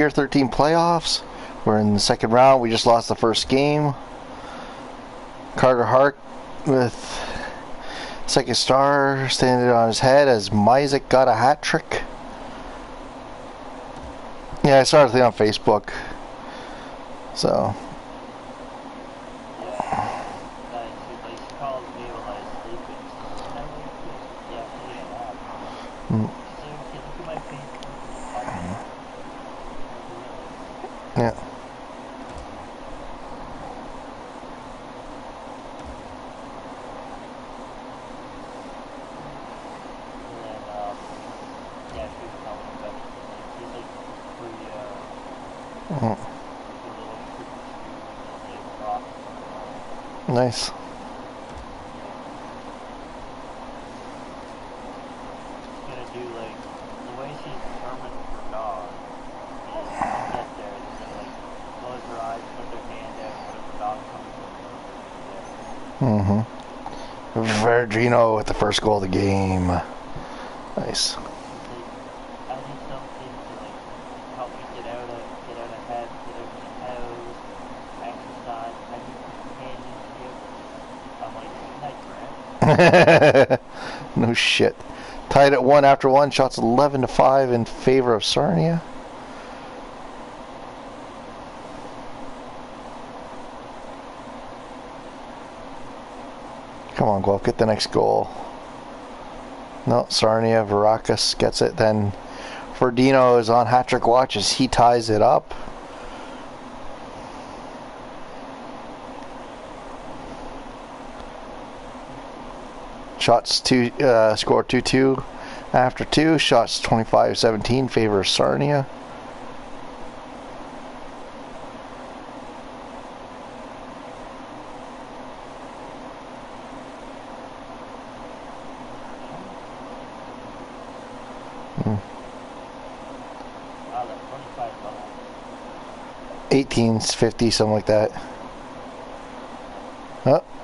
Year 13 playoffs. We're in the second round. We just lost the first game. Carter Hart with second star standing on his head as Mysak got a hat trick. Yeah, I saw the thing on Facebook. So. Yeah. Nice. Virgino with the first goal of the game. Nice. No shit. Tied at 1 after 1. Shots 11-5 in favor of Sarnia. Come on, Guelph, get the next goal. No, Sarnia, Verakas gets it. Then Verdino is on hat-trick watch as he ties it up. Shots score 2-2 after 2. Shots 25-17 favor Sarnia. Hmm. 1850, something like that.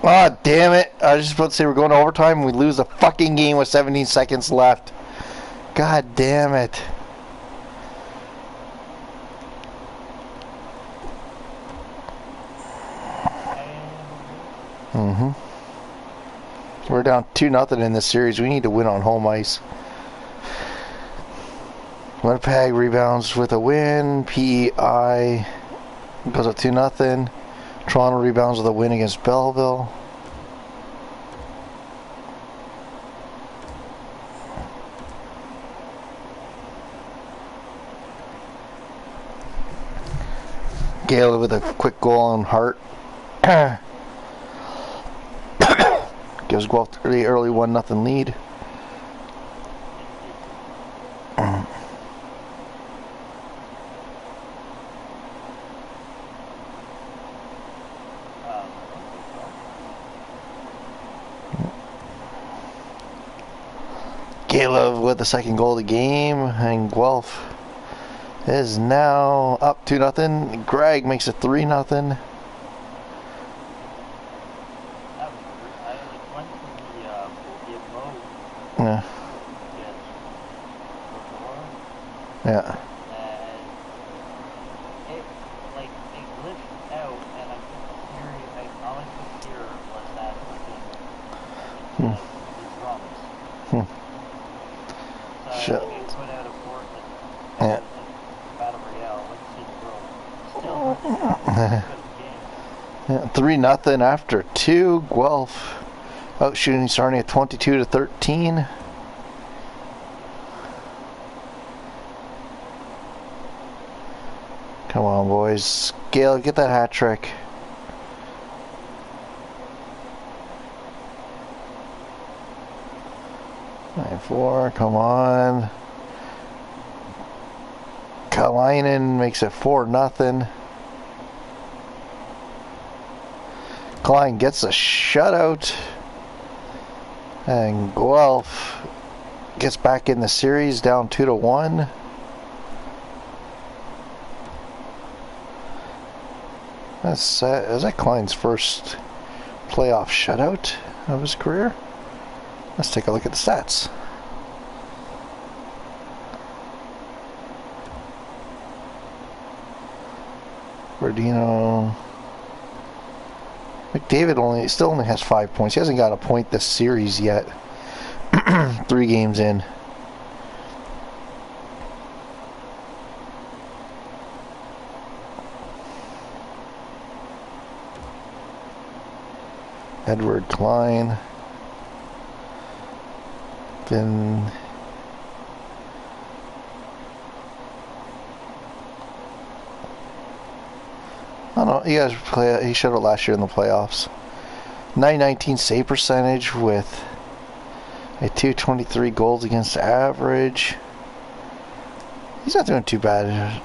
Oh, damn it. I was just about to say we're going to overtime and we lose the fucking game with 17 seconds left. God damn it. We're down 2-0 in this series. We need to win on home ice. Winnipeg rebounds with a win. PEI goes up 2-0. Toronto rebounds with a win against Belleville. Gale with a quick goal on Hart. Gives Guelph the early 1-0 lead. Caleb with the second goal of the game, and Guelph is now up 2-0. Greg makes it 3-0. Yeah. Yeah. Shit. Yeah. Yeah, 3-0 after 2. Guelph out shooting Sarnia 22-13. Come on, boys. Gale, get that hat trick. Nine 4, come on. Kalainen makes it 4-0. Klein gets a shutout. And Guelph gets back in the series down 2-1. Is that Klein's first playoff shutout of his career? Let's take a look at the stats. Verdino. McDavid still only has 5 points. He hasn't got a point this series yet. 3 games in. Edward Klein. Then I don't know. You guys play. He showed it last year in the playoffs. 919 save percentage with a 223 goals against average. He's not doing too bad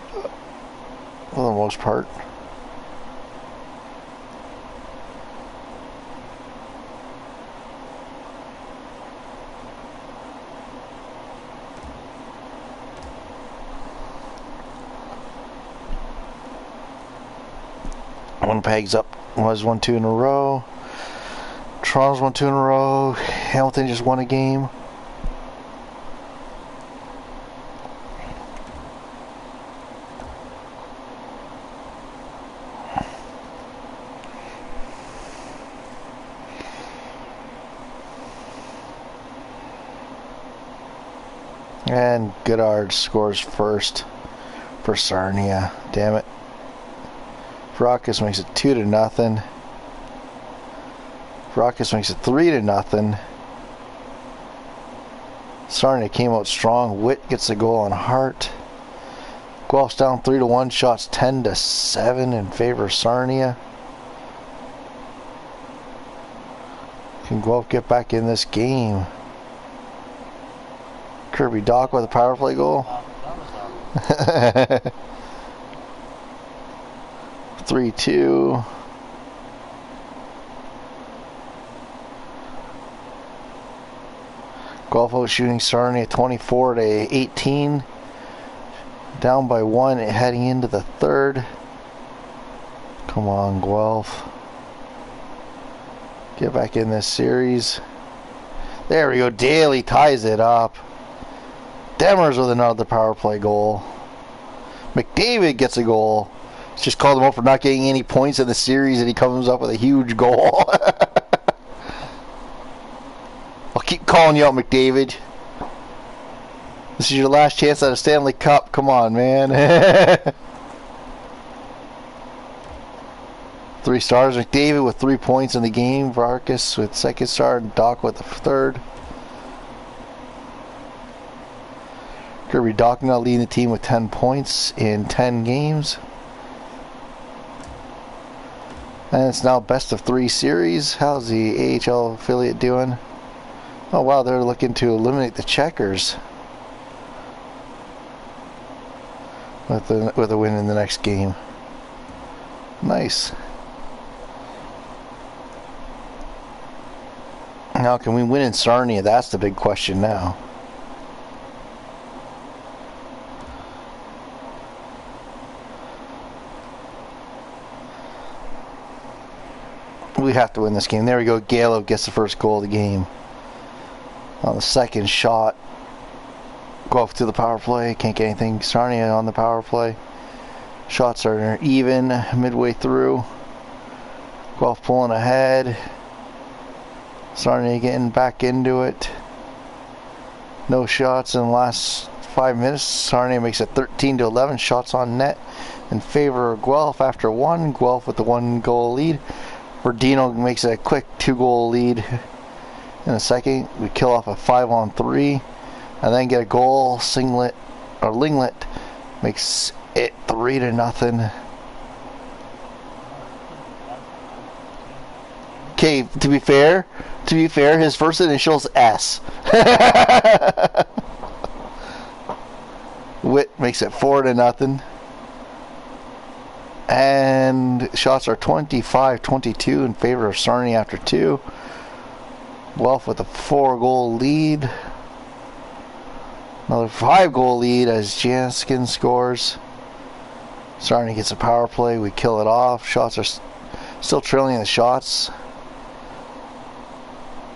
for the most part. Winnipeg's up, was 1-2 in a row. Toronto's 1-2 in a row. Hamilton just won a game. And Goddard scores first for Sarnia. Damn it. Fracas makes it 2-0. Fracas makes it 3-0. Sarnia came out strong. Witt gets the goal on Hart. Guelph's down 3-1. Shots 10-7 in favor of Sarnia. Can Guelph get back in this game? Kirby Doc with a power play goal. 3-2. Guelph out shooting Sarnia 24-18. Down by 1 heading into the third. Come on, Guelph. Get back in this series. There we go. Daly ties it up. Demers with another power play goal. McDavid gets a goal. Just called him out for not getting any points in the series, and he comes up with a huge goal. I'll keep calling you out, McDavid. This is your last chance at a Stanley Cup. Come on, man. 3 stars. McDavid with 3 points in the game. Vargas with second star, and Doc with the third. Kirby Doc now leading the team with 10 points in 10 games. And it's now best of 3 series. How's the AHL affiliate doing? Oh wow, they're looking to eliminate the Checkers with a win in the next game. Nice. Now can we win in Sarnia? That's the big question now. We have to win this game. There we go. Galo gets the first goal of the game. On the second shot. Go off to the power play. Can't get anything. Sarnia on the power play. Shots are even midway through. Guelph pulling ahead. Sarnia getting back into it. No shots in the last 5 minutes. Sarnia makes it 13-11. Shots on net in favor of Guelph after 1. Guelph with the 1-goal lead. Verdino makes a quick 2-goal lead in a second. We kill off a 5-on-3 and then get a goal. Linglet makes it 3-0. Okay, to be fair, his first initial's S. Witt makes it 4-0. And shots are 25-22 in favor of Sarnia after 2. Guelph with a 4-goal lead. Another 5-goal lead as Janskin scores. Sarnia gets a power play. We kill it off. Shots are still trailing the shots.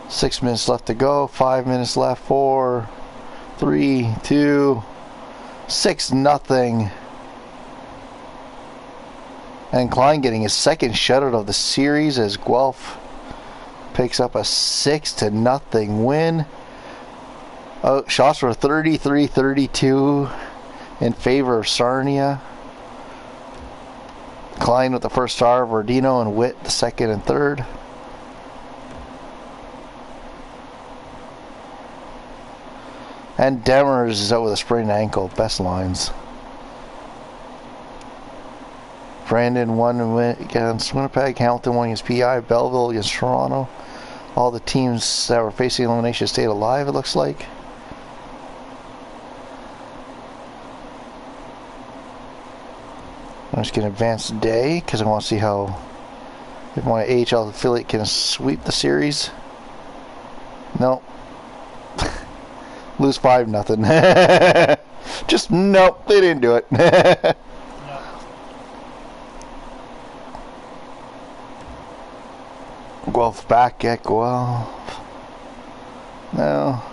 6 minutes left to go. 5 minutes left. 4, 3, 2, 6-0. And Klein getting his second shutout of the series as Guelph picks up a 6-0 win. Oh, shots were 33-32 in favor of Sarnia. Klein with the first star, Verdino and Witt the second and third. And Demers is out with a sprained ankle. Best lines. Brandon won against Winnipeg. Hamilton won against PI. Belleville against Toronto. All the teams that were facing elimination stayed alive, it looks like. I'm just going to advance today because I want to see how if my AHL affiliate can sweep the series. Nope. Lose 5-0. Just nope, they didn't do it. Guelph back at Guelph. Now,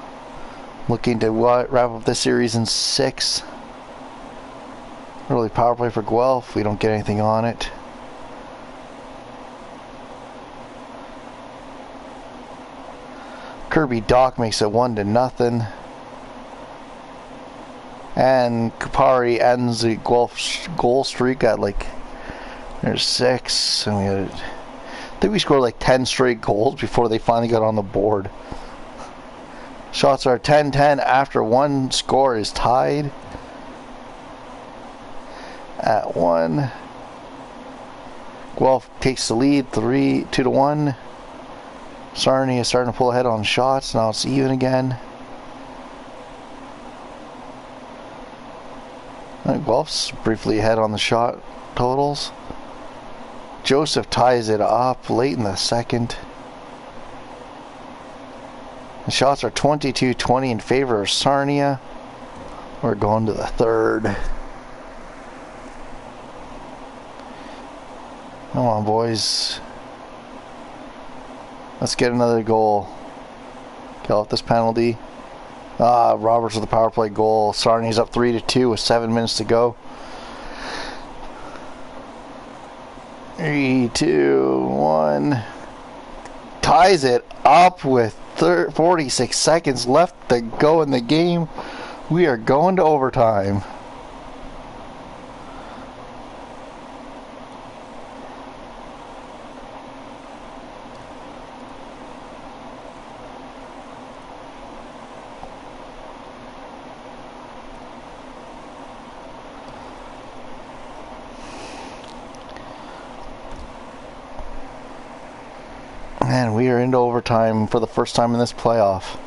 looking to wrap up this series in 6. Early power play for Guelph. We don't get anything on it. Kirby Doc makes it 1-0. And Kupari ends the Guelph goal streak at like there's 6. And we had, I think we scored like 10 straight goals before they finally got on the board. Shots are 10-10 after one score is tied at 1. Guelph takes the lead 2-1. Sarnia is starting to pull ahead on shots. Now it's even again. Guelph's briefly ahead on the shot totals. Joseph ties it up late in the second. The shots are 22-20 in favor of Sarnia. We're going to the third. Come on, boys. Let's get another goal. Get off this penalty. Roberts with a power play goal. Sarnia's up 3-2 with 7 minutes to go. 3, 2, 1. Ties it up with 46 seconds left to go in the game. We are going to overtime. And we are into overtime for the first time in this playoff.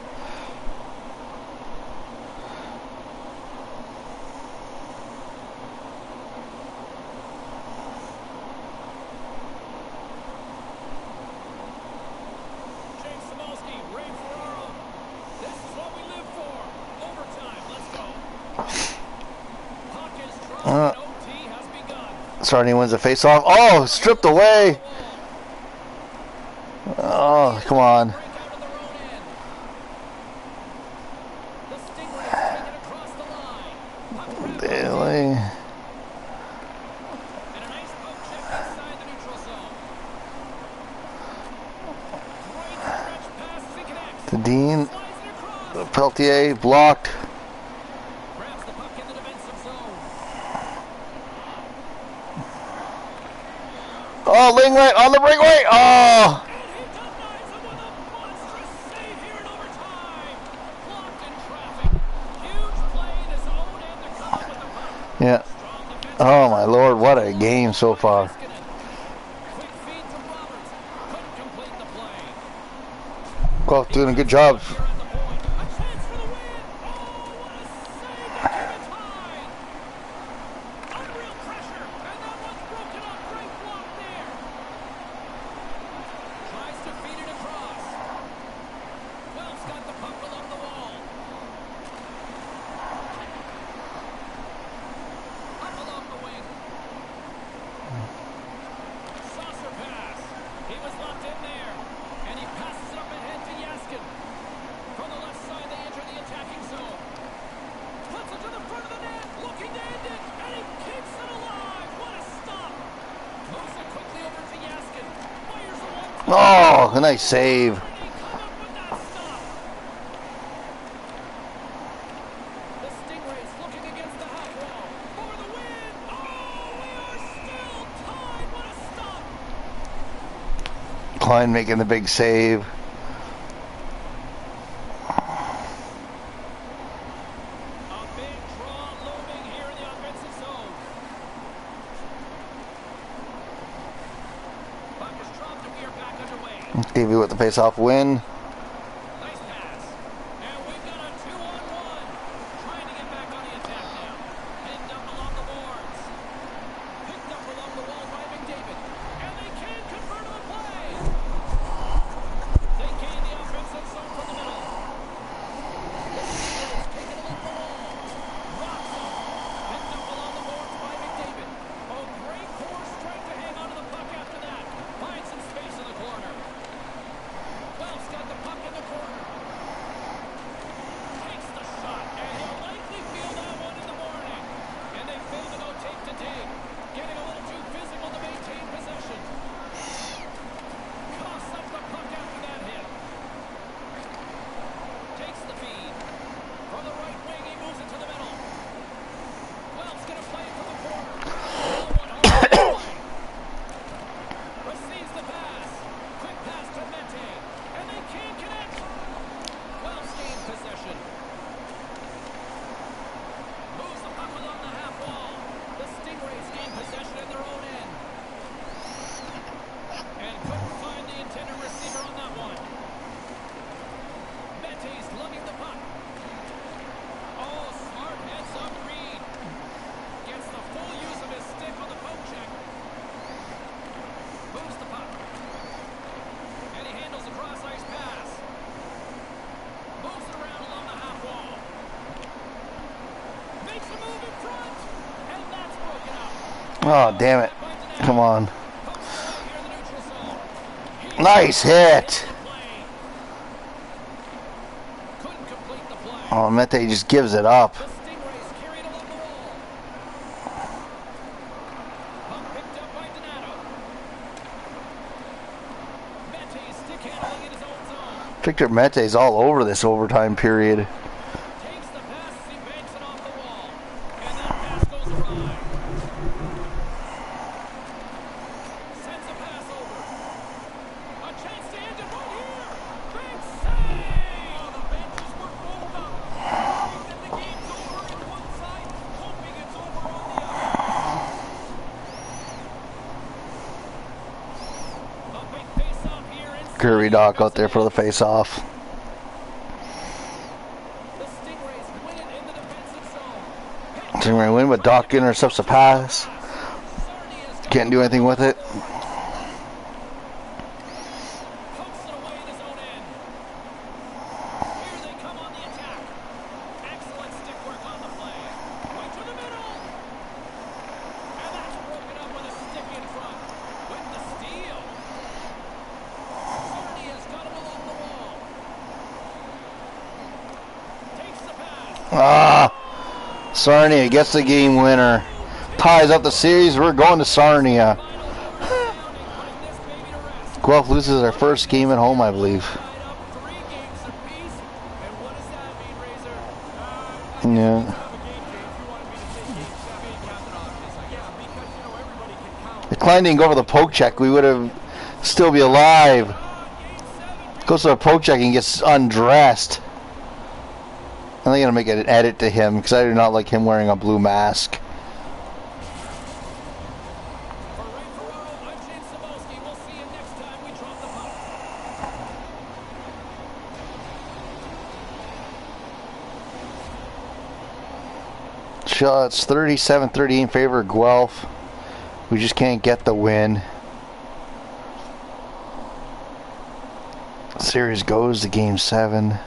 Sarnia wins the face-off. Oh, stripped away. Oh, come on. Bailey. To Dean. Peltier blocked. Oh, Lingway on the breakaway. Oh. Yeah. Oh my lord, what a game so far. Guelph doing a good job. Oh, a nice save. Klein making the big save. Davey with the face-off win. Nice pass. And we've got a 2-on-1. Trying to get back on the attack now. Pinned up along the boards. Picked up along the wall by McDavid. And they can convert on the play. They gain the offensive zone from the middle. The Steelers taking a look for wall. Rocks him. Picked up along the boards by McDavid. Oh, great core strength to hang onto the puck after that. Finds some space in the corner. Wells got the puck in the corner. Takes the shot, and he'll likely feel that one in the morning. And they fail to go tape to tape. Getting a little too physical to maintain possession. Coughs up the puck after that hit. Takes the feed. From the right wing, he moves it to the middle. Wells going to play it from the corner. One home play. Receives the pass. Quick pass to Mete. And they can't connect. Wells gains possession. Moves the puck along the half wall. The Stingrays gain possession in their own end. And couldn't find the intended receiver on that one. Mete's lugging the puck. Oh, smart heads-up read. Gets the full use of his stick on the poke check. Moves the puck. And he handles a cross-ice pass. Moves it around along the half wall. Makes a move in front. And that's broken up. Oh, damn it. By Donato. Come on. Pokes it away here in the neutral zone. He Nice hit. play. Couldn't complete the play. Oh, Mete just gives it up. The Stingrays carry it along the wall. Puck picked up by Donato. Mete stick handling in his own zone. Victor Mete's all over this overtime period. Takes the pass as he banks it off the wall. And that pass goes awry. Sends a pass over. A chance to end it right here. Big save! Oh, the benches were full up. Hoping that the game's over in one side, hoping it's over on the other. A big face-off here inside. Curry Doc out there for the face-off. The Stingrays win it in the defensive zone. Stingray win, but Doc intercepts the pass. Sarnia's Can't do anything with it. pokes it away in his own end. Here they come on the attack. Excellent stick work on the play. Right to the middle. And that's broken up with a stick in front. With the steal. Sarnia's got him along the wall. Takes the pass. Ah, Sarnia gets the game winner. Ties up the series. We're going to Sarnia. Final downing, putting this baby to rest. Guelph loses their first game at home, I believe. Tied up 3 games apiece. And what does that mean, Razor? Yeah. Have a game, James. You wanted me to say game 7 captain obvious, I guess. Because, everybody can count. If Klein didn't go for the poke check, we would have still be alive. Game 7. Goes to the poke check and gets undressed. I'm going to make an edit to him because I do not like him wearing a blue mask. For Ray Ferraro, I'm James Cebulski. We'll see you next time we drop the puck. Shots 37-38 in favor of Guelph. We just can't get the win. Series goes to game 7.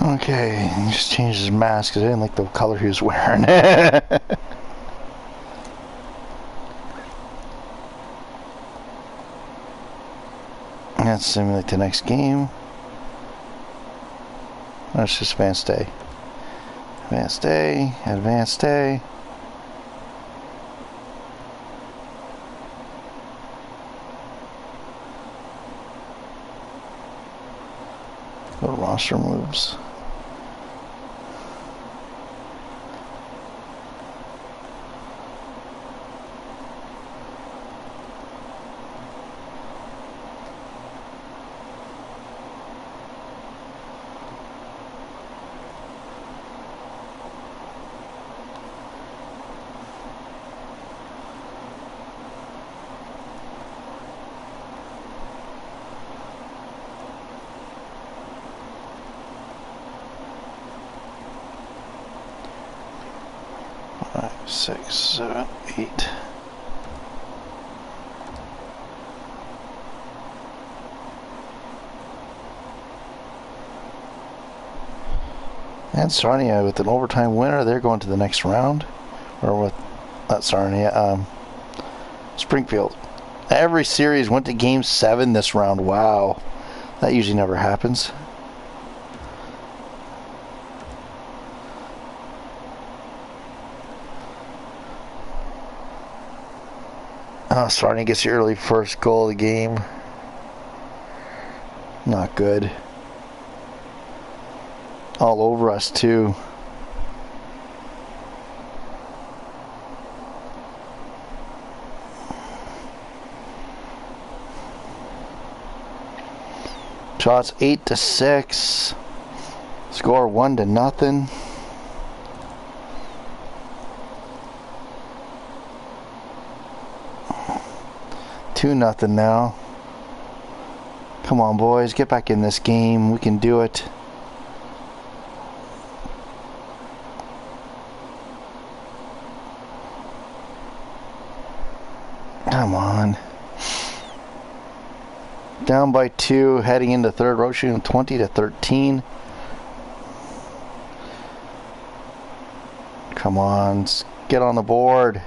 Okay, he just changed his mask because I didn't like the color he was wearing. Let's simulate the next game. Let's just advanced day. Advanced day, advanced day. Go to roster moves. Five, 6, 7, 8. And Sarnia with an overtime winner. They're going to the next round. Or with, not Sarnia, Springfield. Every series went to game 7 this round. Wow. That usually never happens. Sarnia gets the early first goal of the game. Not good. All over us too. Shots 8-6. Score 1-0. Two nothing now. Come on, boys, get back in this game. We can do it. Come on. Down by 2, heading into third row, shooting 20-13. Come on, get on the board.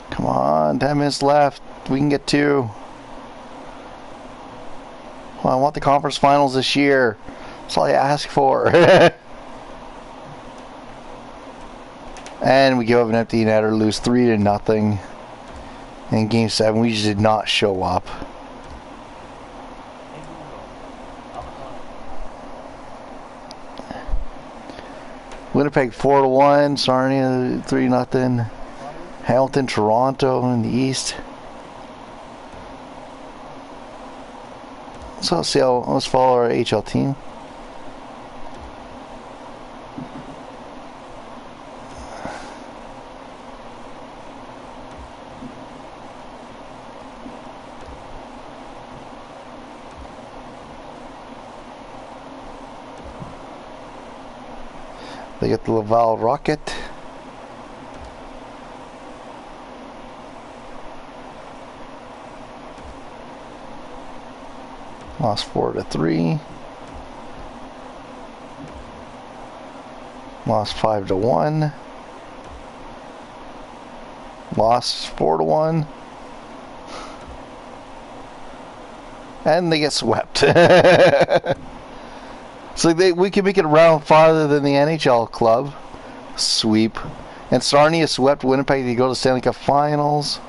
Come on, 10 minutes left. We can get 2. Well, I want the conference finals this year. That's all I ask for. And we give up an empty netter, lose 3-0. In game 7, we just did not show up. Winnipeg 4-1, Sarnia 3-0. Hamilton, Toronto in the East. So let's follow our HL team. They get the Laval Rocket. Lost 4-3. Lost 5-1. Lost 4-1. And they get swept. So we can make it around farther than the NHL club. Sweep. And Sarnia swept Winnipeg to go to Stanley Cup Finals.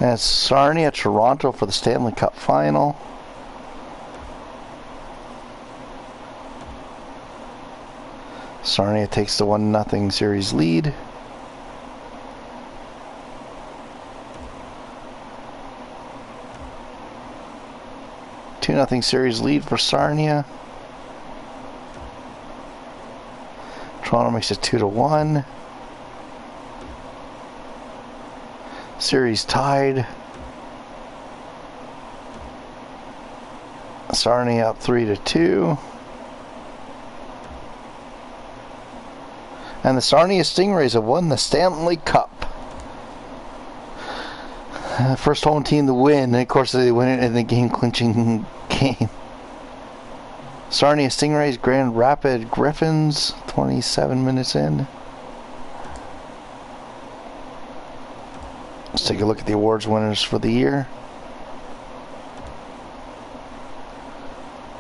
And it's Sarnia, Toronto for the Stanley Cup final. Sarnia takes the 1-0 series lead. Two-0 series lead for Sarnia. Toronto makes it 2-1. Series tied. Sarnia up 3-2. And the Sarnia Stingrays have won the Stanley Cup. First home team to win. And of course, they win it in the game-clinching game. Sarnia Stingrays, Grand Rapids Griffins, 27 minutes in. Let's take a look at the awards winners for the year.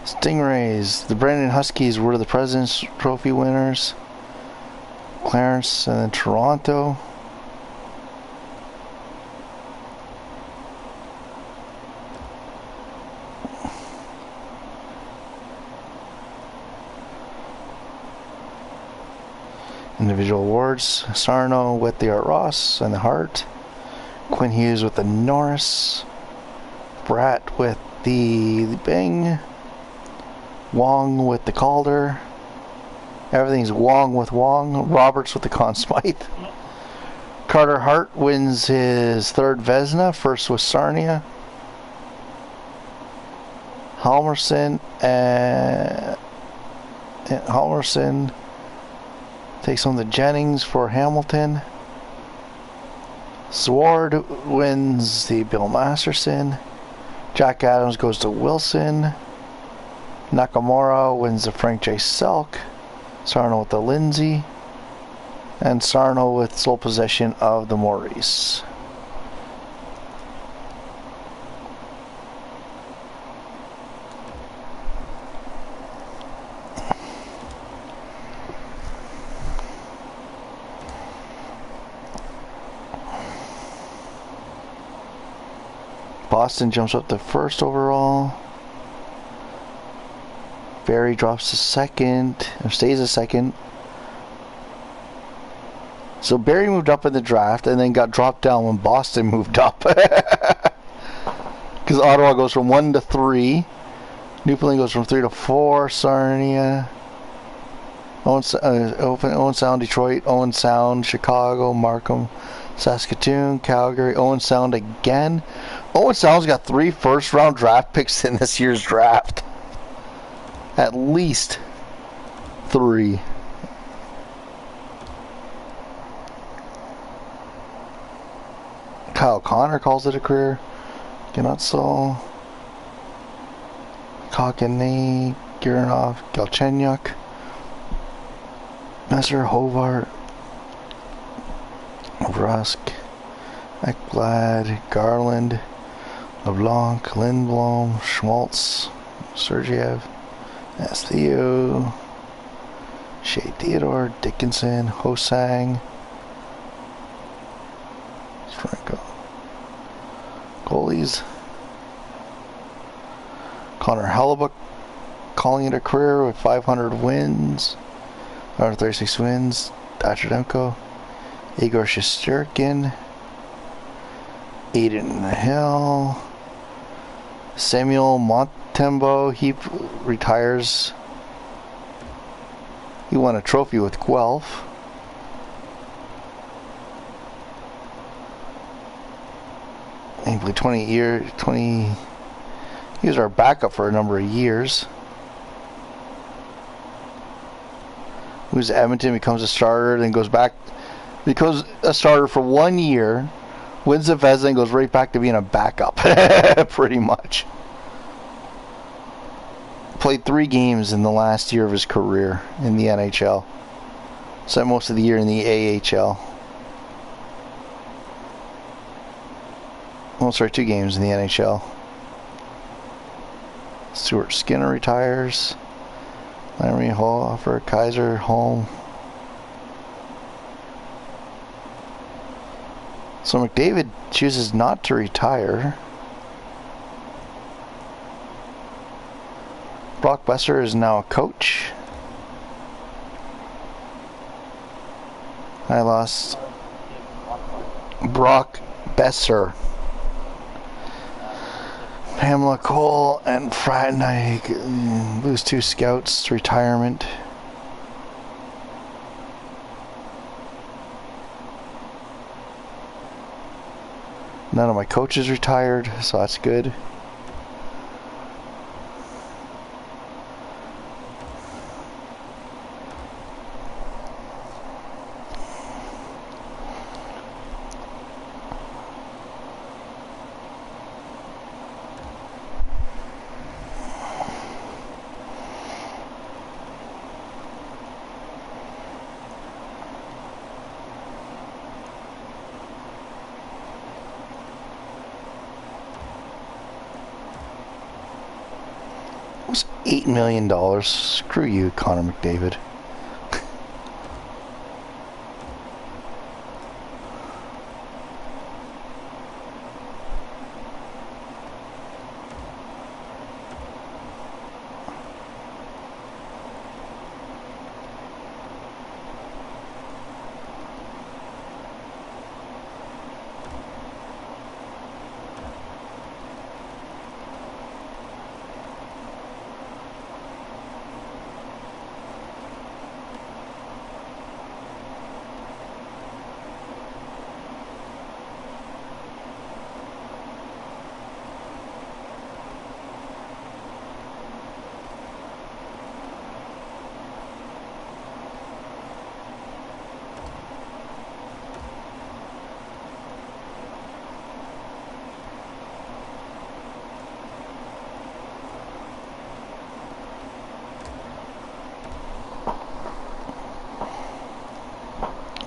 Stingrays, the Brandon Huskies were the President's Trophy winners. Clarence and then Toronto. Individual awards: Sarno with the Art Ross and the Hart, Quinn Hughes with the Norris, Bratt with the Bing, Wong with the Calder. Everything's Wong with Wong. Roberts with the Conn Smythe. Carter Hart wins his third Vezina, first with Sarnia. Halmerson takes on the Jennings for Hamilton. Sword wins the Bill Masterson. Jack Adams goes to Wilson. Nakamura wins the Frank J. Selk. Sarno with the Lindsay. And Sarno with sole possession of the Maurice. Boston jumps up to first overall. Barry drops to second, or stays a second. So Barry moved up in the draft and then got dropped down when Boston moved up. Because Ottawa goes from 1 to 3. Newfoundland goes from 3 to 4. Sarnia. Owen Sound, Detroit. Owen Sound, Chicago. Markham, Saskatoon. Calgary. Owen Sound again. Owen Sound's got 3 first-round draft picks in this year's draft. At least 3. Kyle Connor calls it a career. Ganutzel. Kokanee. Giranov. Galchenyuk. Messer. Hovart. Rusk. Ekblad. Garland. LeBlanc. Lindblom. Schmaltz. Sergeyev. Theo. Shea Theodore. Dickinson. Hosang. Franco. Goalies. Connor Hellebuck calling it a career with 500 wins. 136 wins. Dachodemko. Igor Shesterkin. Aiden Hill. Samuel Montembeau. He retires. He won a trophy with Guelph. He played 20 years. He was our backup for a number of years. Moves to Edmonton, becomes a starter, then goes back, becomes a starter for 1 year, wins the Vezina, and goes right back to being a backup, pretty much. Played 3 games in the last year of his career in the NHL. Spent most of the year in the AHL. Oh, sorry, 2 games in the NHL. Stuart Skinner retires. Larry Hofer, Kaiser, Holm. So McDavid chooses not to retire. Brock Besser is now a coach. I lost Brock Besser. Pamela Cole and Fortnite lose 2 scouts to retirement. None of my coaches retired, so that's good. Was $8 million. Screw you, Connor McDavid.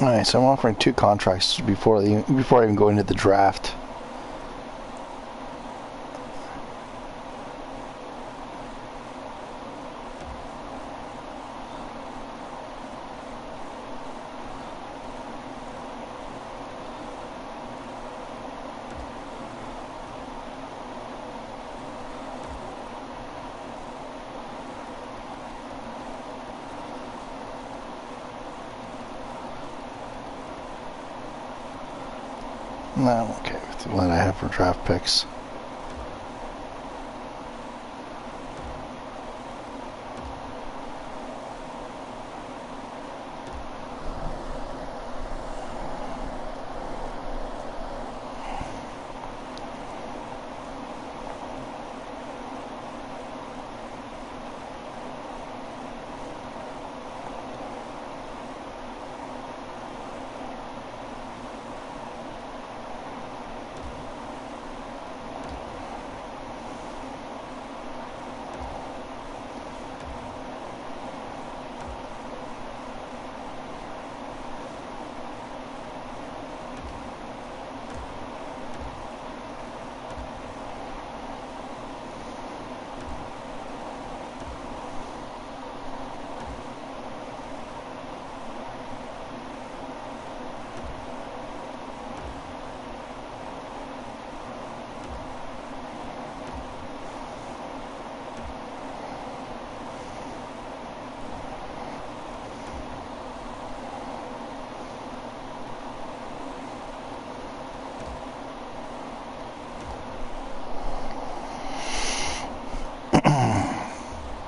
Alright, so I'm offering 2 contracts before I even go into the draft. No, I'm okay with what I have for draft picks.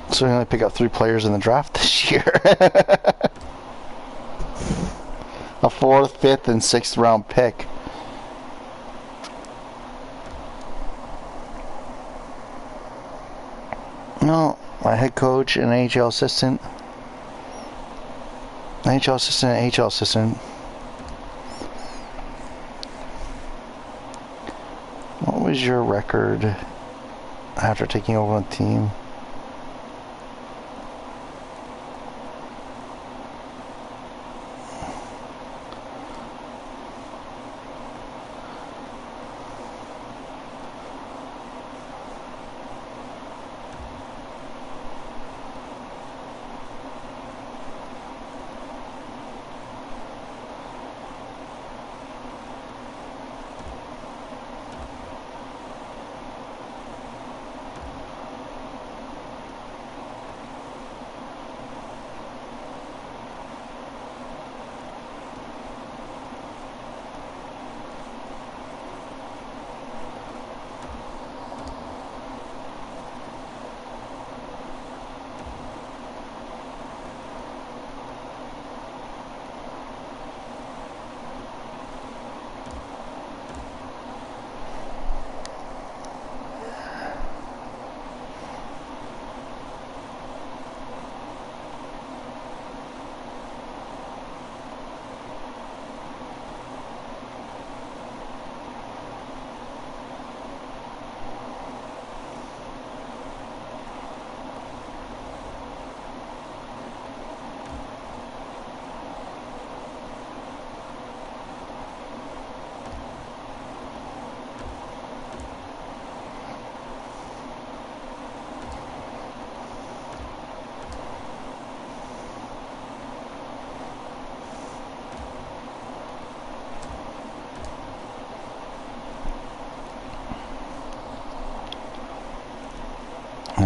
So we only pick up 3 players in the draft this year. A 4th, 5th, and 6th round pick. No, my head coach and NHL assistant. NHL assistant and HL assistant. What was your record after taking over the team?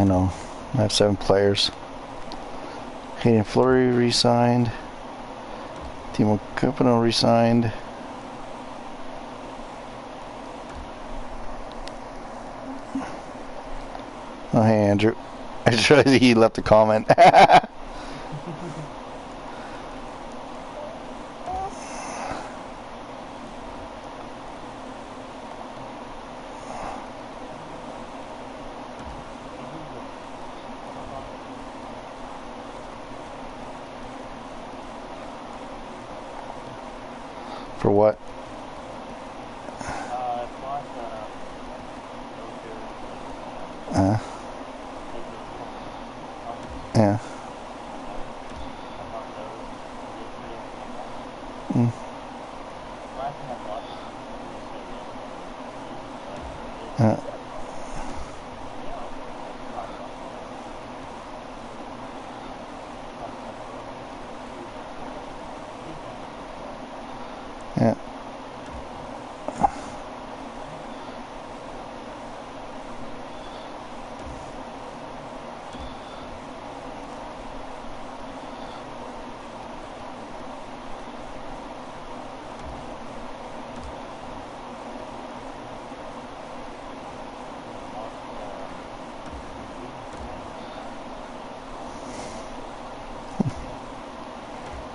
I know. I have 7 players. Hayden Fleury re-signed. Timo Kupano re-signed. Oh, hey, Andrew. I just realized he left a comment. For what? Yeah. Mm. Yeah.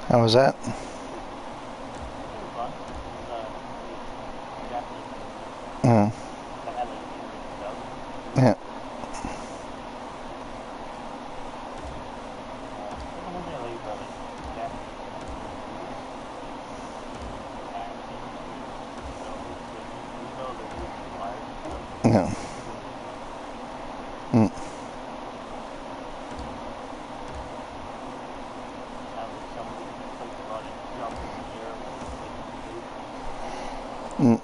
How was that? Mm. Yeah. Yeah. Mm. Mm.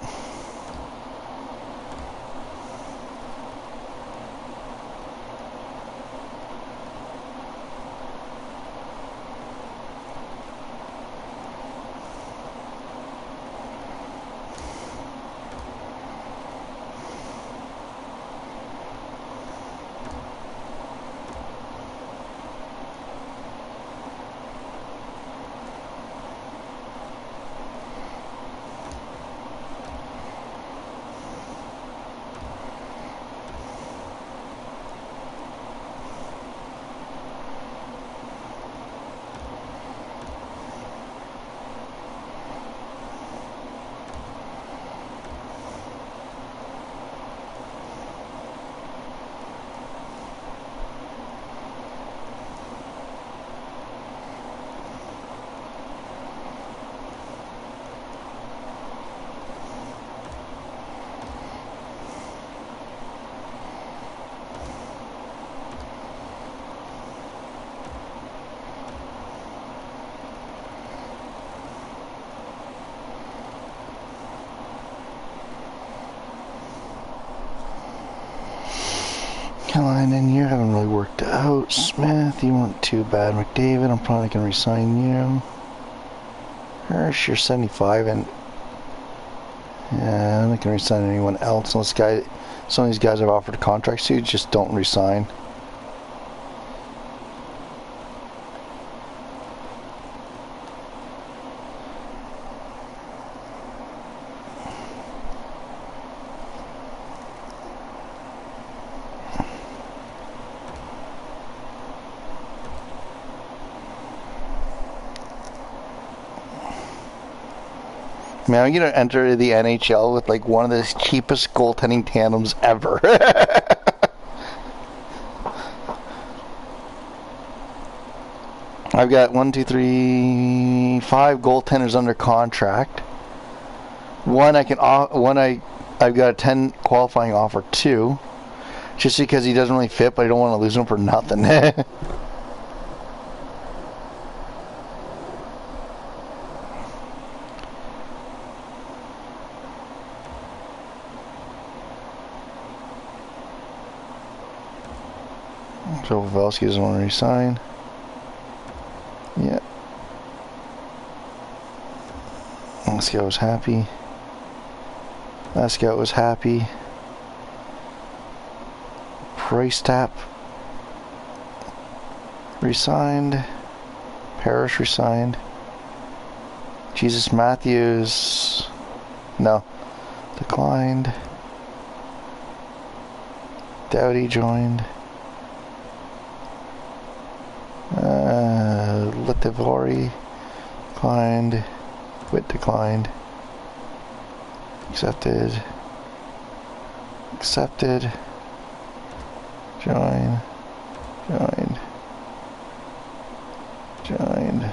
Caroline, you haven't really worked out. Smith, you weren't too bad. McDavid, I'm probably going to resign you. Hirsch, you're 75, and yeah, I'm not going to resign anyone else. Some of these guys I've offered contracts to just don't resign. Man, I'm gonna enter the NHL with like one of the cheapest goaltending tandems ever. I've got 5 goaltenders under contract. I've got a 10 qualifying offer too, just because he doesn't really fit, but I don't want to lose him for nothing. So Pavelski doesn't want to resign. Yeah. This guy was happy. Last guy was happy. Price tap. Resigned. Parrish resigned. Jesus Matthews. No. Declined. Dowdy joined. Litivori declined. Witt declined. Accepted. Accepted. Join. Joined. Joined.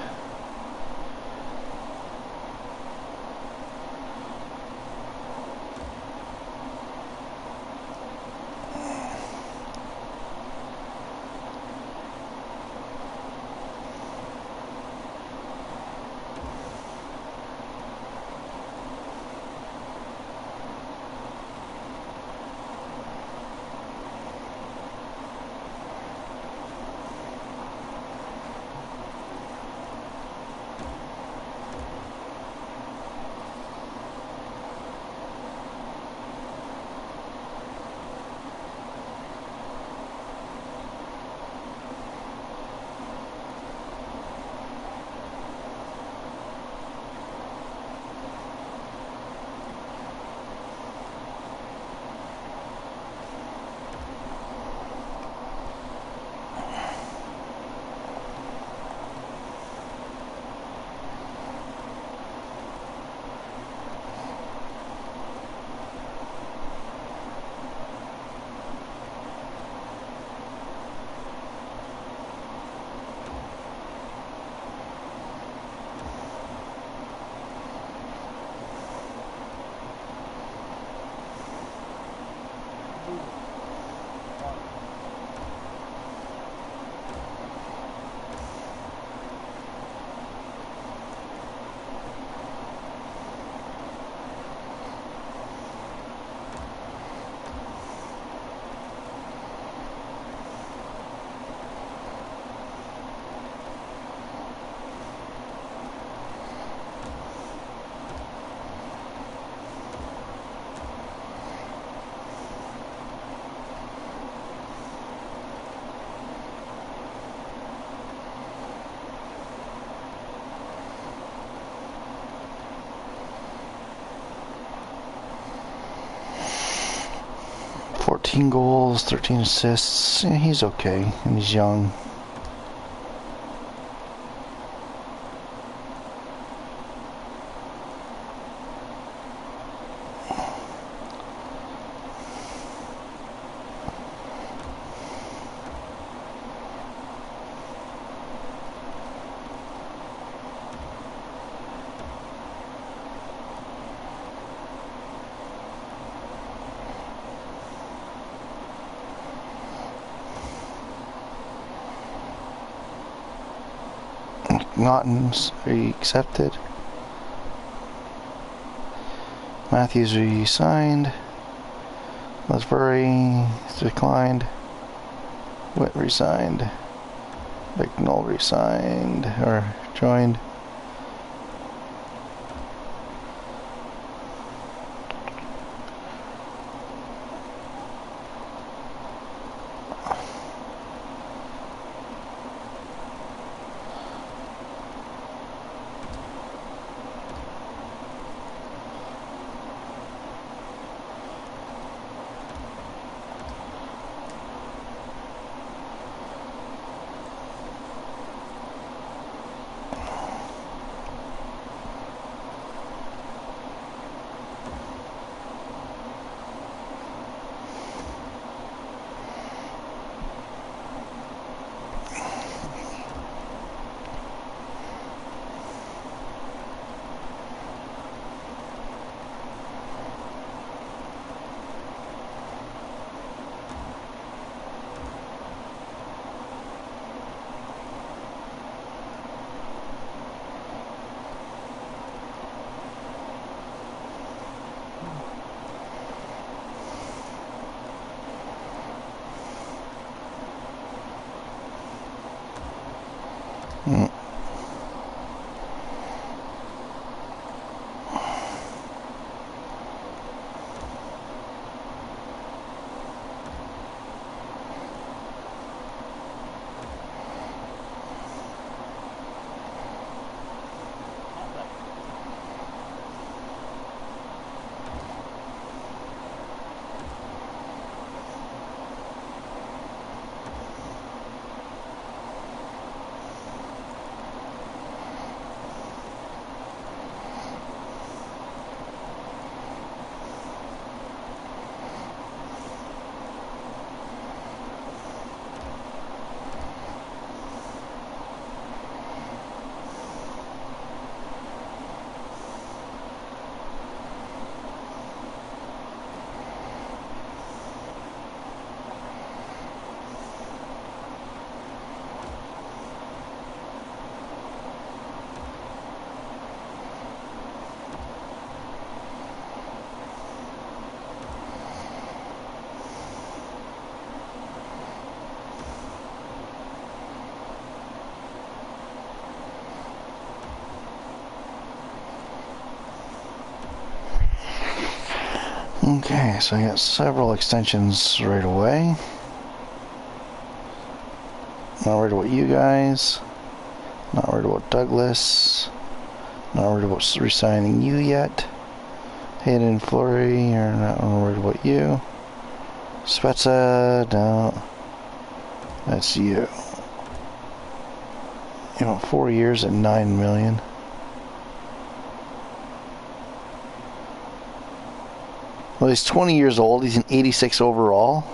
Goals, 13 assists. Yeah, he's okay, and he's young. Naughton's accepted. Matthews re-signed. Lesbury declined. Witt resigned. Bicknell resigned or joined. Okay, so I got several extensions right away. Not worried about you guys. Not worried about Douglas. Not worried about resigning you yet. Hayden Flory, you're not worried about you. Spezza, no. That's you. You know, 4 years at $9 million. Well, he's 20 years old. He's an 86 overall.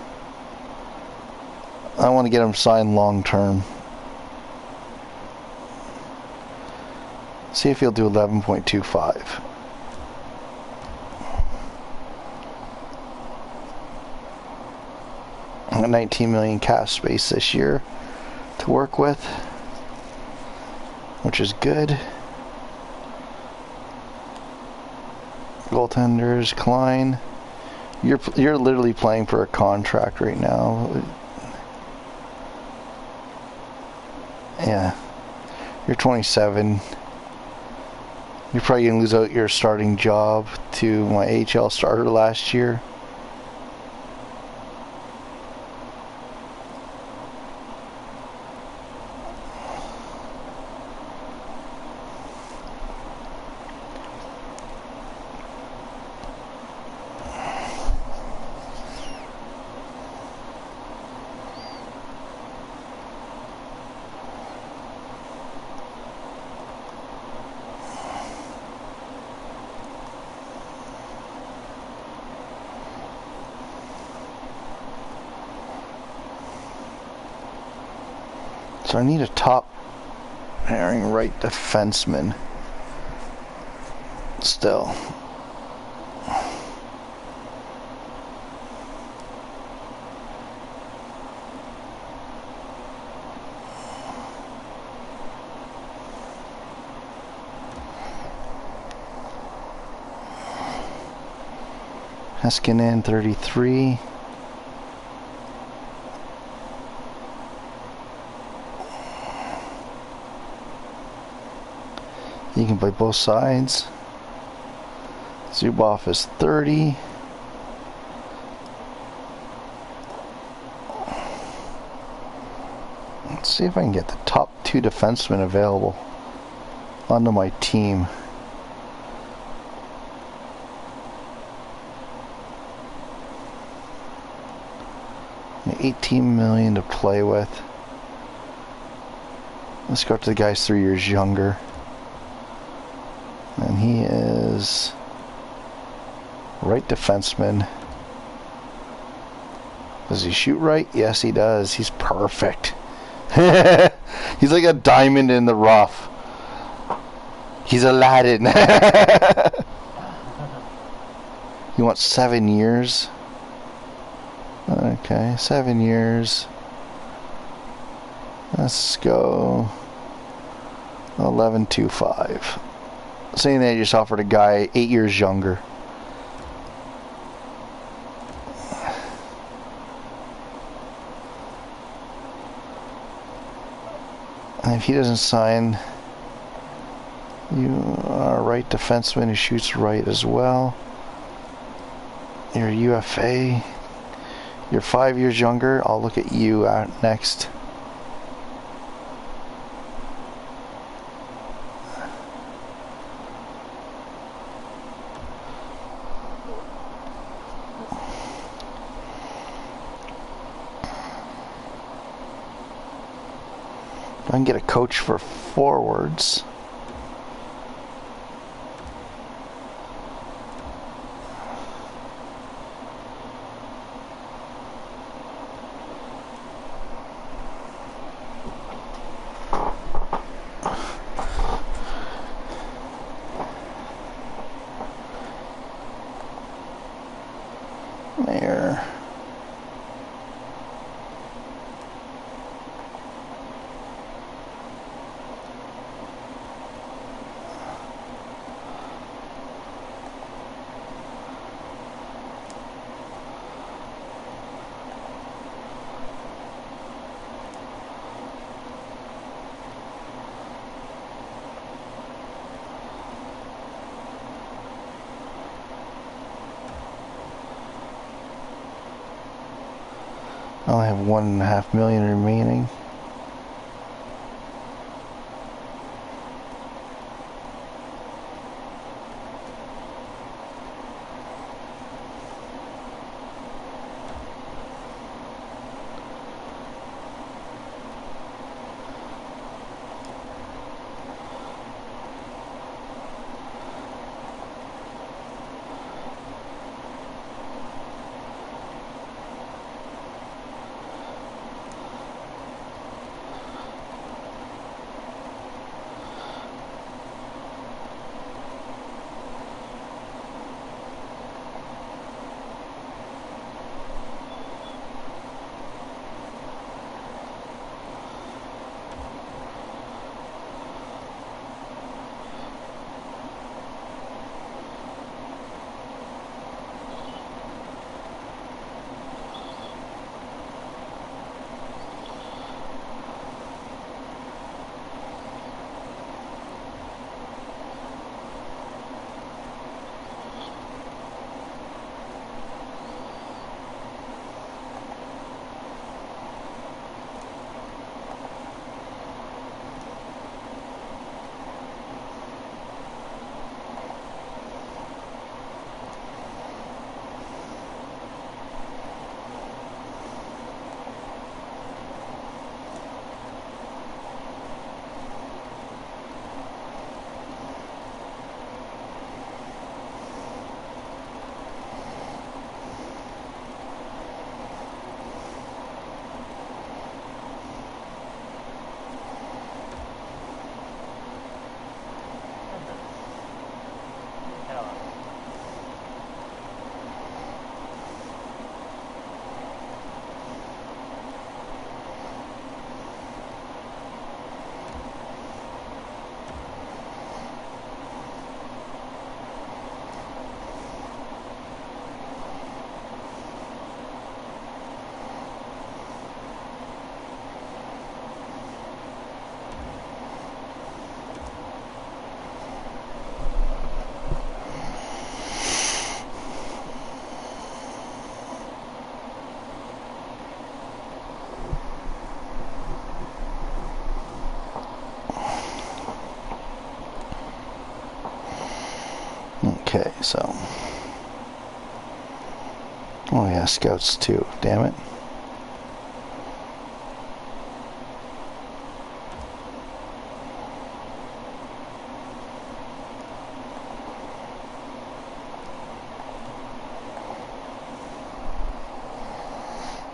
I want to get him signed long term. See if he'll do 11.25. I got 19 million cap space this year to work with, which is good. Goaltenders, Klein. You're literally playing for a contract right now. Yeah. You're 27. You're probably going to lose out your starting job to my AHL starter last year. So I need a top pairing right defenseman still. Heskinen, 33. You can play both sides. Zubov is 30. Let's see if I can get the top 2 defensemen available onto my team. $18 million to play with. Let's go up to the guys 3 years younger. And he is right defenseman. Does he shoot right? Yes, he does. He's perfect. He's like a diamond in the rough. He's Aladdin. You want 7 years? Okay, 7 years. Let's go 11.25. Saying they just offered a guy 8 years younger. And if he doesn't sign, you are a right defenseman who shoots right as well. You're a UFA. You're 5 years younger. I'll look at you next. I can get a coach for forwards. There. I only have 1.5 million remaining. Okay, so. Oh yeah, scouts too, damn it.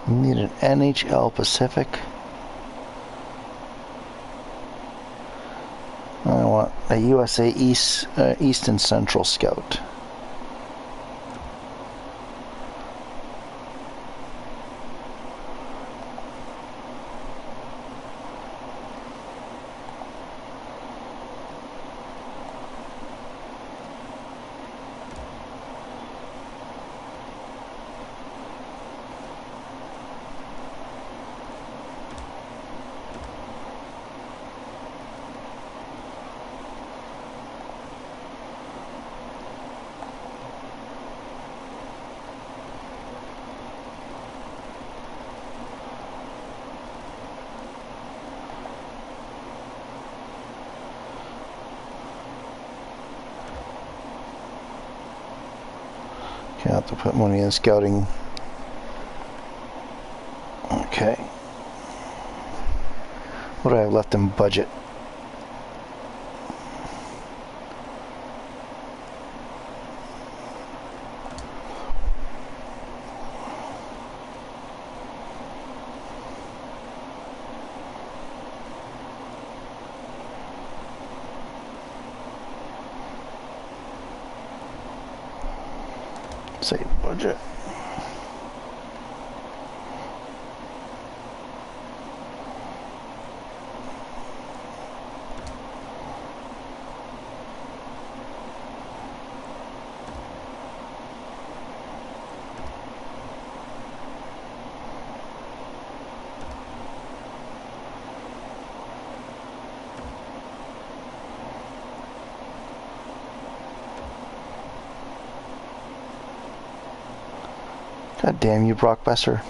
We need an NHL Pacific. I want a USA East and Central Scout. Okay, I have to put money in scouting. Okay. What do I have left in budget? Say budget. God damn you, Brock Besser.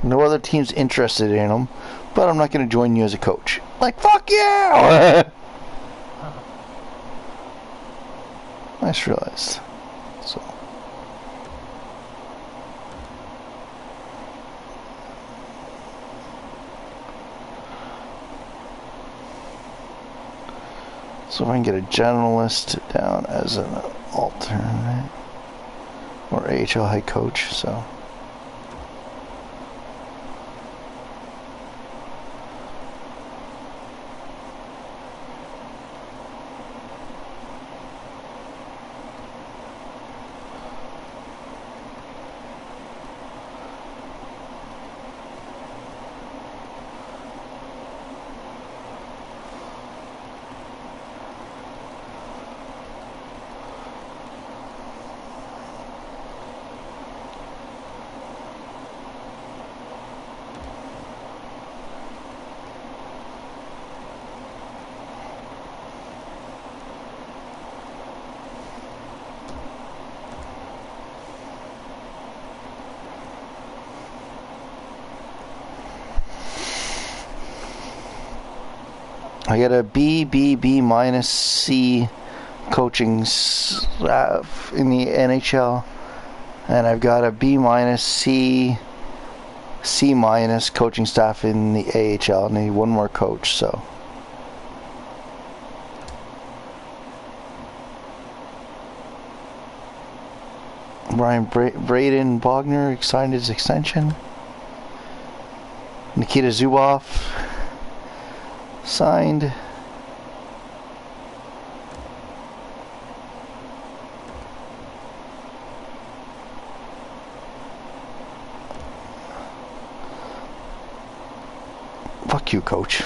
No other team's interested in him, but I'm not going to join you as a coach. Like, fuck you! I just realized. So if I can get a generalist down as an alternate or AHL head coach, so. I got a B minus C coaching staff in the NHL, and I've got a B minus C minus coaching staff in the AHL. I need one more coach, so. Braden Bogner signed his extension. Nikita Zubov signed. Fuck you, coach.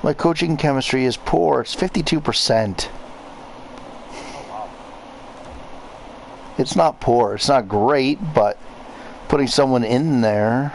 My coaching chemistry is poor. It's 52%. It's not poor. It's not great, but putting someone in there.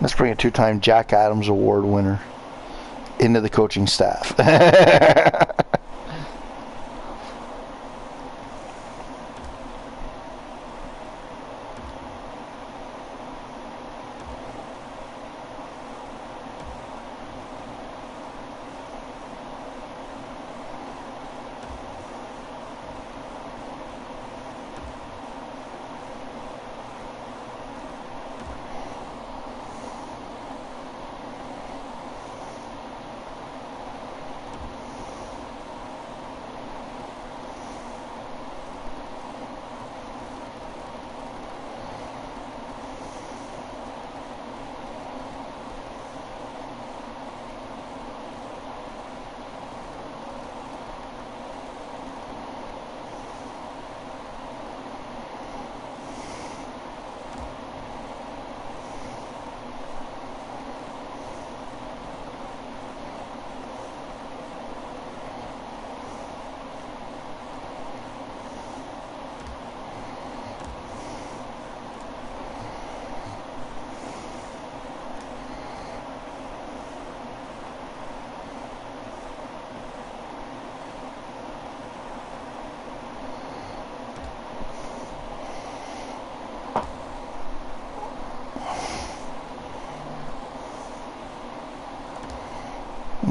Let's bring a two-time Jack Adams Award winner into the coaching staff.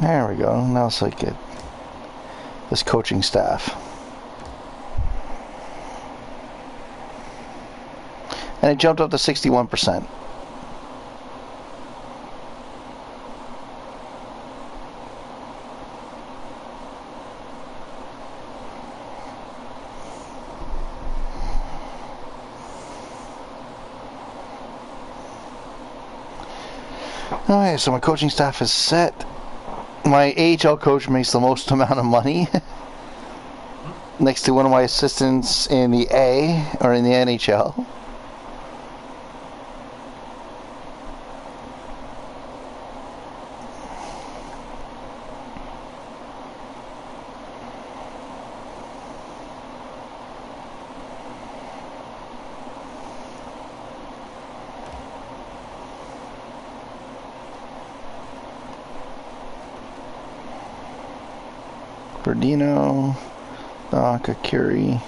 There we go. Now it's like this coaching staff. And it jumped up to 61%. Alright, so my coaching staff is set. My AHL coach makes the most amount of money next to one of my assistants in the A or in the NHL. Berdino, Nakakiri.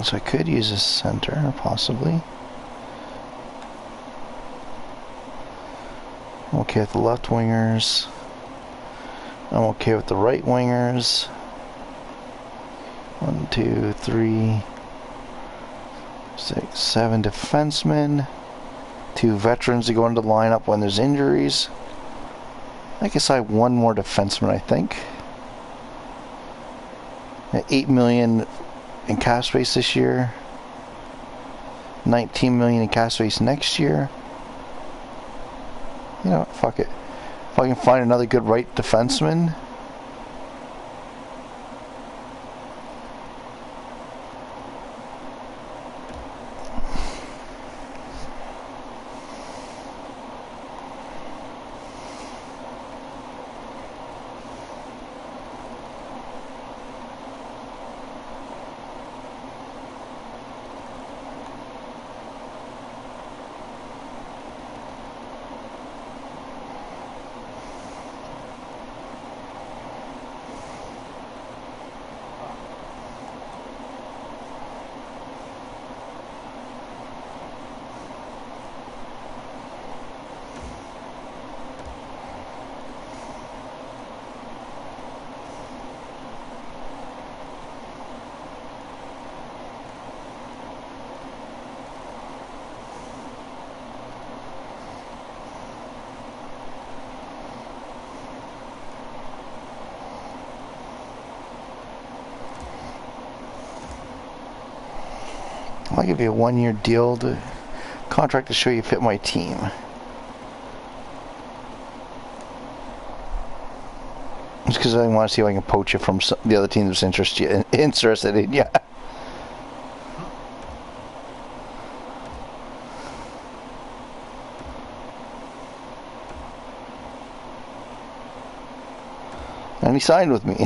So I could use a center, possibly. I'm okay with the left wingers. I'm okay with the right wingers. 1, 2, 3, 6, 7 defensemen. 2 veterans to go into the lineup when there's injuries. I guess I have 1 more defenseman, I think. At $8 million in cap space this year. $19 million in cap space next year. You know, fuck it. If I can find another good right defenseman. I'll give you a 1-year deal to contract to show you fit my team. Just because I want to see if I can poach you from the other team that's interested in you. And he signed with me.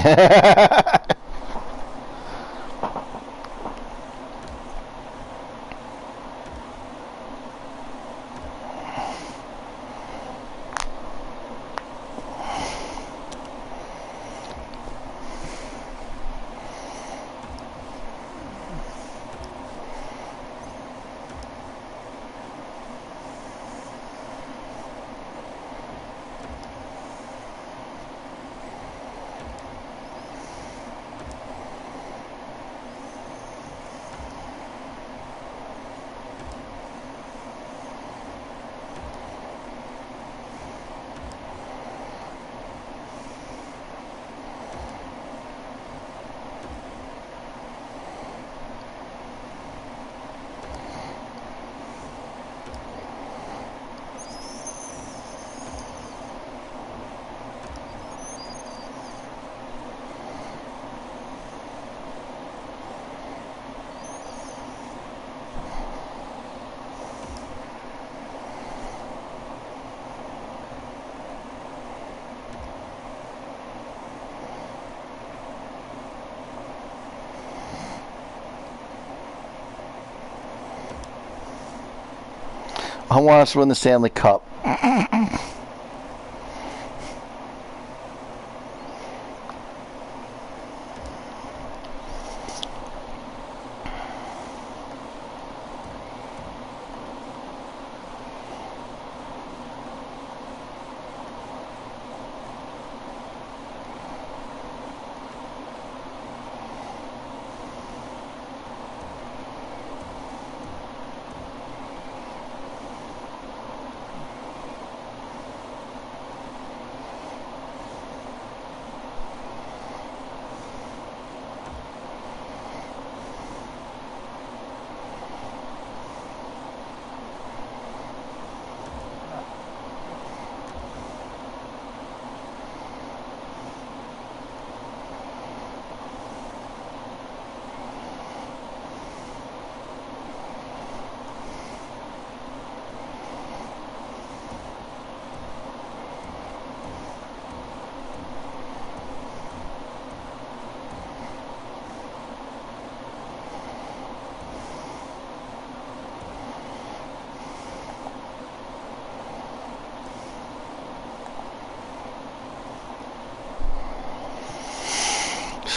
I want us to win the Stanley Cup.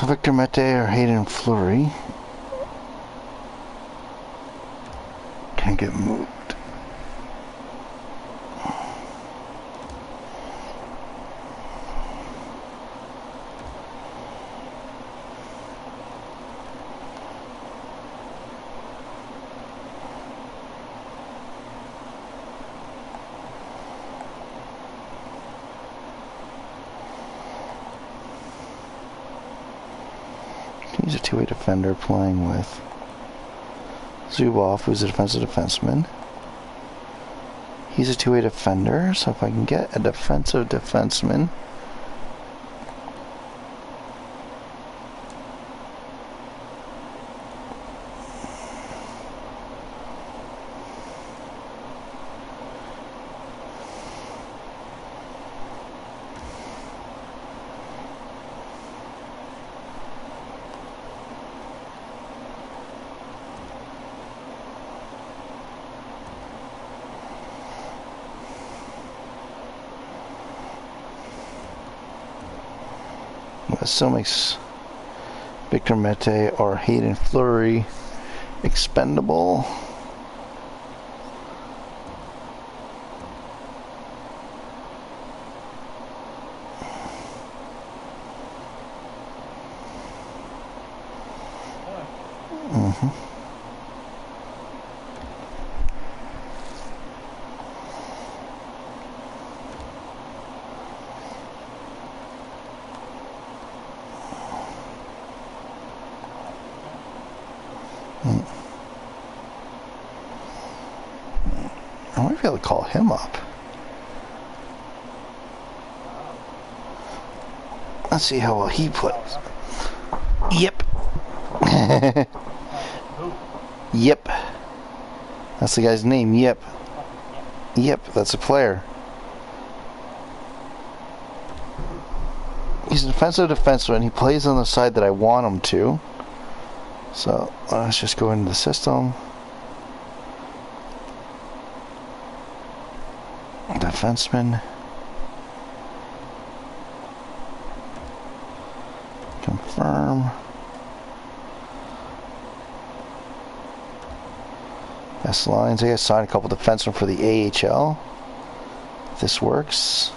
Victor Mete or Hayden Fleury can get moved. He's a two-way defender playing with Zubov, who's a defensive defenseman. He's a two-way defender, so if I can get a defensive defenseman. That still makes Victor Mete or Hayden Fleury expendable. I might be able to call him up. Let's see how well he plays. Yep. Yep. That's the guy's name. Yep. Yep, that's a player. He's a defensive defenseman. He plays on the side that I want him to. So let's just go into the system. Defenseman. Confirm. Best lines. I gotta sign a couple defensemen for the AHL. If this works.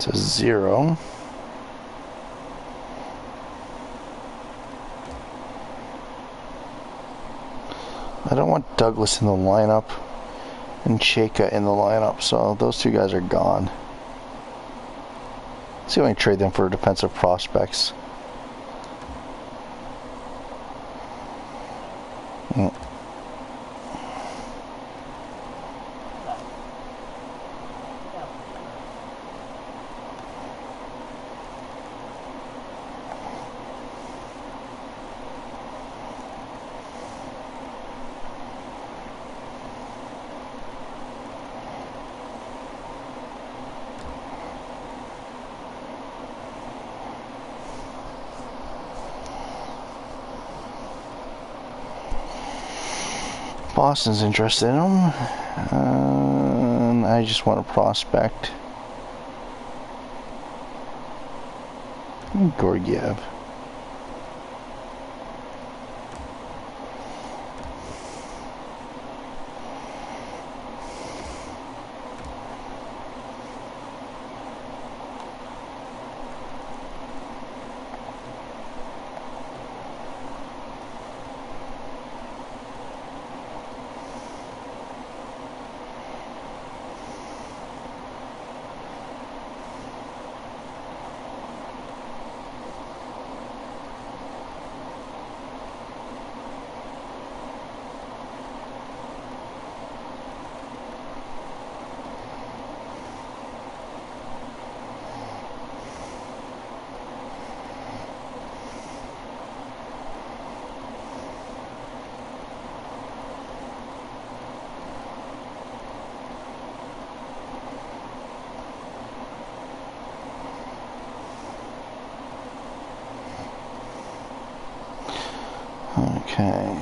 To 0. I don't want Douglas in the lineup and Cheka in the lineup, so those two guys are gone. Let's see if I can trade them for defensive prospects. Boston's interested in him. I just want a prospect. Gorgiev. Okay.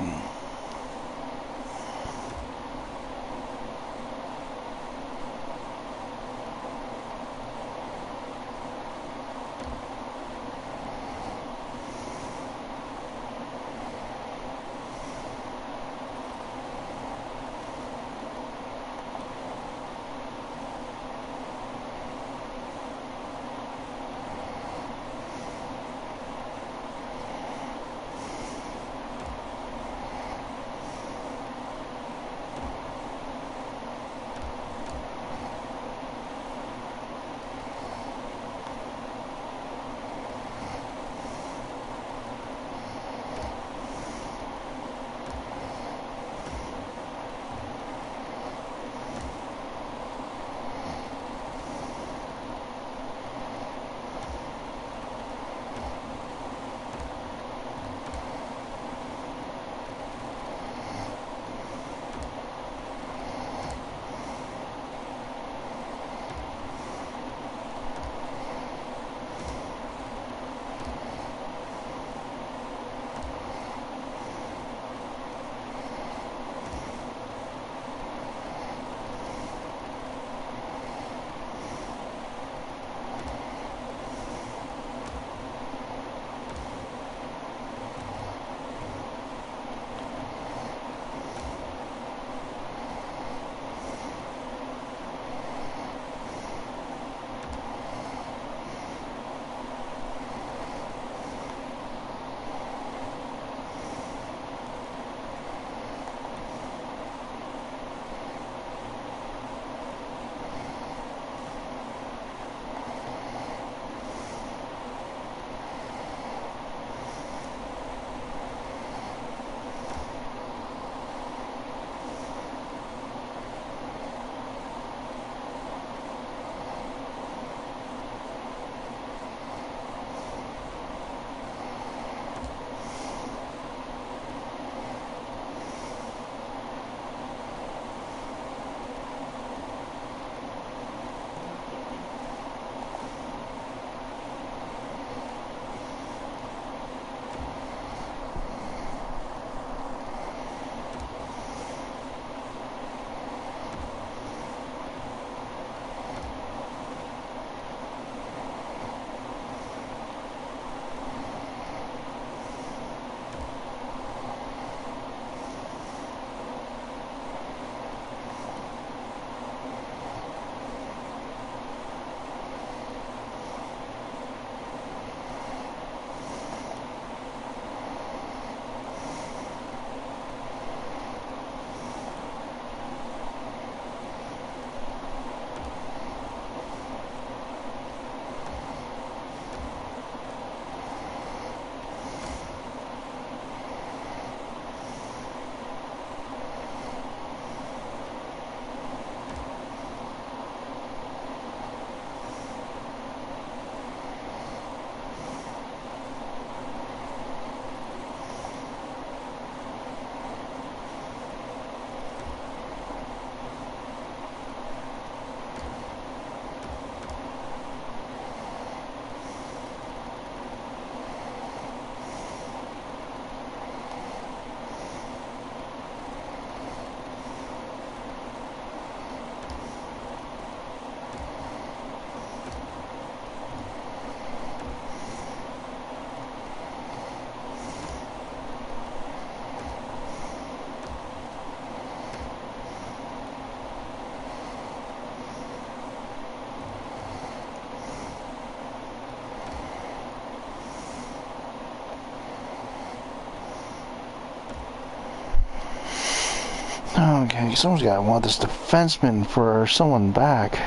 Okay, someone's got to want this defenseman for someone back.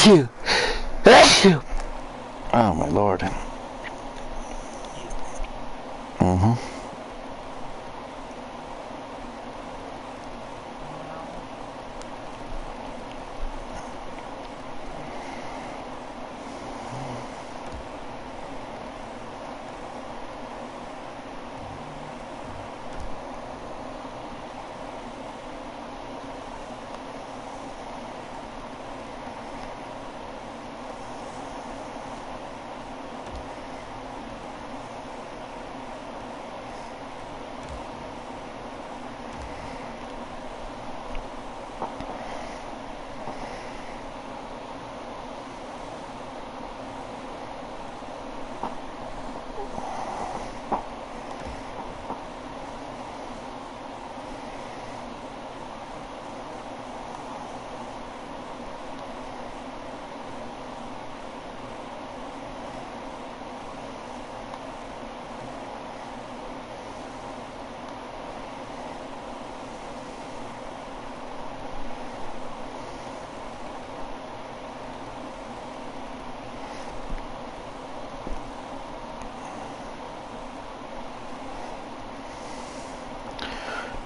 Achoo! Achoo! Oh my lord. Mm-hmm.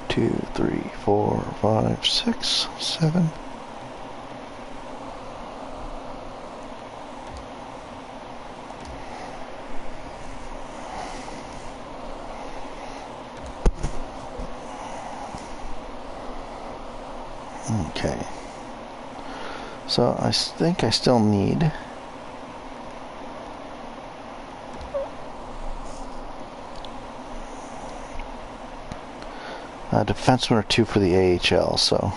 Two, three, 4, 5, 6, 7. Okay. So I think I still need a defenseman or two for the AHL, so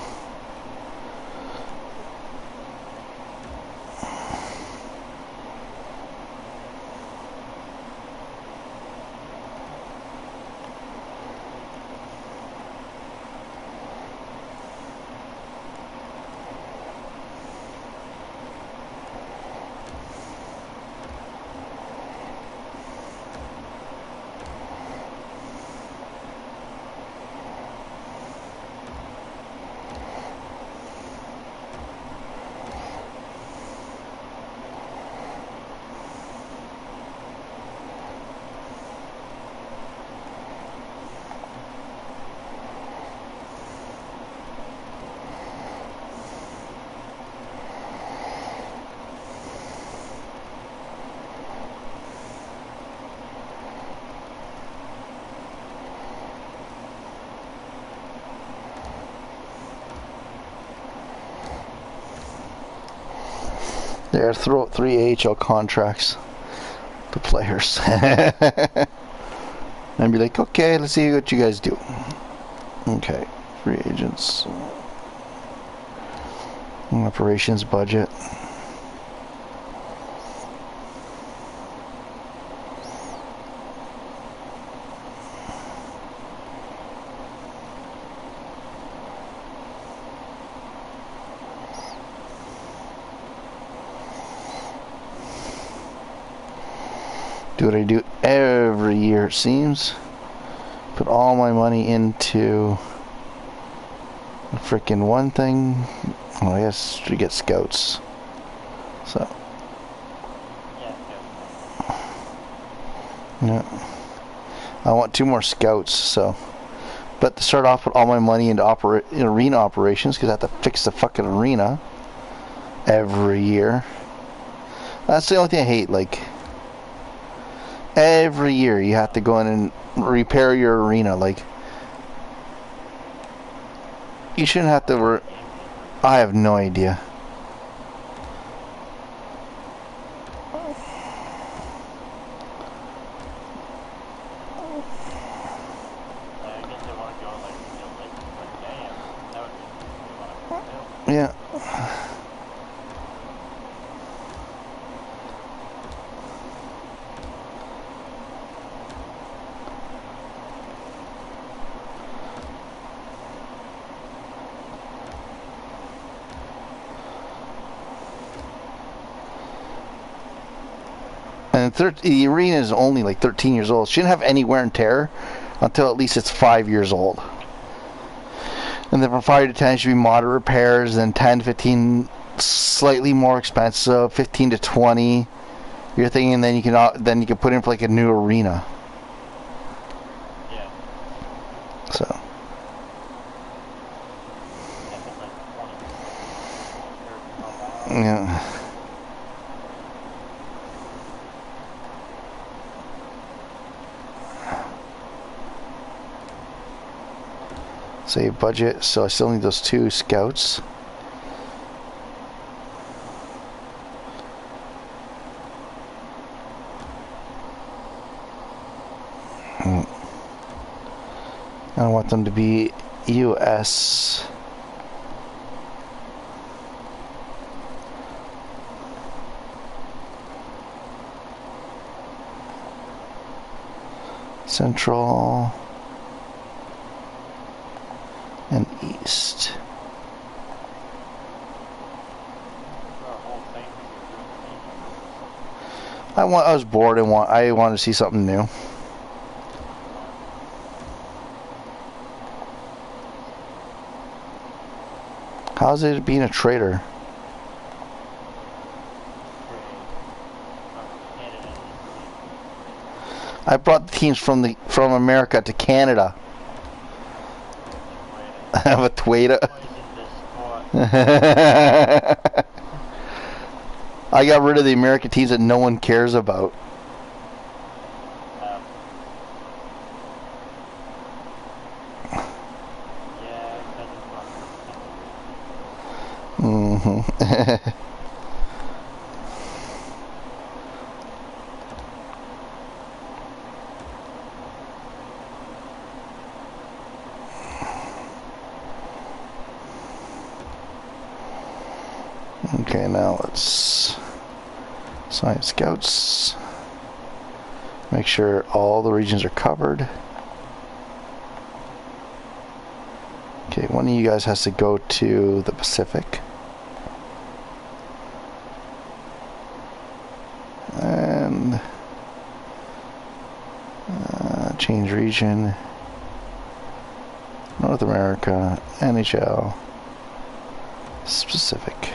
there, throw out 3 AHL contracts to players. And be like, okay, let's see what you guys do. Okay, free agents. Operations budget. Do what I do every year, it seems. Put all my money into the freaking one thing. Well, I guess we get scouts. So. Yeah. I want 2 more scouts, so. But to start off, put all my money into arena operations, because I have to fix the fucking arena every year. That's the only thing I hate, like. Every year you have to go in and repair your arena. Like, you shouldn't have to. I have no idea. Yeah. And the arena is only like 13 years old. It shouldn't have any wear and tear until at least it's 5 years old. And then from 5 to 10 should be moderate repairs, then 10 to 15 slightly more expensive, 15 to 20. You're thinking then you can put in for like a new arena. Yeah. So If it's like 20. Or about. yeah. Save budget. So I still need those 2 scouts. I want them to be US. Central and East. Our whole thing is doing I was bored and I wanted to see something new. How's it being a trader? Canada. I brought the teams from America to Canada. I have a Tueda. I got rid of the American teams that no one cares about. Mm-hmm. Okay, now let's assign scouts. Make sure all the regions are covered. Okay, one of you guys has to go to the Pacific. And change region. North America, NHL, Pacific.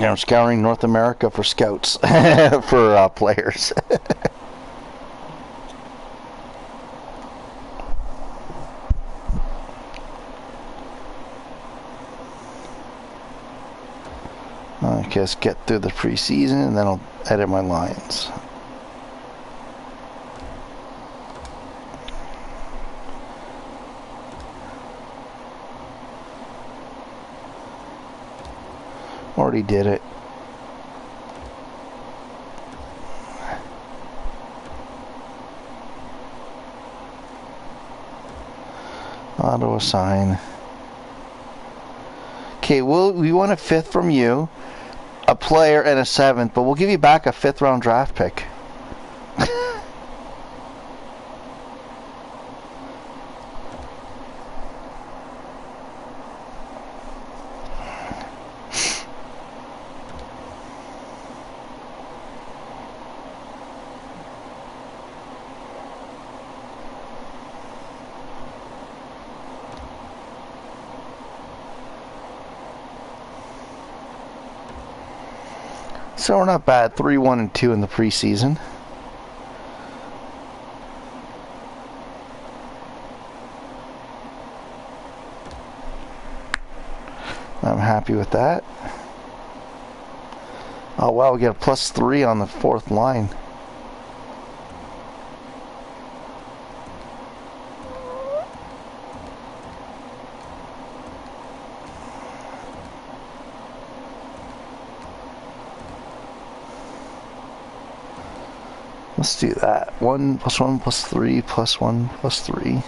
I'm scouring North America for scouts for players. I guess get through the preseason and then I'll edit my lines. Already did it. Auto assign. Okay, we want a 5th from you, a player, and a 7th, but we'll give you back a 5th round draft pick. So we're not bad. 3-1-2 in the preseason. I'm happy with that. Oh wow, we get a +3 on the fourth line. Let's do that. 1 + 1 + 3 + 1 + 3.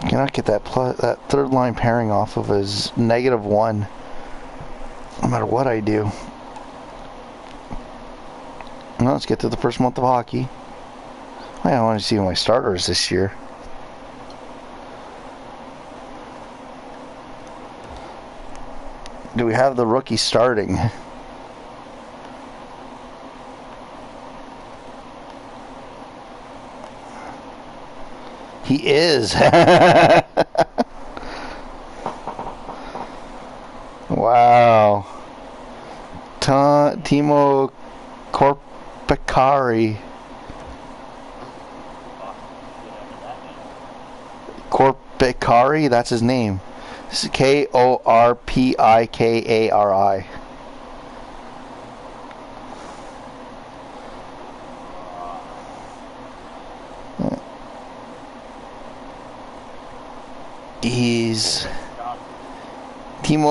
Cannot get that third line pairing off of his -1, no matter what I do. Now let's get to the first month of hockey. I want to see my starters this year. Do we have the rookie starting? He is. Wow. Timo Korpikari. Korpikari, that's his name. Korpikari.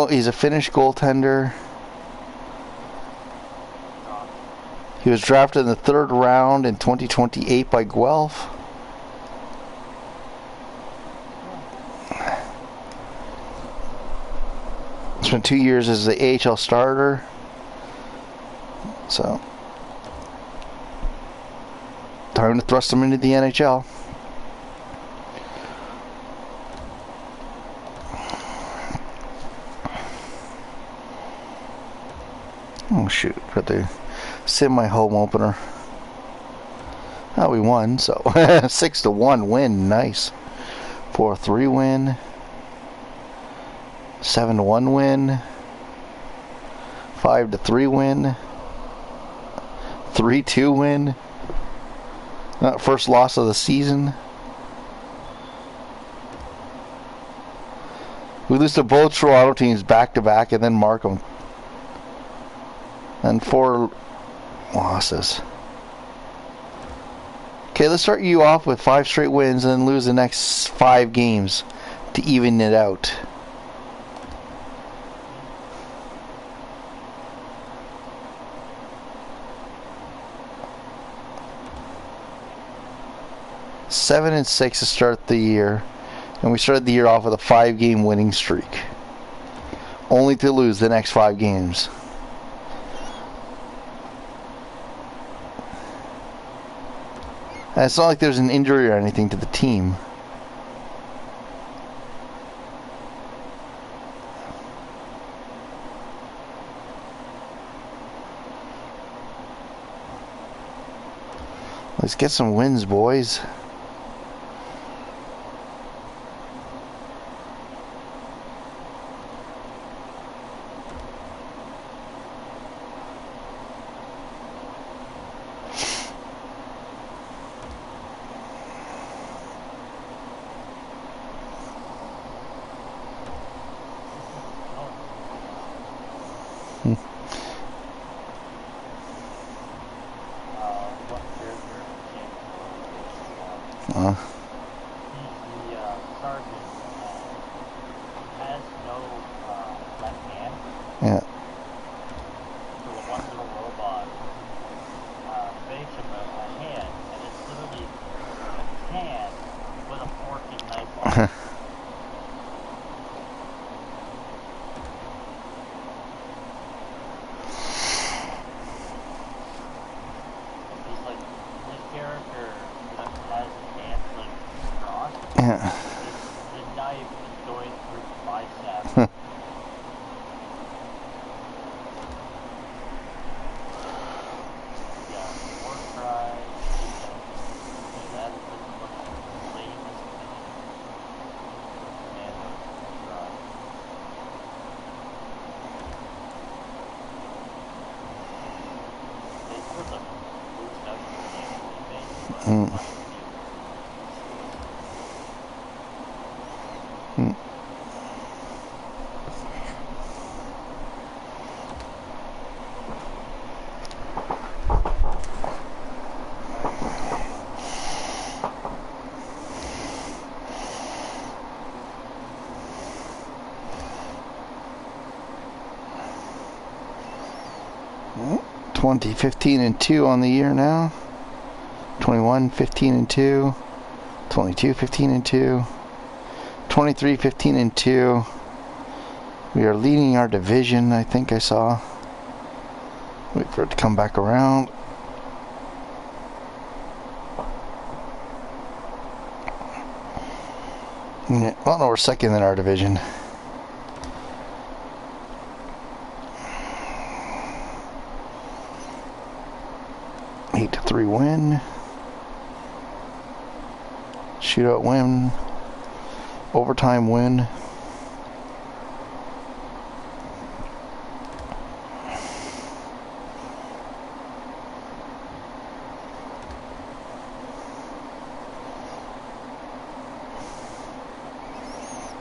He's a Finnish goaltender. He was drafted in the 3rd round in 2028 by Guelph. Spent 2 years as the AHL starter. So, time to thrust him into the NHL. Oh shoot, got to sim my home opener. Oh, we won, so 6-1 win, nice. 4-3 win. 7-1 win. 5-3 win. 3-2 win. First loss of the season. We lose to both Toronto teams back to back and then mark them. And 4 losses. Okay, let's start you off with 5 straight wins and then lose the next 5 games to even it out. Seven and 6 to start the year, and we started the year off with a 5-game winning streak, only to lose the next 5 games. And it's not like there's an injury or anything to the team. Let's get some wins, boys. Has no left hand. Yeah. So the one little robot makes him a hand, and it's literally a hand with a fork and knife on it. Mm. Mm. Mm. 20, 15 and 2 on the year now. 21, 15 and 2. 22, 15 and 2. 23, 15 and 2. We are leading our division, I think I saw. Wait for it to come back around. Yeah, well, no, we're second in our division. Eight to 3 win. Shootout win. Overtime win.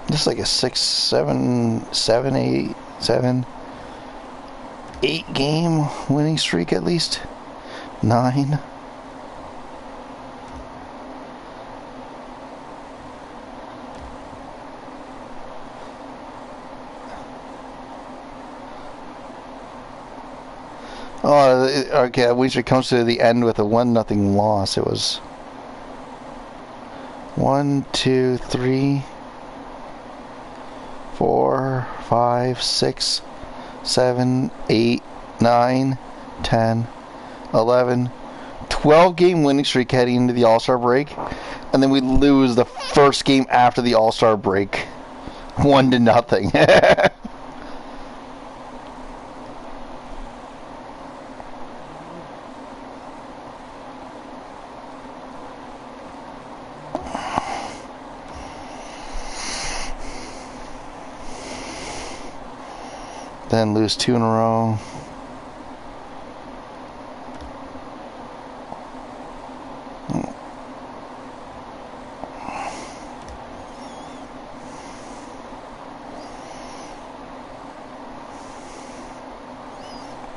This is like a 6, 7, 7, 8, 7, 8 game winning streak at least. 9. Oh, okay. At least it comes to the end with a 1-0 loss. It was 1, 2, 3, 4, 5, 6, 7, 8, 9, 10, 11, 12 game winning streak heading into the All-Star break, and then we lose the first game after the All-Star break, 1-0. Then lose 2 in a row.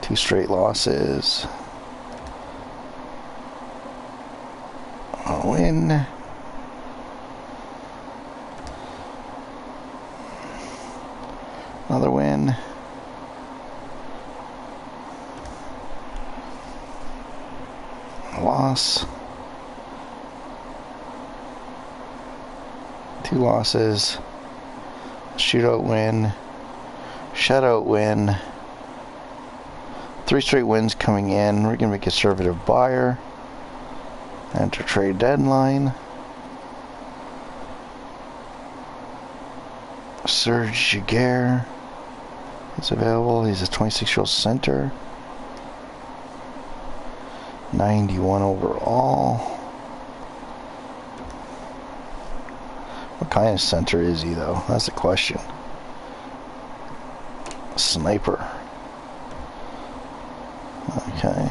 Two straight losses. A win. Another win. Loss. 2 losses. Shootout win. Shutout win. 3 straight wins coming in. We're going to be a conservative buyer. Enter trade deadline. Serge Jaguar is available. He's a 26-year-old center. 91 overall. What kind of center is he, though? That's the question. Sniper. Okay.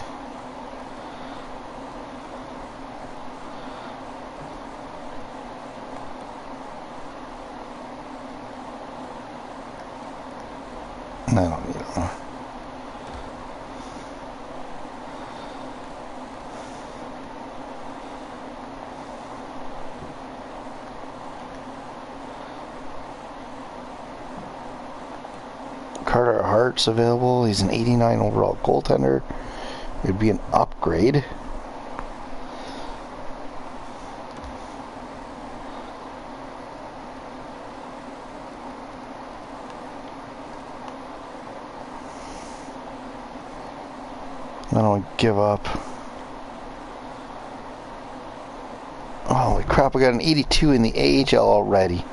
I don't need him. Carter Hart's available. He's an 89 overall goaltender. It would be an upgrade. I don't give up. Holy crap, I got an 82 in the AHL already.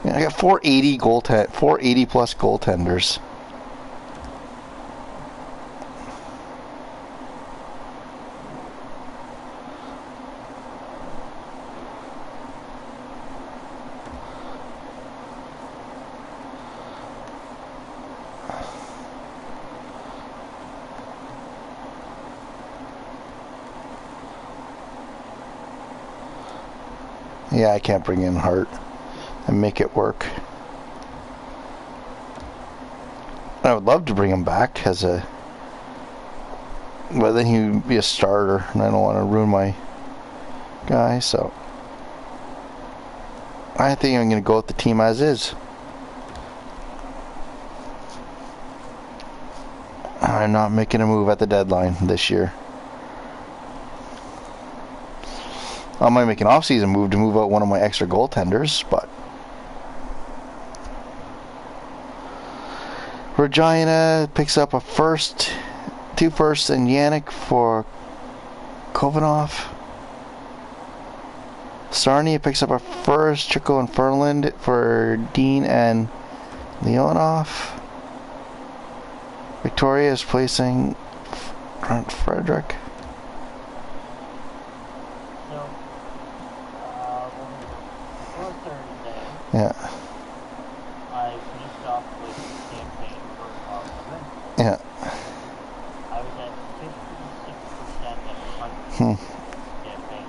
I got 480 plus goaltenders. Yeah, I can't bring in Hart and make it work. I would love to bring him back as a, but then he would be a starter, and I don't want to ruin my guy. So I think I'm going to go with the team as is. I'm not making a move at the deadline this year. I might make an off-season move to move out one of my extra goaltenders, but Regina picks up a first, 2 firsts, and Yannick for Kovanov. Sarnia picks up a first, Chico and Ferland for Dean and Leonov. Victoria is placing Grant Frederick. So, before Thursday, Yeah. I finished off with the campaign for Parliament. Yeah. I was at 56% and 100 Hmm. campaign.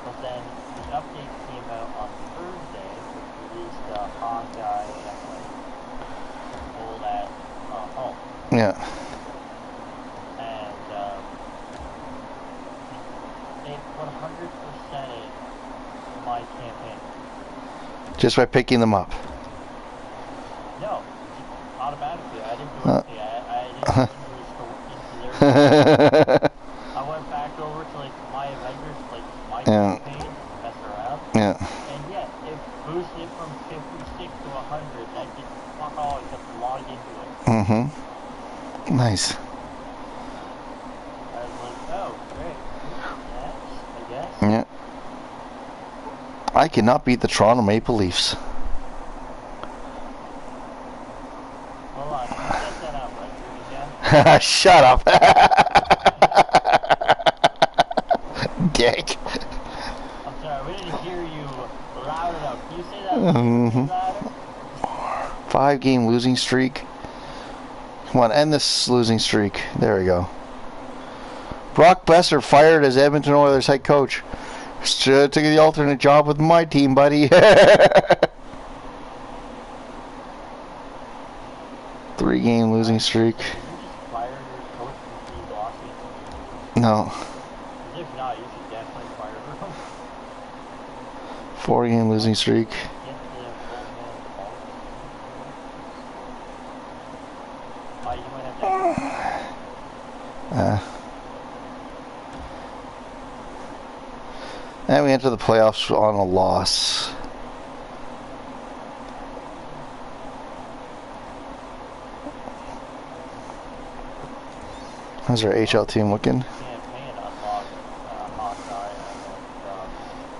But then the update came out on Thursday, which released Hawkeye and all that home. Yeah. And it 100%ed my campaign. Just by picking them up. No, automatically. I didn't do anything. I didn't into their I went back over to like my Avengers, like my Yeah. campaign, mess around. Yeah. And yeah, it boosted it from 56 to 100. I did fuck all except log into it. Mm-hmm. Nice. I was like, oh, great. Yes, I guess. Yeah. I cannot beat the Toronto Maple Leafs. Hold on, you set that up, right? Do it again. Shut up. Dick. I'm sorry, we didn't hear you loud enough. Can you say that a Mm-hmm. little louder? 5-game losing streak. Come on, end this losing streak. There we go. Brock Besser fired as Edmonton Oilers head coach. Should took the alternate job with my team, buddy. 3-game losing streak. Did you just fire your coach because he lost it? No. Because if not, you should definitely fire him. 4-game losing streak. Get the old man call. Oh, you might have to. And we enter the playoffs on a loss. How's our HL team looking? Campaign unlocked Hawkeye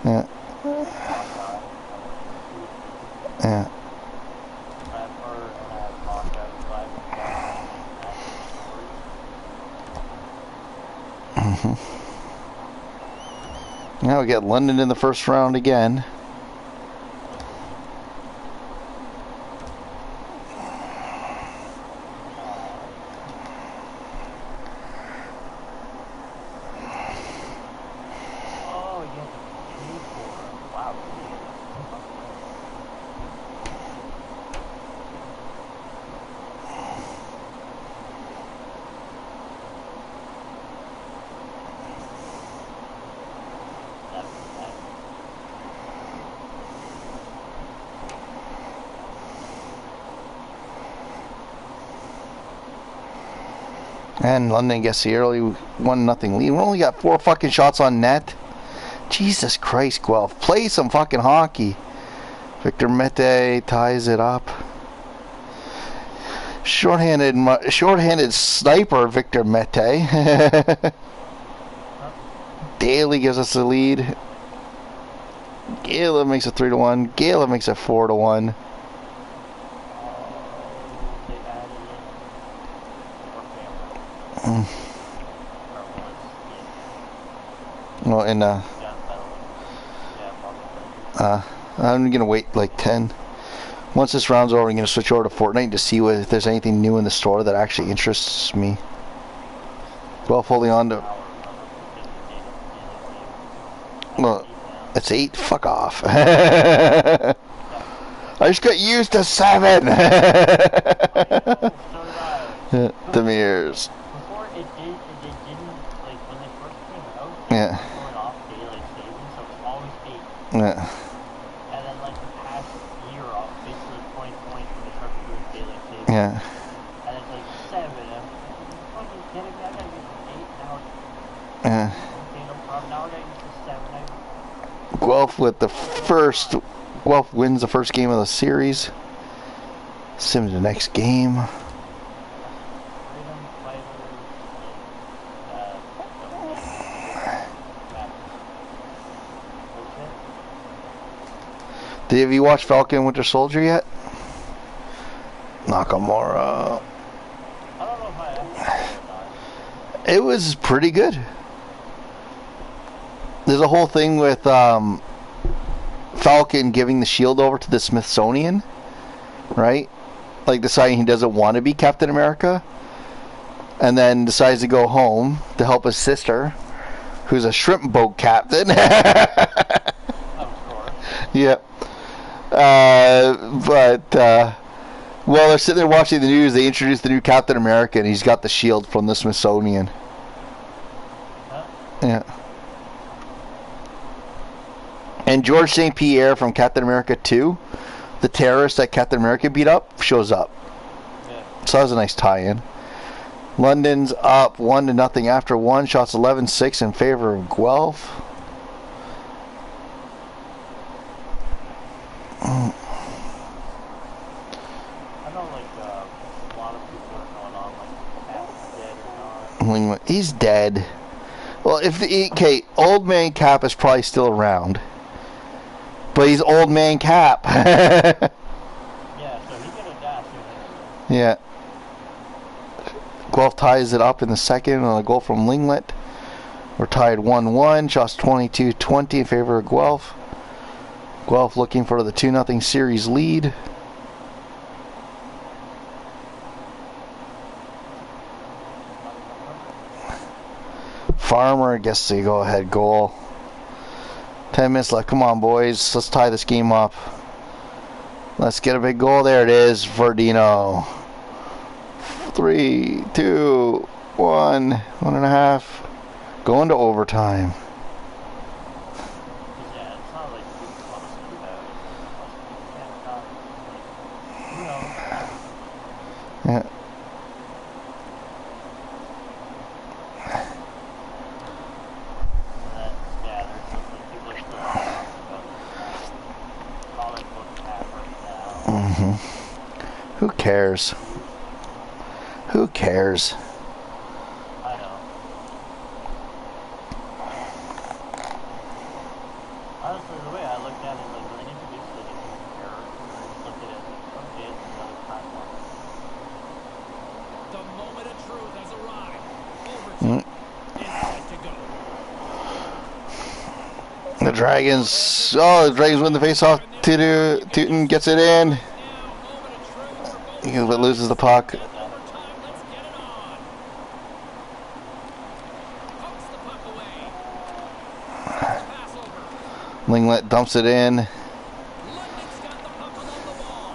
Yeah. Hawkeye. Yeah. Trapper and Hawkeye Now we get London in the first round again. Oh, you have to pay for it. Wow. And London gets the early 1-0 lead. We only got 4 fucking shots on net. Jesus Christ, Guelph. Play some fucking hockey. Victor Mete ties it up. Shorthanded sniper Victor Mete. Daly gives us the lead. Gala makes it 3-1. Gala makes it 4-1. Well, and I'm gonna wait like 10. Once this round's over, I'm gonna switch over to Fortnite to see if there's anything new in the store that actually interests me. Well, holding on to. Well, It's 8. Fuck off. I just got used to 7. I know, so did I. Demirs. Before it didn't, like, when they first came out, Yeah. it was going off daylight savings, so it's always 8. Yeah. And then, like, the past year off, basically 2020, when they started doing daylight savings. Yeah. And it's like 7. I'm fucking kidding me? I gotta get to 8 now. Yeah. Okay, no problem. Now I gotta get to 7. Guelph with the first. Guelph wins the first game of the series. Sim to the next game. Freedom Fighters and Have you watched Falcon Winter Soldier yet? Nakamura. I don't know if I have or not. It was pretty good. There's a whole thing with Falcon giving the shield over to the Smithsonian, right? Like deciding he doesn't want to be Captain America, and then decides to go home to help his sister, who's a shrimp boat captain. Of course. Yeah. While they're sitting there watching the news, they introduce the new Captain America, and he's got the shield from the Smithsonian. Huh? Yeah. And George St. Pierre from Captain America 2, the terrorist that Captain America beat up, shows up. Yeah. So that was a nice tie-in. London's up 1-0 after 1. Shots 11-6 in favor of Guelph. I know, like, a lot of people are going on, like, Cap's dead or not. He's dead. Well, okay, old man Cap is probably still around. But he's old man Cap. Yeah, so he's gonna die soon. Yeah. Guelph ties it up in the second on a goal from Linglet. We're tied 1-1. Shots 22-20 in favor of Guelph. Guelph looking for the 2-0 series lead. Farmer gets the go-ahead goal. 10 minutes left. Come on, boys. Let's tie this game up. Let's get a big goal. There it is. Verdino. 3, 2, 1, 1.5. Going to overtime. Yeah, it's not like he's supposed to do that. Who knows? Yeah. Yeah, there's some people are still talking about comic book Cap right now. Who cares? Who cares? I know. Honestly, the way I looked at it, like, when they introduced it, it's a character, I just looked at it like, okay, it's another platform. The moment of truth has arrived. Overtime is set to go. The Dragons. Oh, the Dragons win the face-off. Tootin gets it in. Now, moment of truth for both He loses the puck. overtime. Let's get it on. Pokes the puck away. Pass over. Linglet dumps it in. London's got the puck along the wall.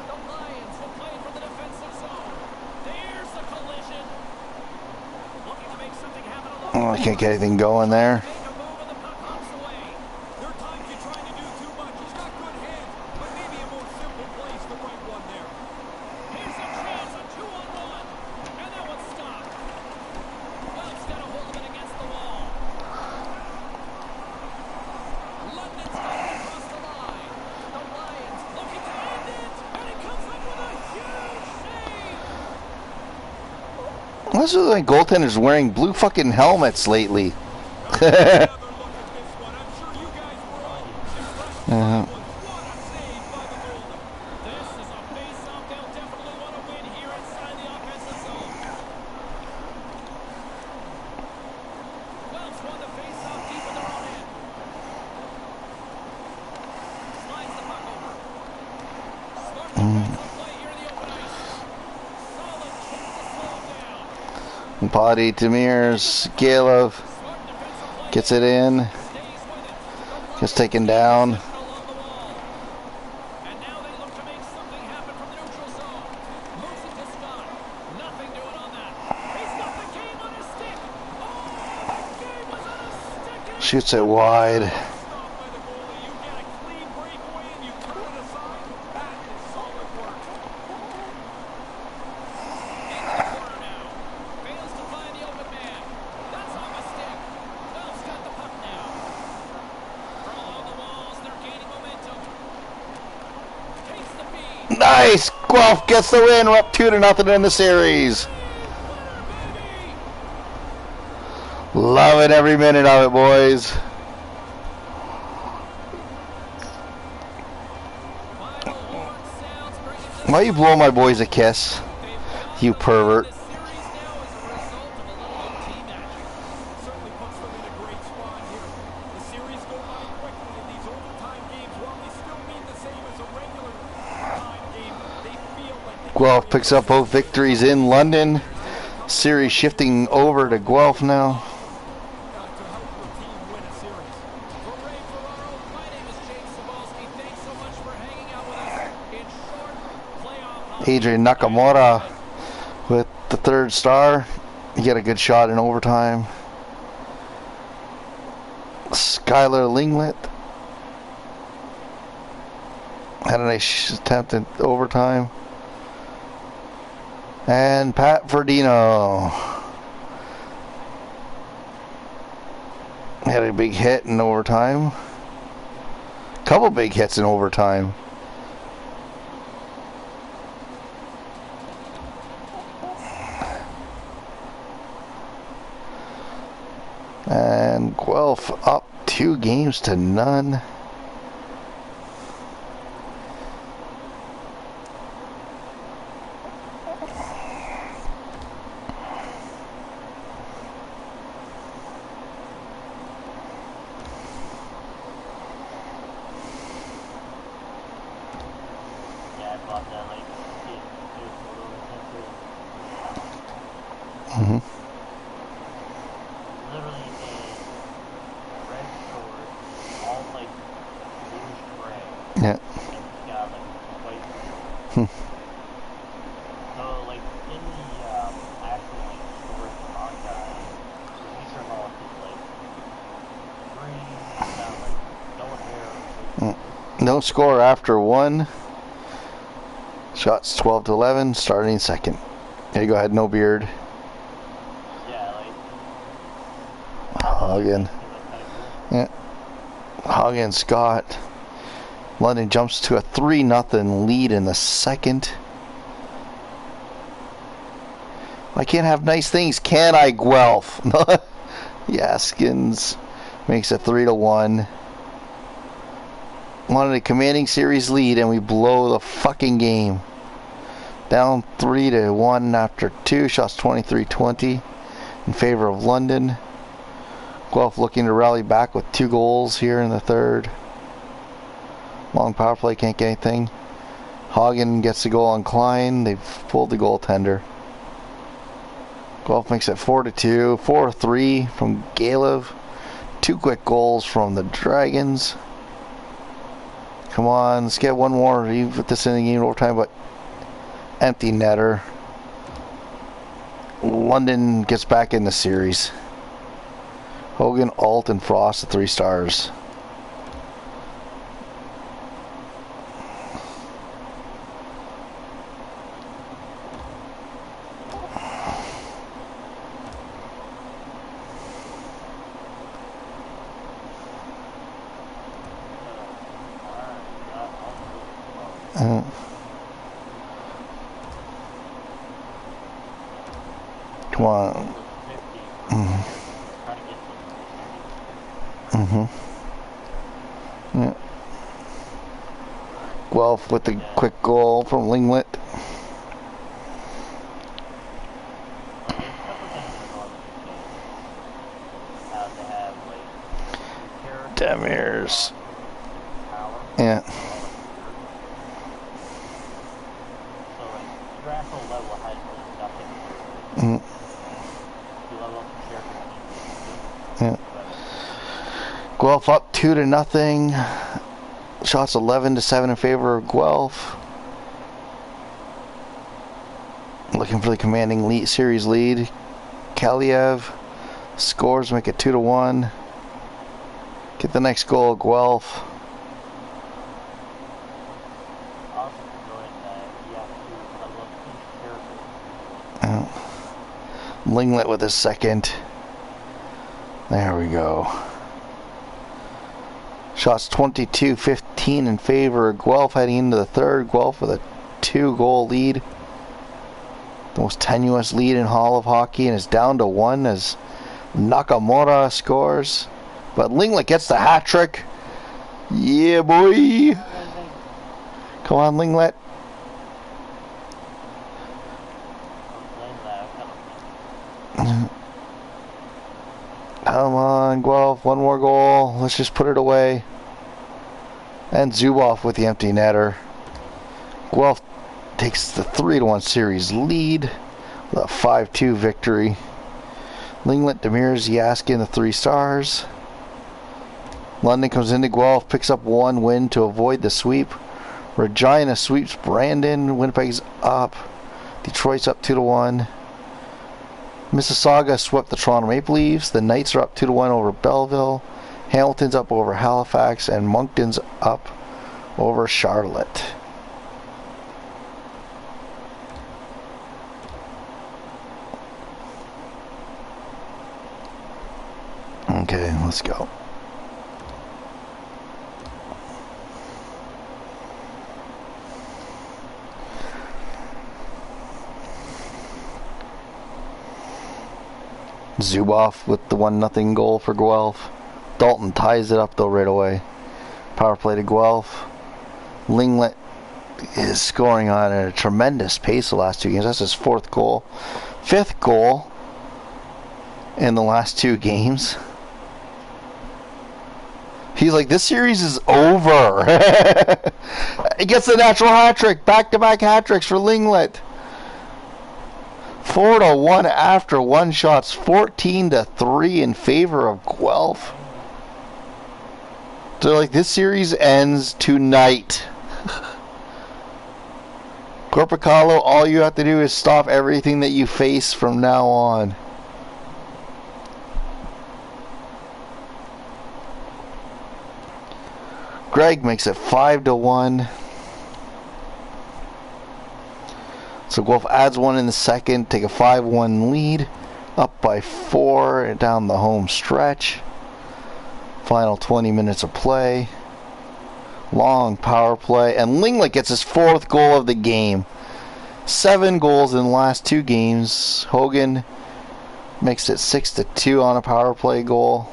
The Lions will play for the defensive zone. There's the collision. Looking to make something happen along Oh, I can't get anything going there. Make a move and the puck hops away. There are times you're trying to do too much. He's got good hands, but maybe a more simple play's the right one there. Here's a chance, a 2-on-1. And that one's stopped. Wells got a hold of it against the wall. London's got it across the line. The Lions looking to end it. And he comes up with a huge save. Most of the goaltenders wearing blue fucking helmets lately. Another look at this one. I'm sure you guys were all impressed. Uh-huh. What a save by the goalie. This is a face-off they'll definitely want to win here inside the offensive zone. Wells won the face-off deep in their own end. Slides the puck over. Smart defensive play here in the open ice. Solid kick to slow him down. Body Demirs. Galov Smart defensive play. gets it in. Stays with it. The Gets taken down. Along the wall. And now they look to make something happen from the neutral zone. Moves it to Scott. Nothing doing on that. He's got the game on his stick. Oh, the game was on his stick. And Shoots it wide. stopped by the goalie. You get a clean breakaway and you turn it aside. That is solid work. Into the corner now. Fails to find the open man. That's off a stick. Guelph's got the puck now. From along the walls, they're gaining momentum. Takes the feed. Nice! Guelph gets the win. We're up 2-0 in the series. Baby! Loving every minute of it, boys. Final horn sounds, bringing the Why you blow my boys a kiss? You pervert. The series now is a result of a little OT magic. Certainly puts them in a great spot here. The series go by quickly in these overtime games. While they still mean the same as a regular time game, they feel like they Guelph picks up both victories in London. Series shifting over to Guelph now. to help your team win a series. For Ray Ferraro, my name is James Cebulski. Thanks so much for hanging out with us in short playoff hockey. Adrian Nakamura with the third star. He got a good shot in overtime. Skylar Linglet had a nice attempt at overtime. And Pat Verdino had a big hit in overtime. Couple big hits in overtime. And Guelph up 2-0. Yeah, I bought that like two Mhm. literally a red short, all like bluish gray, Yeah. and it's got like white. Hmm. So like in the actual like story for Hawkeye, these are all just like green, got like no hair. No score after one. Shots 12-11, starting second. Here you go ahead, no beard. Yeah, like Hagen. it was kind of cool. Yeah. Hagen Scott. London jumps to a 3-0 lead in the second. I can't have nice things, can I, Guelph? Yaskins makes it 3-1. Wanted a commanding series lead and we blow the fucking game. Down 3-1 after 2. Shots 23-20 in favor of London. Guelph looking to rally back with 2 goals here in the third. Long power play, can't get anything. Hagen gets the goal on Klein. They've pulled the goaltender. Guelph makes it 4-2. 4-3 from Galev. 2 quick goals from the Dragons. Come on, let's get one more. You put this in the game overtime, but empty netter. London gets back in the series. Hogan, Alt, and Frost, the 3 stars. Come on. Yeah. Guelph with the quick goal from Linglet. Demirs. Yeah. So like your actual level has really nothing to do with it. Mm. You level up the character. Yeah. Guelph up 2-0. Shots 11-7 in favor of Guelph. Looking for the commanding series lead. Kaliev scores, make it 2-1. Get the next goal, Guelph. Linglet with his second. There we go. Shots 22-15 in favor of Guelph heading into the third. Guelph with a 2-goal lead. The most tenuous lead in Hall of Hockey, and is down to 1 as Nakamura scores. But Linglet gets the hat trick. Yeah, boy. Come on, Linglet. Come on, Guelph. One more goal. Let's just put it away. And Zubov with the empty netter. Guelph takes the 3-1 series lead with a 5-2 victory. Linglet, Demers, Yaskin, the 3 stars. London comes into Guelph, picks up 1 win to avoid the sweep. Regina sweeps Brandon. Winnipeg's up. Detroit's up 2-1. Mississauga swept the Toronto Maple Leafs. The Knights are up 2-1 over Belleville. Hamilton's up over Halifax, and Moncton's up over Charlotte. Okay, let's go. Zubov with the 1-0 goal for Guelph. Dalton ties it up though right away. Power play to Guelph. Linglet is scoring on at a tremendous pace the last 2 games. That's his 4th goal. 5th goal in the last 2 games. He's like, this series is over. He gets the natural hat trick. Back-to-back hat tricks for Linglet. 4-1 after 1 shots. 14-3 in favor of Guelph. So like, this series ends tonight. Corpicalo, all you have to do is stop everything that you face from now on. Greg makes it 5-1. So Guelph adds 1 in the second, take a 5-1 lead, up by 4 down the home stretch. Final 20 minutes of play. Long power play, and Linglet gets his 4th goal of the game. 7 goals in the last 2 games. Hogan makes it 6-2 on a power play goal.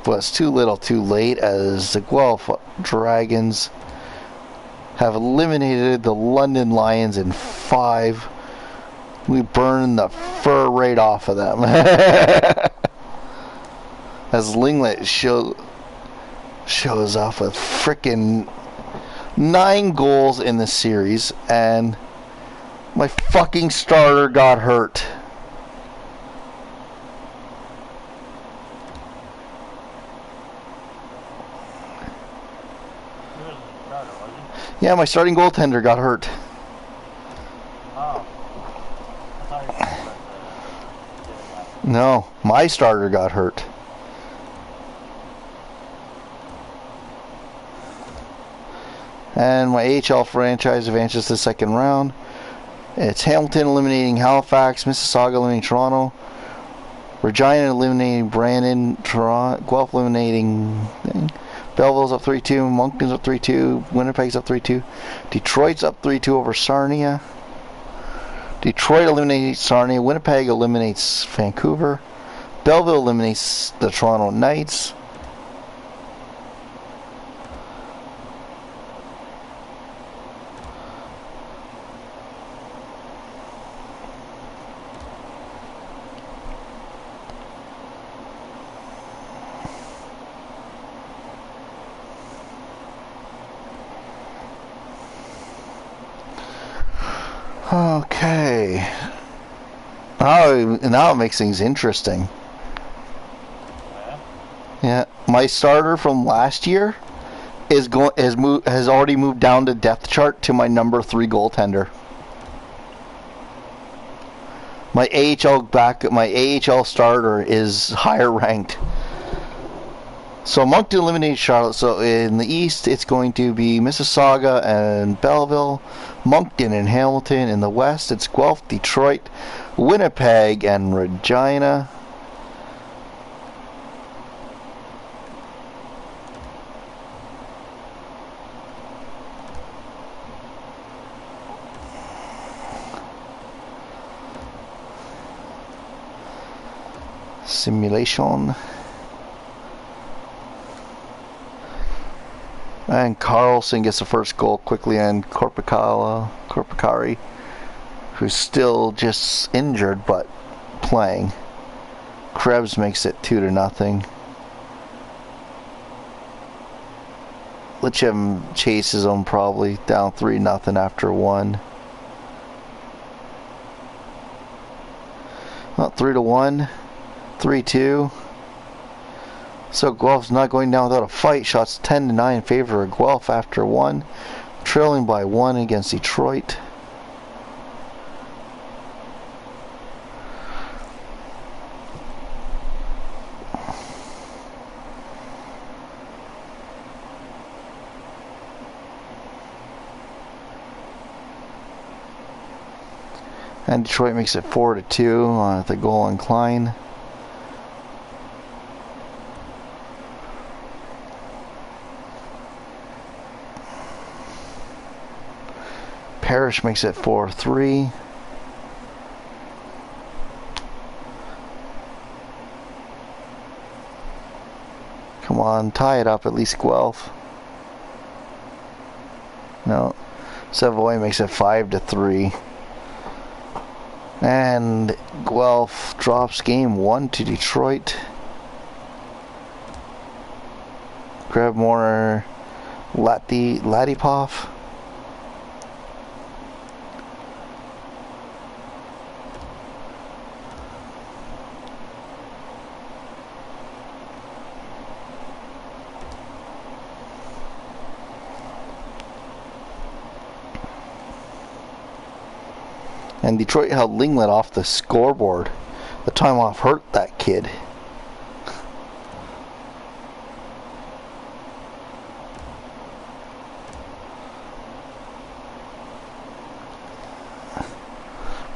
But it's too little too late, as the Guelph Dragons have eliminated the London Lions in 5. We burn the fur right off of them. As Linglet shows off with frickin' 9 goals in the series, and my fucking starter got hurt. Yeah, my starting goaltender got hurt. Oh. I thought you No, my starter got hurt. And my AHL franchise advances to the 2nd round. It's Hamilton eliminating Halifax, Mississauga eliminating Toronto, Regina eliminating Brandon, Guelph eliminating Belleville's up 3-2, Moncton's up 3-2, Winnipeg's up 3-2, Detroit's up 3-2 over Sarnia. Detroit eliminates Sarnia, Winnipeg eliminates Vancouver, Belleville eliminates the Toronto Knights. Okay. Now it makes things interesting. Yeah, my starter from last year has already moved down the depth chart to my number 3 goaltender. My AHL starter is higher ranked. So Moncton eliminated Charlotte. So in the East, it's going to be Mississauga and Belleville, Moncton and Hamilton. In the West, it's Guelph, Detroit, Winnipeg, and Regina. Simulation. And Carlson gets the first goal quickly, and Corpicari, who's still just injured but playing. Krebs makes it 2-0. Litcham chases him, probably down 3-0 after 1. Well, 3-1, 3-2. So Guelph's not going down without a fight. Shots 10-9 in favor of Guelph after 1. Trailing by 1 against Detroit. And Detroit makes it 4-2 at the goal on Klein. Parrish makes it 4-3. Come on, tie it up at least, Guelph. No. Savoy makes it 5-3. And Guelph drops game 1 to Detroit. Grab more Latipov. And Detroit held Linglet off the scoreboard. The time off hurt that kid.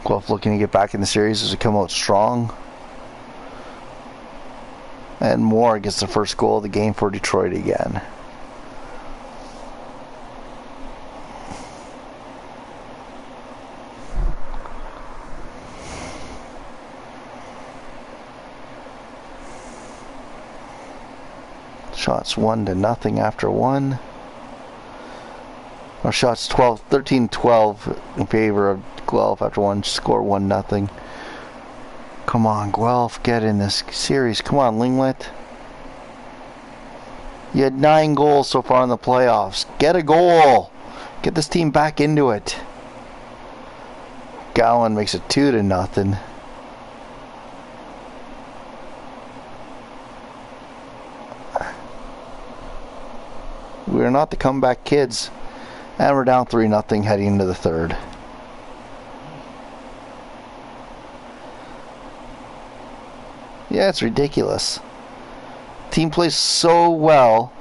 Guelph looking to get back in the series as we come out strong. And Moore gets the first goal of the game for Detroit again. Shots 1-0 after 1. Or shots 13-12 in favor of Guelph after 1. Score 1-0. Come on, Guelph, get in this series. Come on, Linglet. You had 9 goals so far in the playoffs. Get a goal. Get this team back into it. Gowan makes it 2-0. We're not the comeback kids. And we're down 3-0 heading into the third. Yeah, it's ridiculous. Team plays so well,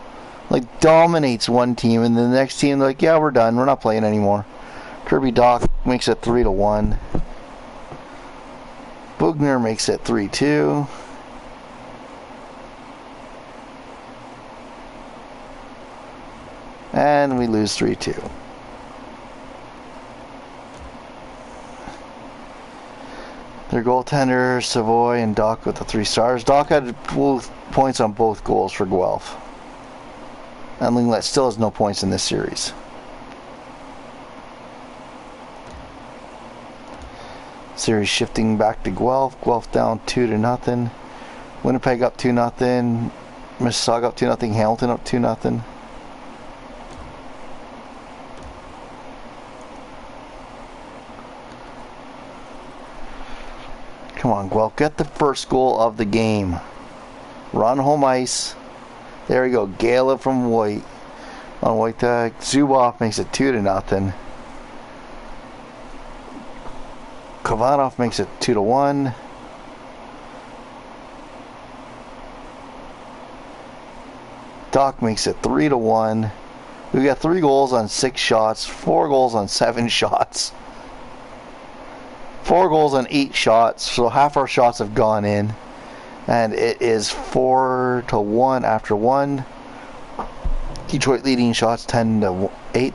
like dominates one team, and the next team, they're like, yeah, we're done. We're not playing anymore. Kirby Doc makes it 3-1. Bugner makes it 3-2. And we lose 3-2. Their goaltender, Savoy, and Doc with the 3 stars. Doc had points on both goals for Guelph. And Linglet still has no points in this series. Series shifting back to Guelph. Guelph down 2-0. Winnipeg up 2-0. Mississauga up 2-0. Hamilton up 2-0. Come on, Guelph, get the first goal of the game. Run home ice. There we go. Gala from White. On White tag. Zubov makes it 2-0. Kovanov makes it 2-1. Doc makes it 3-1. We got 3 goals on 6 shots, 4 goals on 7 shots, 4 goals on 8 shots. So half our shots have gone in, and it is 4-1 after 1. Detroit leading shots 10-8.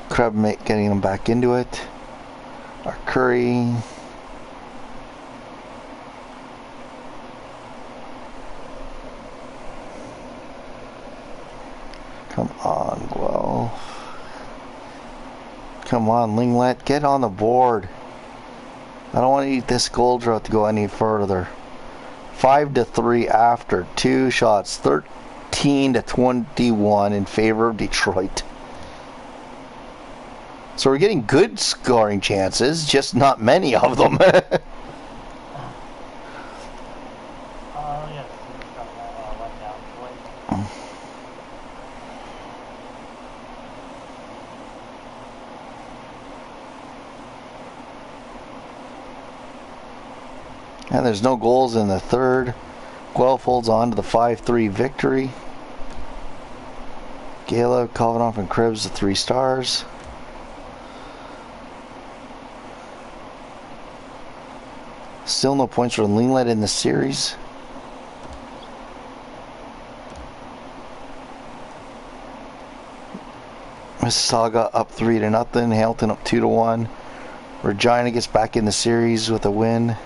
Krebs getting them back into it. Our Curry. Come on, Guelph. Come on, Linglet. Get on the board. I don't want to eat this goal drought to go any further. 5-3 after 2 shots. 13-21 in favor of Detroit. So we're getting good scoring chances, just not many of them. And there's no goals in the third. Guelph holds on to the 5-3 victory. Gala, Kovanov, and Krebs, the 3 stars. Still no points for Linglet in the series. Mississauga up 3-0. Hamilton up 2-1. Regina gets back in the series with a win.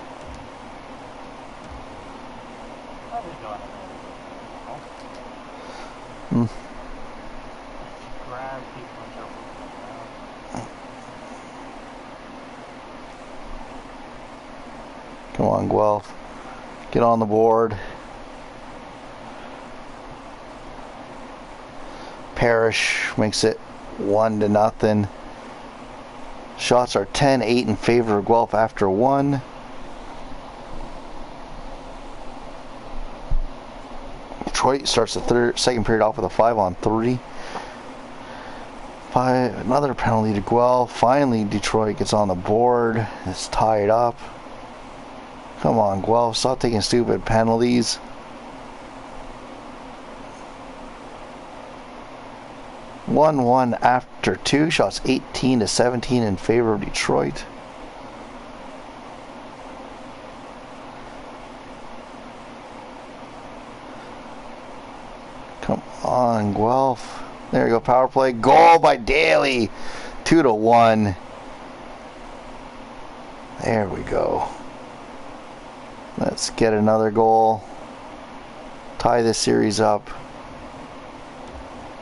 Come on, Guelph. Get on the board. Parrish makes it 1-0. Shots are 10-8 in favor of Guelph after 1. Detroit starts the second period off with a 5-on-3. Another penalty to Guelph. Finally, Detroit gets on the board. It's tied up. Come on, Guelph. Stop taking stupid penalties. One after 2 shots, 18-17 in favor of Detroit. Come on, Guelph. There you go, power play. Goal by Daly. 2-1. There we go. Let's get another goal. Tie this series up.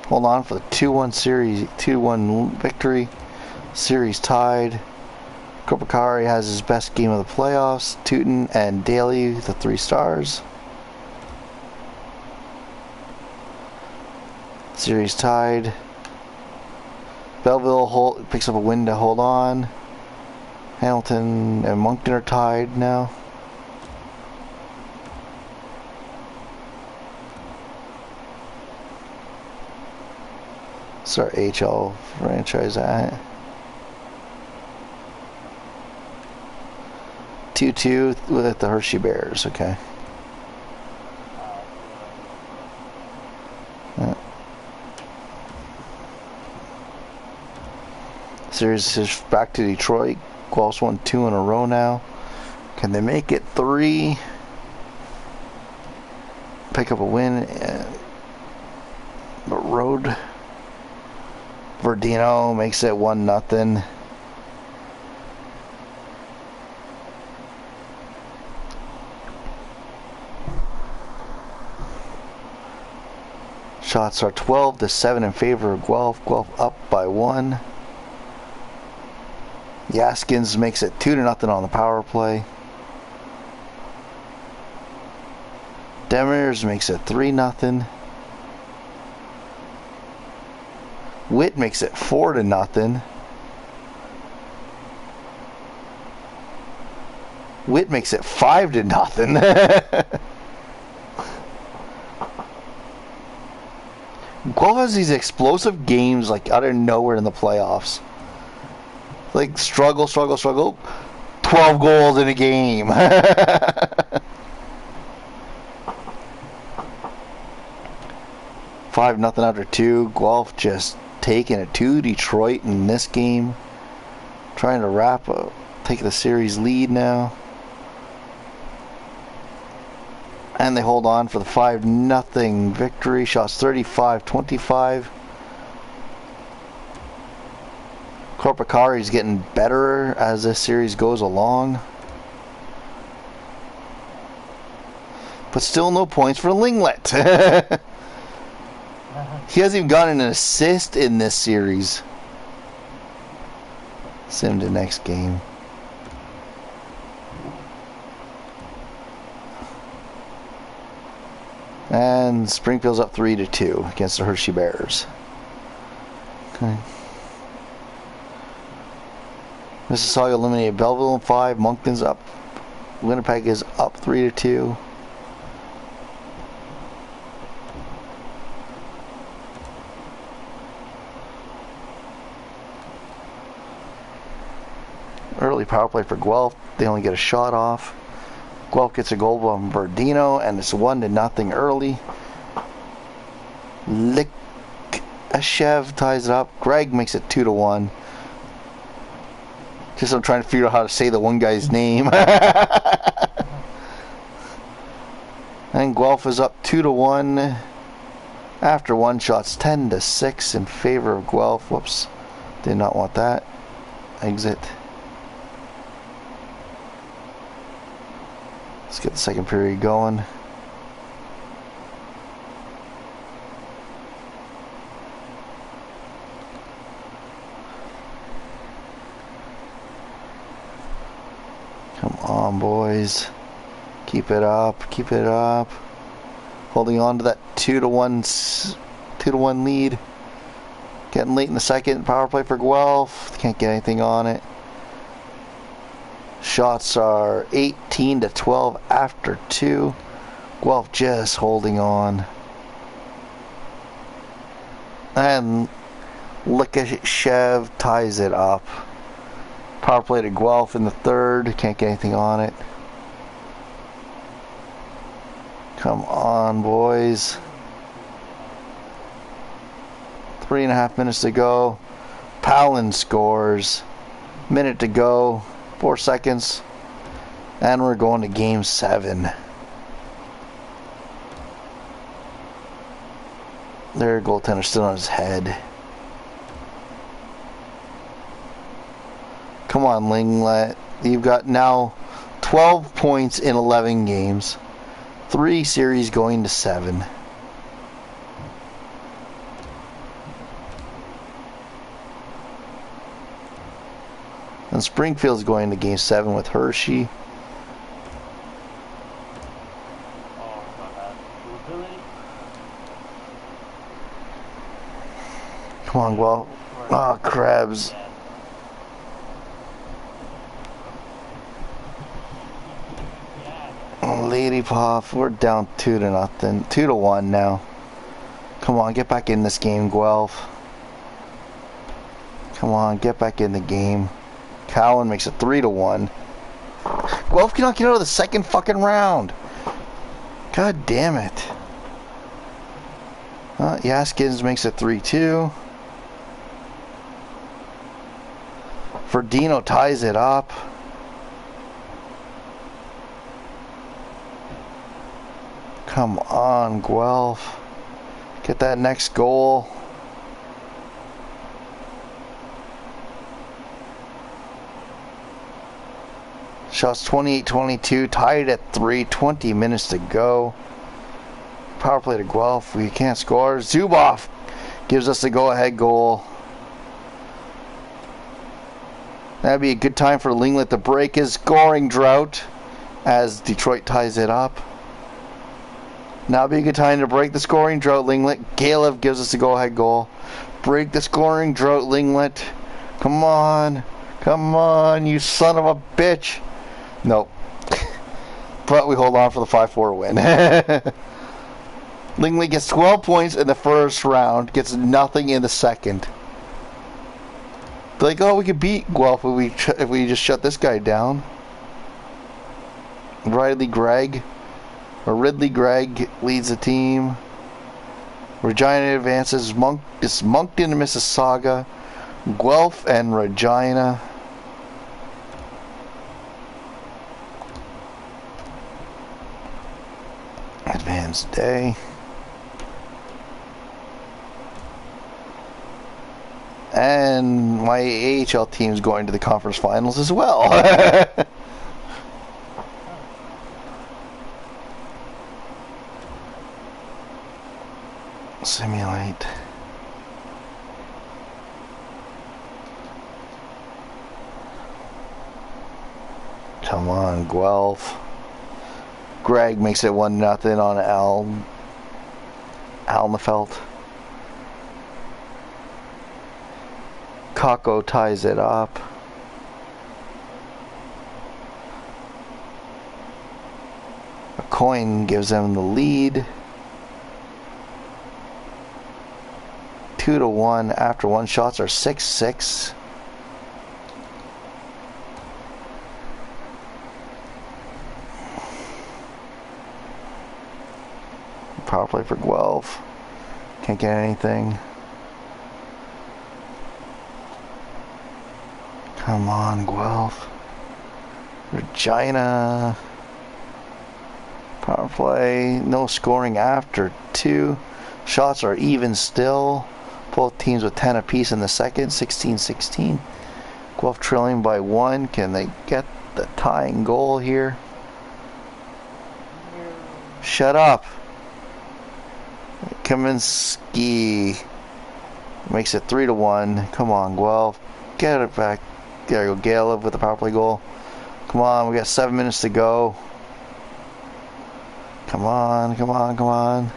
Hold on for the 2-1 series, 2-1 victory. Series tied. Kopakari has his best game of the playoffs. Tootin and Daly, the 3 stars. Series tied. Belleville picks up a win to hold on. Hamilton and Moncton are tied now. It's our HL franchise at 2-2 with the Hershey Bears. Okay. Series is back to Detroit. Guelph's won 2 in a row now. Can they make it 3? Pick up a win. But road. Verdino makes it 1-0. Shots are 12-7 in favor of Guelph. Guelph up by 1. Yaskins makes it 2-0 on the power play. Demers makes it 3-0. Witt makes it 4-0. Witt makes it 5-0. Guelph has these explosive games like out of nowhere in the playoffs. Like struggle. 12 goals in a game. 5-0 after 2. Guelph just taking it to Detroit in this game. Trying to take the series lead now. And they hold on for the 5-0 victory. Shots 35-25. Korpakari's getting better as this series goes along. But still no points for Linglet. He hasn't even gotten an assist in this series. Send him to next game. And Springfield's up 3-2 against the Hershey Bears. Okay. Mississauga eliminated Belleville in 5. Moncton's up. Winnipeg is up 3-2. Early power play for Guelph. They only get a shot off. Guelph gets a goal from Verdino, and it's 1-0 early. Likashev ties it up. Greg makes it 2-1. Just I'm trying to figure out how to say the one guy's name. And Guelph is up 2-1 after one. Shots 10-6 in favor of Guelph. Whoops, did not want that. Exit. Let's get the second period going. Come on, boys. Keep it up. Keep it up. Holding on to that 2-1 lead. Getting late in the second. Power play for Guelph. Can't get anything on it. Shots are 18-12 after 2. Guelph just holding on. And Likashev ties it up. Power play to Guelph in the third. Can't get anything on it. Come on, boys. 3.5 minutes to go. Palin scores. Minute to go. 4 seconds. And we're going to game 7. Their goaltender still on his head. Come on, Linglet. You've got now 12 points in 11 games. 3 series going to 7. And Springfield's going to game 7 with Hershey. Come on, well. Oh, crabs. Lady Pop, we're down 2-0. 2-1 now. Come on, get back in this game, Guelph. Come on, get back in the game. Cowan makes it 3-1. Guelph cannot get out of the second fucking round. God damn it. Yaskins makes it 3-2. Verdino ties it up. Come on, Guelph. Get that next goal. Shots 28-22, tied at 3, 20 minutes to go. Power play to Guelph. We can't score. Zubov gives us the go-ahead goal. That'd be a good time for Linglet to break his scoring drought as Detroit ties it up. Now would be a good time to break the scoring drought, Linglet. Galev gives us the go-ahead goal. Break the scoring drought, Linglet. Come on. Come on, you son of a bitch. Nope. But we hold on for the 5-4 win. Langley gets 12 points in the first round, gets nothing in the second. They're like, oh, we could beat Guelph if we just shut this guy down. Ridley Gregg leads the team. Regina advances. It's Moncton and Mississauga. Guelph and Regina. Advanced day. And my AHL team's going to the conference finals as well. Simulate. Come on, Guelph. Greg makes it 1-0 on Alnefelt. Kako ties it up. A coin gives them the lead. 2-1 after one. Shots are 6-6. Power play for Guelph. Can't get anything. Come on, Guelph. Regina. Power play. No scoring after 2. Shots are even still. Both teams with 10 apiece in the second. 16-16. Guelph trailing by 1. Can they get the tying goal here? Shut up. Kaminsky makes it 3-1. Come on, Guelph. Get it back. There you go. Gale with the power play goal. Come on, we got 7 minutes to go. Come on, come on, come on.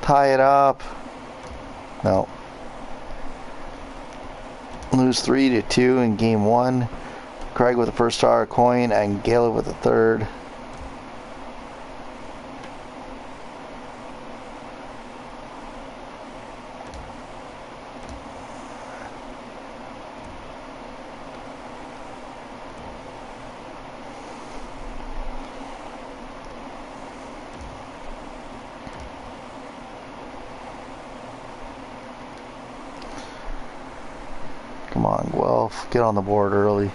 Tie it up. No. Lose 3-2 in game 1. Craig with the first star coin and Gale with the third. Come on, Guelph. Get on the board early.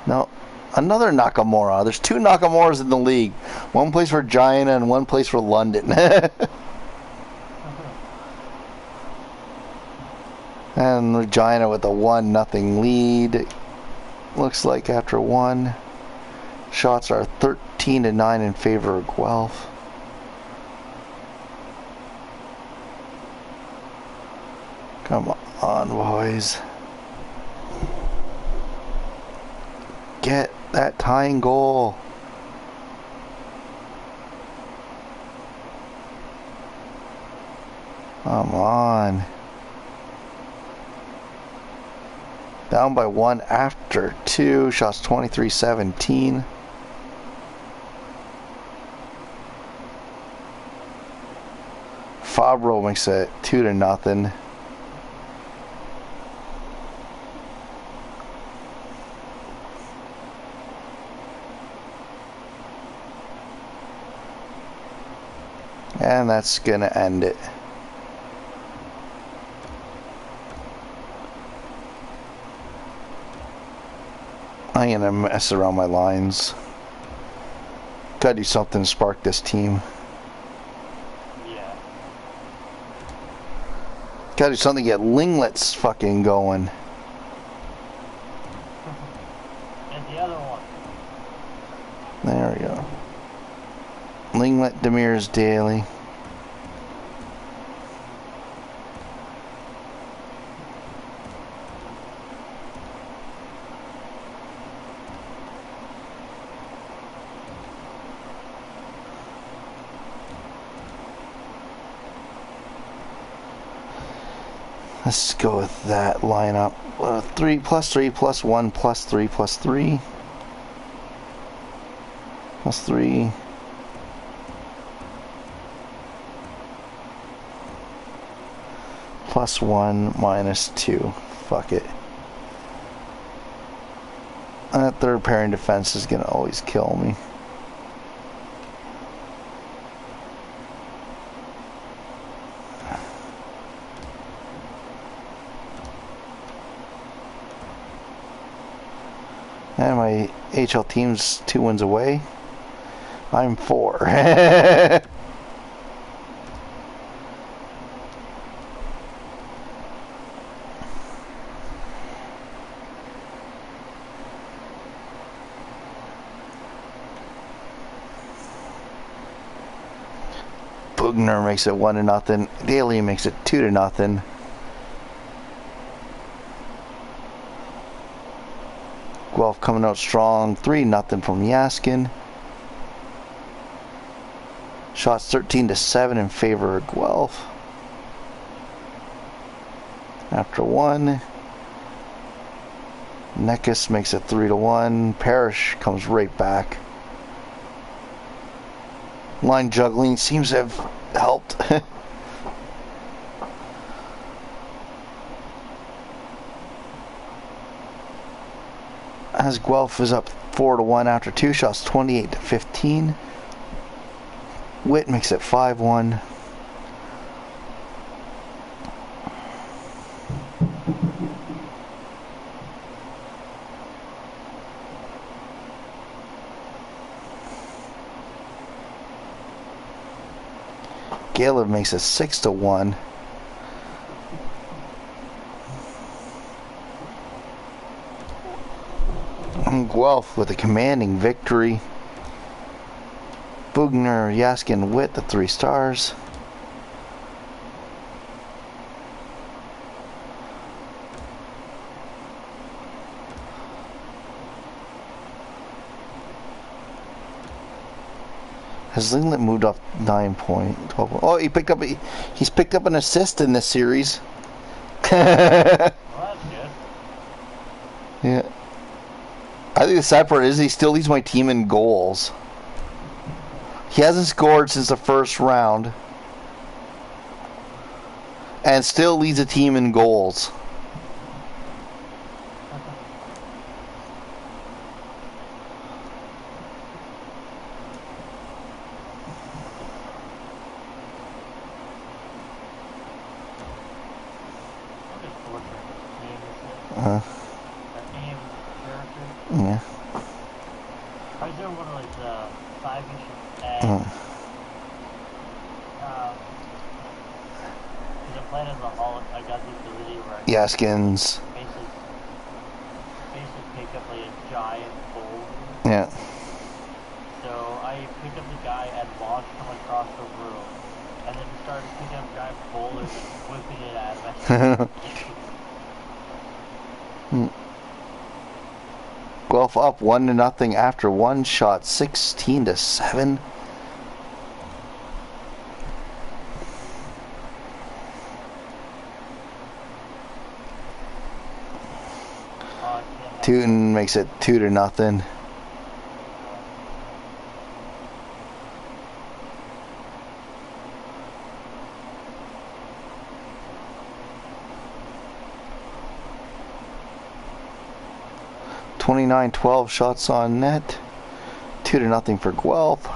No. Another Nakamura. There's 2 Nakamuras in the league. One plays for Giant and one plays for London. And Regina with a 1-0 lead. Looks like after 1. Shots are 13-9 in favor of Guelph. Come on, boys. Get that tying goal. Come on. Down by 1 after 2. Shots 23-17. Fabro makes it 2-0. And that's gonna end it. I'm gonna mess around my lines. Gotta do something to spark this team. Yeah. Gotta do something to get Linglets fucking going. And the other one. There we go. Linglet, Demir's Daily. Let's go with that lineup. 3 + 3 + 1 + 3 + 3. +3. +1, -2. Fuck it. That third pairing defense is gonna always kill me. And my HL team's 2 wins away. I'm 4. Bugner makes it 1-0. Daly makes it 2-0. Guelph coming out strong, 3-0 from Yaskin. Shots 13-7 in favor of Guelph. After 1, Nekus makes it 3-1. Parrish comes right back. Line juggling seems to have helped. As Guelph is up 4-1 after 2 shots, 28-15. Witt makes it 5-1. Caleb makes it 6-1. And Guelph with a commanding victory. Bugner, Yaskin, Witt, the 3 stars. Has Linglet moved up 9 point? 12. Oh, he's picked up an assist in this series. Well, that's good. Yeah. I think the sad part is he still leads my team in goals. He hasn't scored since the first round. And still leads the team in goals. That name character. Yeah. I was doing one of like the 5 issues and because I'm playing as a Hall, I got the ability where I can Yaskins. basically pick up like a giant boulder. Yeah. So I picked up the guy and launched him across the room, and then started picking up giant boulders and whipping it at him. Guelph up 1-0 after 1 shot, 16-7. Tootin makes it 2-0. (29-12) shots on net, 2-0 for Guelph.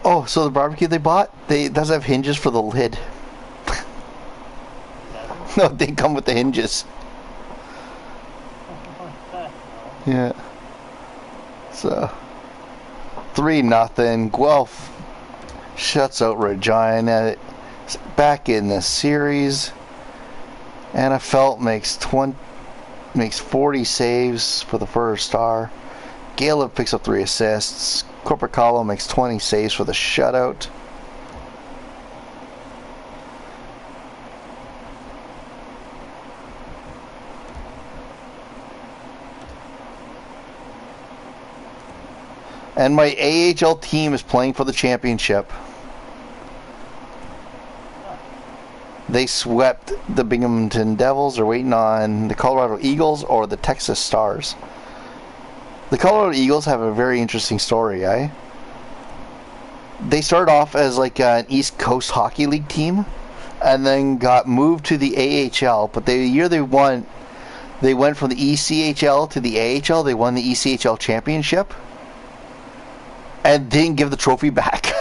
Oh, so the barbecue they bought, does have hinges for the lid. No, they come with the hinges. Yeah. So 3-0. Guelph shuts out Regina. Back in the series. Anna Felt makes 40 saves for the first star. Galeb picks up 3 assists. Corpacalo makes 20 saves for the shutout. And my AHL team is playing for the championship. They swept the Binghamton Devils. They're waiting on the Colorado Eagles or the Texas Stars. The Colorado Eagles have a very interesting story, eh? They started off as like an East Coast Hockey League team and then got moved to the AHL. But the year they went from the ECHL to the AHL. They won the ECHL championship and didn't give the trophy back.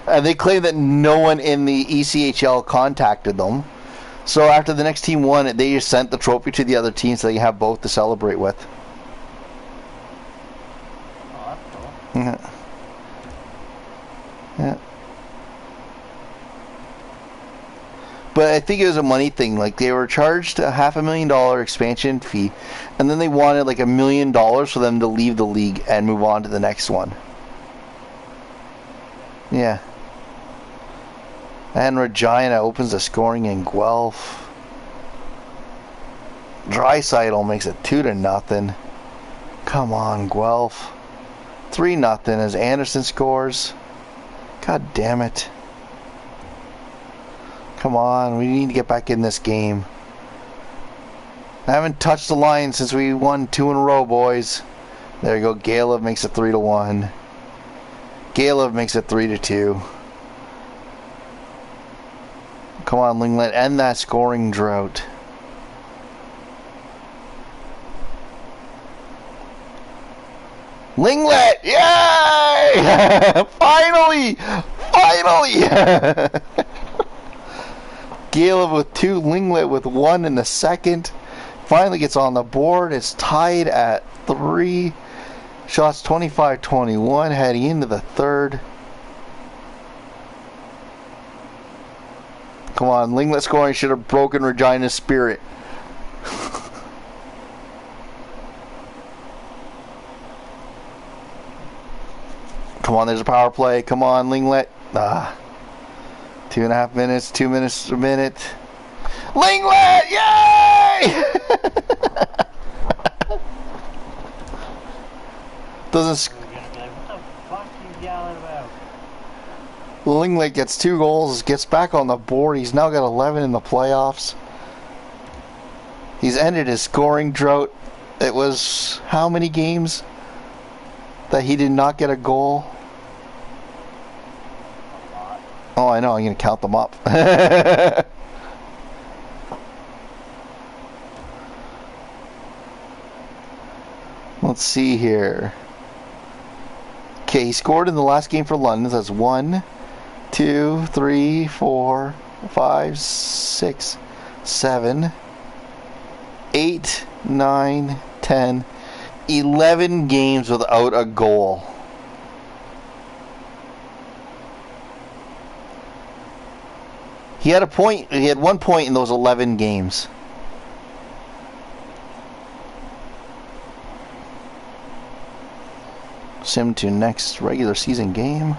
And they claim that no one in the ECHL contacted them. So after the next team won it, they just sent the trophy to the other team so they have both to celebrate with. Oh, that's cool. Yeah. Yeah. But I think it was a money thing. Like, they were charged a $500,000 expansion fee, and then they wanted like $1 million for them to leave the league and move on to the next one. Yeah. And Regina opens the scoring in Guelph. Draisaitl makes it 2-0. Come on, Guelph. 3-0 as Anderson scores. God damn it. Come on, we need to get back in this game. I haven't touched the line since we won 2 in a row, boys. There you go. Galev makes it 3-1. Galev makes it 3-2. Come on, Linglet, end that scoring drought. Linglet! Yay! Finally! Galev with 2, Linglet with 1 in the second. Finally gets on the board. It's tied at 3. Shots 25-21 heading into the third. Come on, Linglet scoring should have broken Regina's spirit. Come on, there's a power play. Come on, Linglet. 2.5 minutes, 2 minutes a minute. Linglet! Yay! Doesn't. You're gonna be like, what the fuck are you yelling about? Linglet gets 2 goals, gets back on the board. He's now got 11 in the playoffs. He's ended his scoring drought. It was how many games that he did not get a goal? Oh, I know. I'm going to count them up. Let's see here. Okay, he scored in the last game for London. That's 1, 2, 3, 4, 5, 6, 7, 8, 9, 10, 11 games without a goal. He had 1 point in those 11 games. Sim to next regular season game.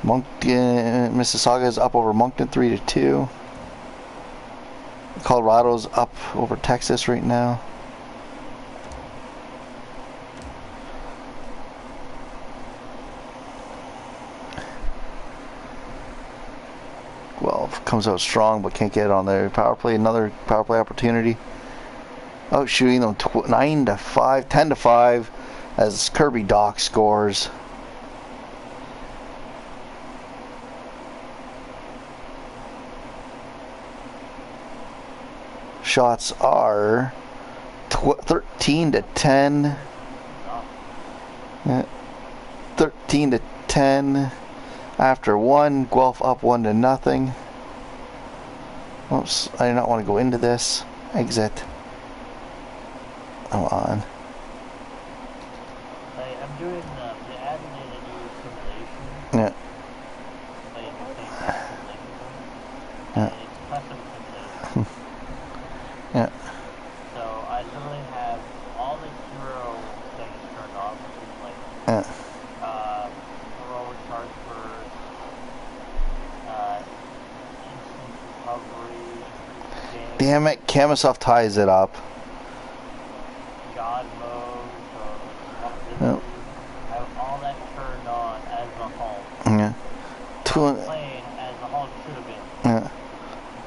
Mississauga is up over Moncton 3-2. Colorado's up over Texas right now. Guelph comes out strong but can't get it on their power play. Another power play opportunity. Oh, shooting them 9-5, 10-5 as Kirby Doc scores. Shots are 13-10. 13-10 after 1. Guelph up 1-0. Oops, I do not want to go into this. Exit. Come on. I'm doing the adding in a new simulation. Yeah. Yeah. It's custom simulation. Yeah. So I literally have all the hero things turned off, which is like heroic transfers, instant recovery, Damn it, Kamisov ties it up. God mode, so Yep. I have all that turned on as long playing as the Hawks should have been.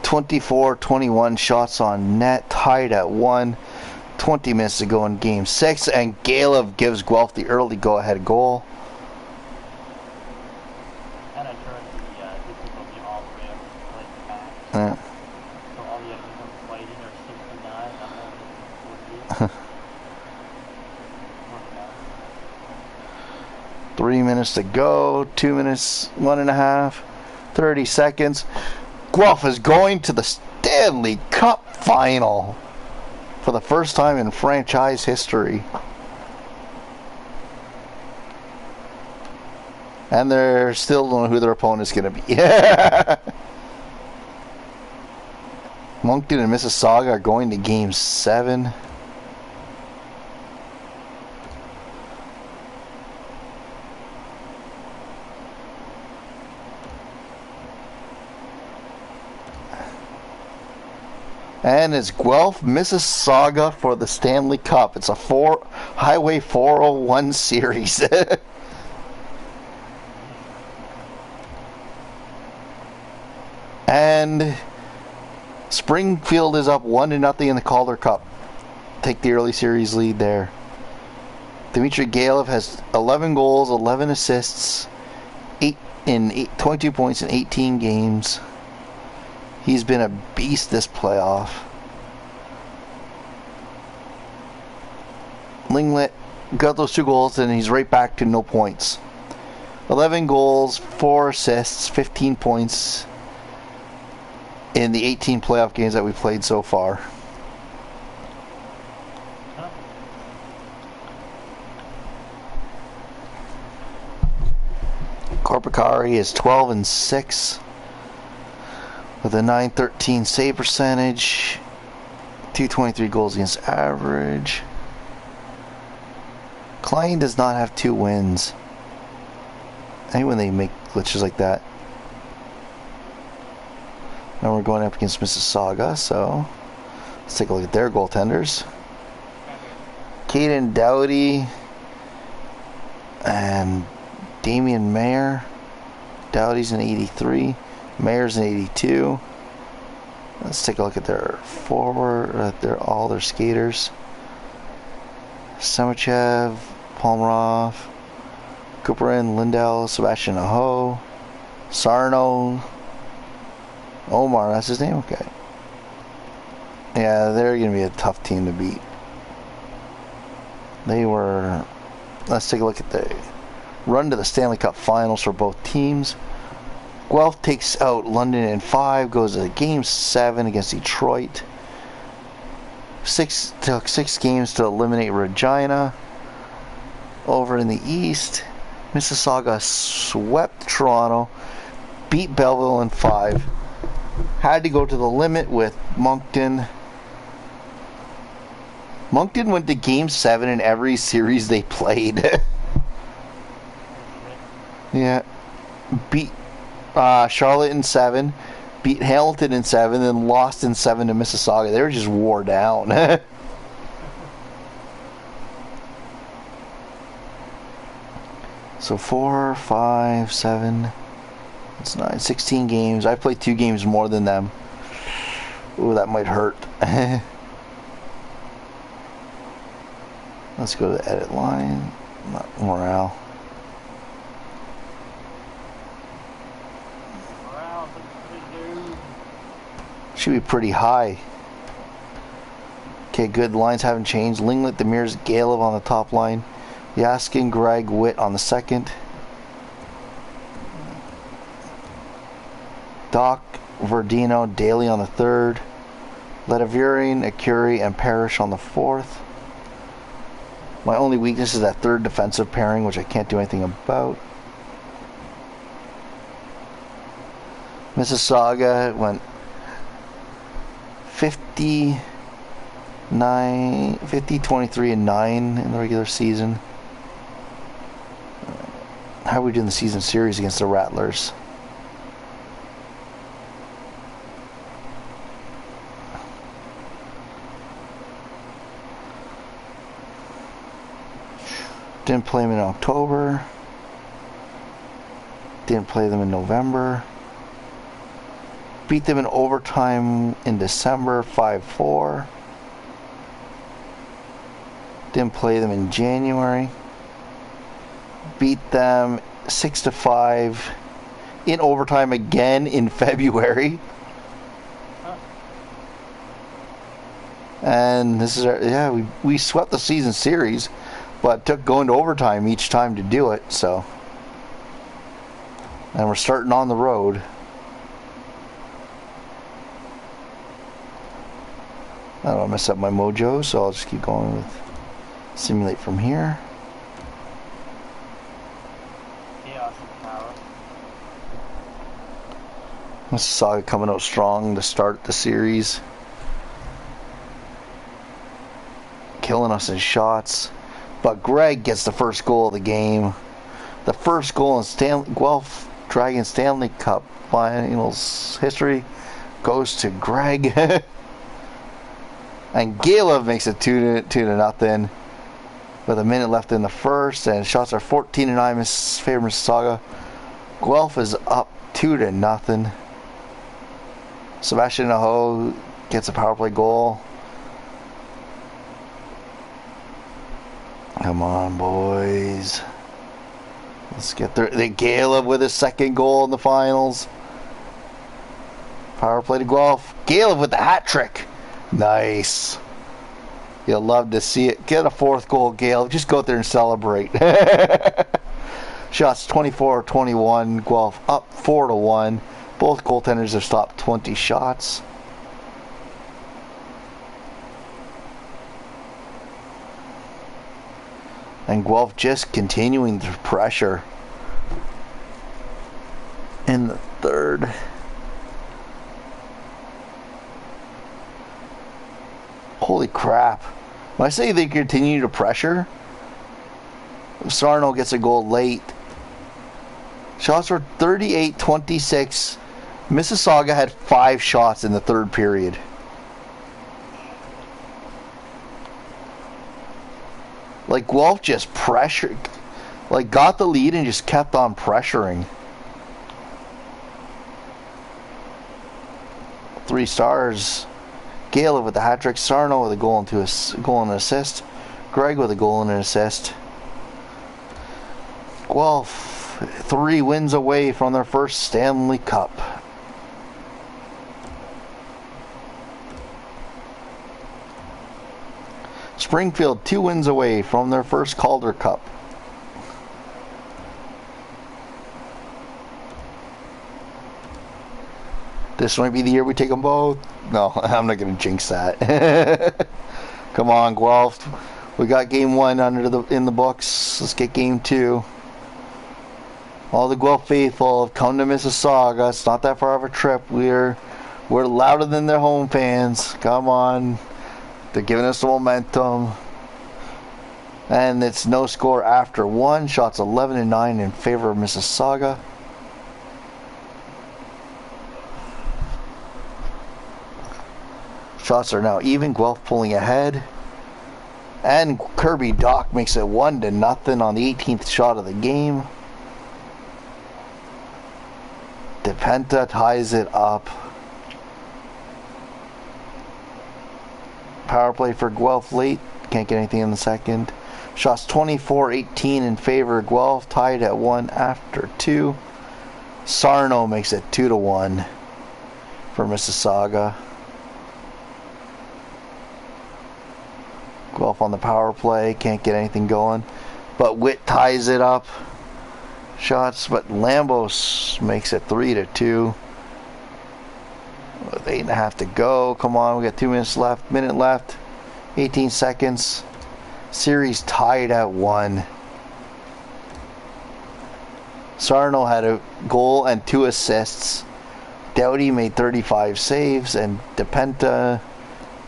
24-21 shots on net, tied at 1. 20 minutes to go in Game 6, and Galeb gives Guelph the early go-ahead goal. And I turned the difficulty all the way up to like the max. Yeah. So all the enemies I'm fighting are 69, I'm only 48. 3 minutes to go, 2 minutes, 1.5, 30 seconds. Guelph is going to the Stanley Cup final for the first time in franchise history. And they're still don't know who their opponent's going to be. Moncton and Mississauga are going to Game 7. And it's Guelph, Mississauga for the Stanley Cup. It's a Highway 401 series. And Springfield is up 1-0 in the Calder Cup. Take the early series lead there. Dmitry Galeb has 11 goals, 11 assists, 22 points in 18 games. He's been a beast this playoff. Linglet got those 2 goals and he's right back to no points. 11 goals, 4 assists, 15 points in the 18 playoff games that we played so far. Korpikari is 12-6 with a .913 save percentage, 223 goals against average. Klein does not have 2 wins. I hate when they make glitches like that. Now we're going up against Mississauga, so let's take a look at their goaltenders. Caden Dowdy and Damian Mayer. Dowdy's an 83. Mayer's an 82. Let's take a look at their forward, all their skaters. Samachev, Palmarov, Cooperin, Lindell, Sebastian Aho, Sarno, Omar, that's his name? Okay. Yeah, they're going to be a tough team to beat. Let's take a look at the run to the Stanley Cup Finals for both teams. Guelph takes out London in 5, goes to Game 7 against Detroit. Took 6 games to eliminate Regina. Over in the East, Mississauga swept Toronto, beat Belleville in 5. Had to go to the limit with Moncton. Moncton went to Game 7 in every series they played. Yeah. Beat Charlotte in 7, beat Hamilton in 7, then lost in 7 to Mississauga. They were just wore down. So 4, 5, 7, that's 9, 16 games. I played 2 games more than them. Ooh, that might hurt. Let's go to the edit line. Morale. Should be pretty high. Okay, good. Lines haven't changed. Linglet, Demirs, Galeb on the top line. Yaskin, Greg, Witt on the second. Doc, Verdino, Daly on the third. Letavirin, Akuri, and Parrish on the fourth. My only weakness is that third defensive pairing, which I can't do anything about. Mississauga went 50, 23, and 9 in the regular season. How are we doing the season series against the Rattlers? Didn't play him in October. Didn't play them in November. Beat them in overtime in December, 5-4. Didn't play them in January. Beat them 6-5 in overtime again in February. And this is we swept the season series, but it took going to overtime each time to do it. So, and we're starting on the road. I don't want to mess up my mojo, so I'll just keep going with simulate from here. Mississauga coming out strong to start the series. Killing us in shots. But Greg gets the first goal of the game. The first goal in Guelph Dragon Stanley Cup Finals history goes to Greg. And Galeb makes it 2-0 with a minute left in the first, and shots are 14-9 favor Mississauga. Guelph is up 2-0. Sebastian Aho gets a power play goal. Come on, boys. Let's get there. Galeb with his second goal in the finals. Power play to Guelph. Galeb with the hat trick. Nice. You'll love to see it. Get a fourth goal, Galeb. Just go out there and celebrate. Shots 24-21. Guelph up 4-1. Both goaltenders have stopped 20 shots. And Guelph just continuing the pressure in the third. Holy crap. When I say they continue to pressure, Sarno gets a goal late. Shots were 38-26. Mississauga had 5 shots in the third period. Like, Guelph just pressured, like, got the lead and just kept on pressuring. 3 stars. Galeb with the hat trick. Sarno with a goal and an assist. Greg with a goal and an assist. Guelph 3 wins away from their first Stanley Cup. Springfield 2 wins away from their first Calder Cup. This might be the year we take them both. No, I'm not going to jinx that. Come on, Guelph. We got game 1 in the books. Let's get game 2. All the Guelph faithful have come to Mississauga. It's not that far of a trip. We're louder than their home fans. Come on. They're giving us the momentum. And it's no score after 1. Shots 11-9 in favor of Mississauga. Shots are now even. Guelph pulling ahead. And Kirby Doc makes it 1-0 on the 18th shot of the game. DePenta ties it up. Power play for Guelph late. Can't get anything in the second. Shots 24-18 in favor of Guelph. Tied at 1 after 2. Sarno makes it 2-1 for Mississauga. Guelph on the power play. Can't get anything going. But Witt ties it up. Shots, but Lambos makes it 3-2. With 8.5 to go. Come on, we got 2 minutes left. Minute left. 18 seconds. Series tied at 1. Sarno had a goal and 2 assists. Doughty made 35 saves, and DePenta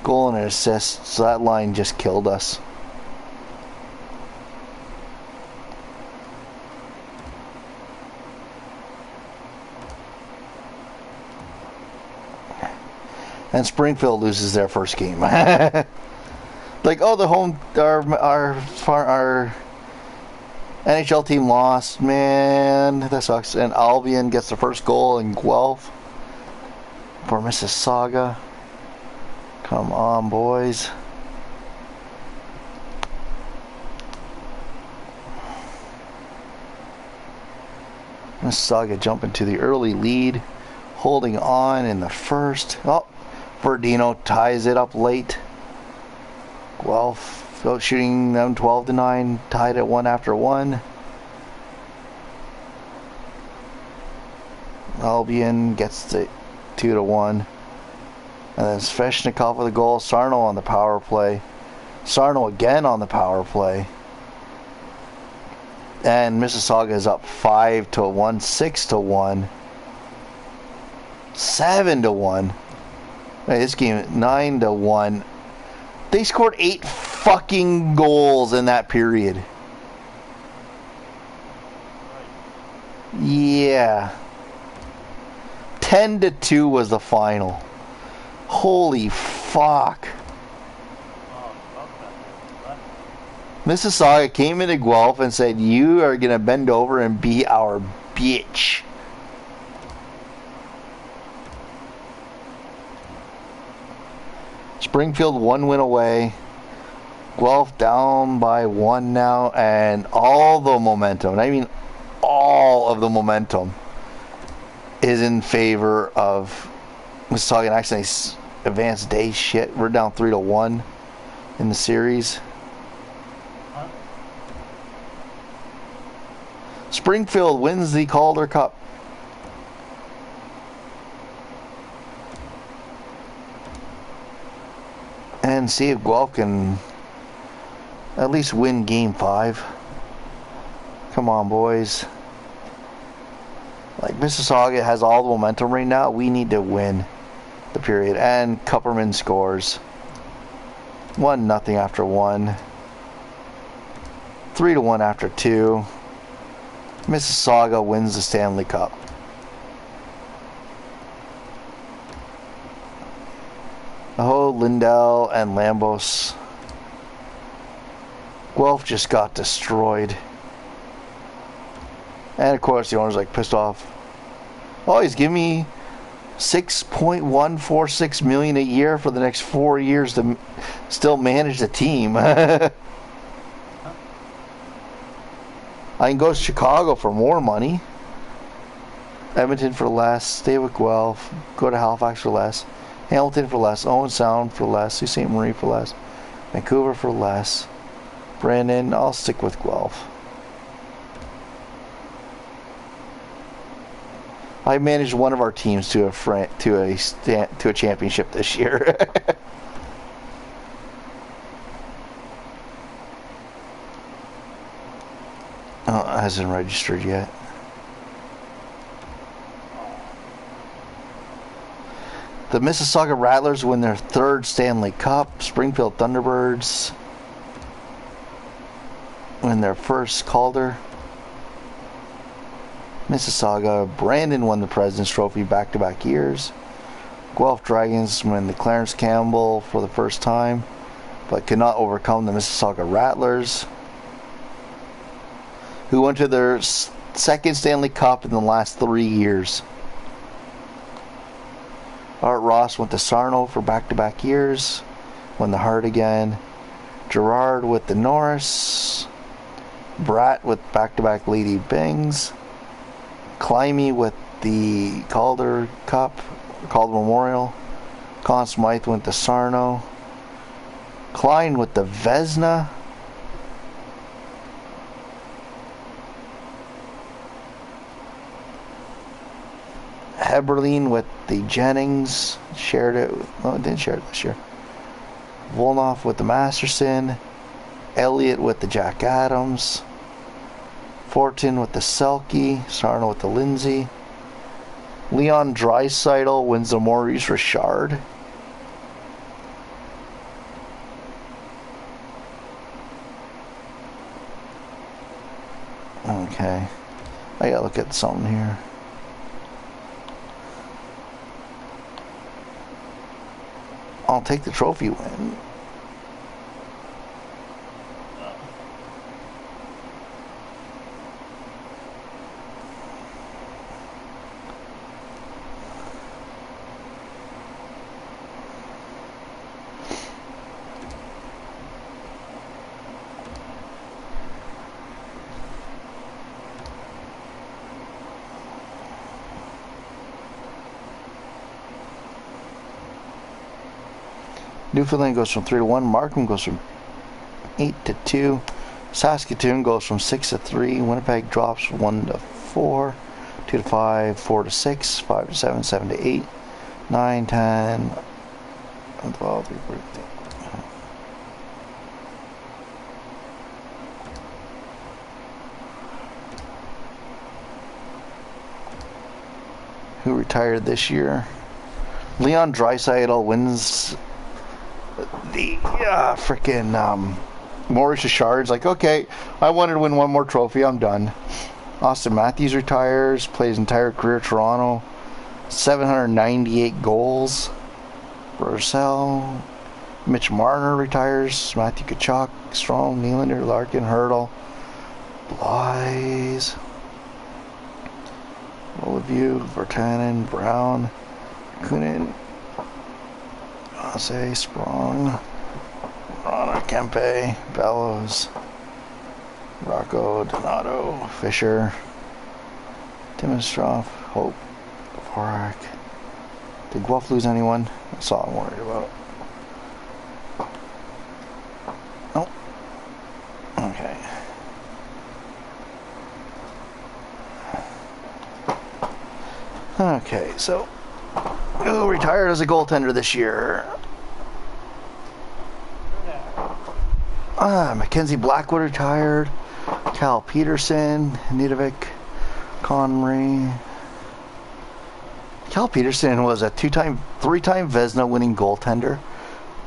goal and an assist. So that line just killed us. And Springfield loses their first game. Like, oh, the home, our NHL team lost, man. That sucks. And Albion gets the first goal in Guelph for Mississauga. Come on, boys. Mississauga jumping to the early lead, holding on in the first. Oh, Verdino ties it up late. Guelph shooting them 12-9, tied at 1 after 1. Albion gets to 2-1. And then Sveshnikov with a goal. Sarno on the power play. Sarno again on the power play. And Mississauga is up 5-1, 6-1, 7-1. Hey, this game 9-1. They scored 8 fucking goals in that period. Yeah. 10-2 was the final. Holy fuck. Mississauga came into Guelph and said, "You are going to bend over and be our bitch." Springfield 1 win away. Guelph down by 1 now, and all the momentum, I mean all of the momentum, is in favor of Mississauga. And actually, advanced day shit. We're down 3-1 in the series. Springfield wins the Calder Cup. And see if Guelph can at least win Game 5. Come on, boys. Like, Mississauga has all the momentum right now. We need to win the period. And Kupperman scores. 1-0 after 1. 3-1 after 2. Mississauga wins the Stanley Cup. Oh, Lindell and Lambos. Guelph just got destroyed. And of course the owner's like pissed off. Oh, he's giving me $6.146 million a year for the next 4 years to still manage the team. I can go to Chicago for more money. Edmonton for less. Stay with Guelph. Go to Halifax for less. Hamilton for less. Owen Sound for less. Sault Ste. Marie for less. Vancouver for less. Brandon, I'll stick with Guelph. I managed one of our teams to a championship this year. Oh, it hasn't registered yet. The Mississauga Rattlers win their 3rd Stanley Cup. Springfield Thunderbirds win their 1st Calder. Mississauga, Brandon won the President's Trophy back-to-back years. Guelph Dragons win the Clarence Campbell for the first time, but could not overcome the Mississauga Rattlers, who went to their 2nd Stanley Cup in the last 3 years. Art Ross went to Sarno for back-to-back years, won the Hart again. Gerard with the Norris. Bratt with back-to-back Lady Bings. Climby with the Calder Cup, Calder Memorial. Conn Smythe went to Sarno. Klein with the Vesna. Heberlein with the Jennings. Shared it. No, it didn't share it this year. Volnoff with the Masterson. Elliott with the Jack Adams. Fortin with the Selke. Sarno with the Lindsay. Leon Draisaitl wins the Maurice Richard. Okay. I gotta look at something here. I'll take the trophy win. Newfoundland goes from 3 to 1. Markham goes from 8 to 2. Saskatoon goes from 6 to 3. Winnipeg drops from 1 to 4. 2 to 5. 4 to 6. 5 to 7. 7 to 8. 9, 10. 12. Who retired this year? Leon Draisaitl wins the freaking Maurice Richard's. Like, okay, I wanted to win one more trophy. I'm done. Austin Matthews retires. Plays his entire career Toronto. 798 goals. Rosell. Mitch Marner retires. Matthew Tkachuk, Strome, Nylander, Larkin, Hurdle, Blythe, Oliview, Vertanen, Brown, Kunin, Ase, Sprong, Rana, Kempe, Bellows, Rocco, Donato, Fisher, Timostroff, Hope, Vorak. Did Guelph lose anyone? That's all I'm worried about. Oh. Okay. Okay, so who retired as a goaltender this year? Mackenzie Blackwood retired. Cal Peterson, Nidovic, Connery. Cal Peterson was a three-time Vezina winning goaltender,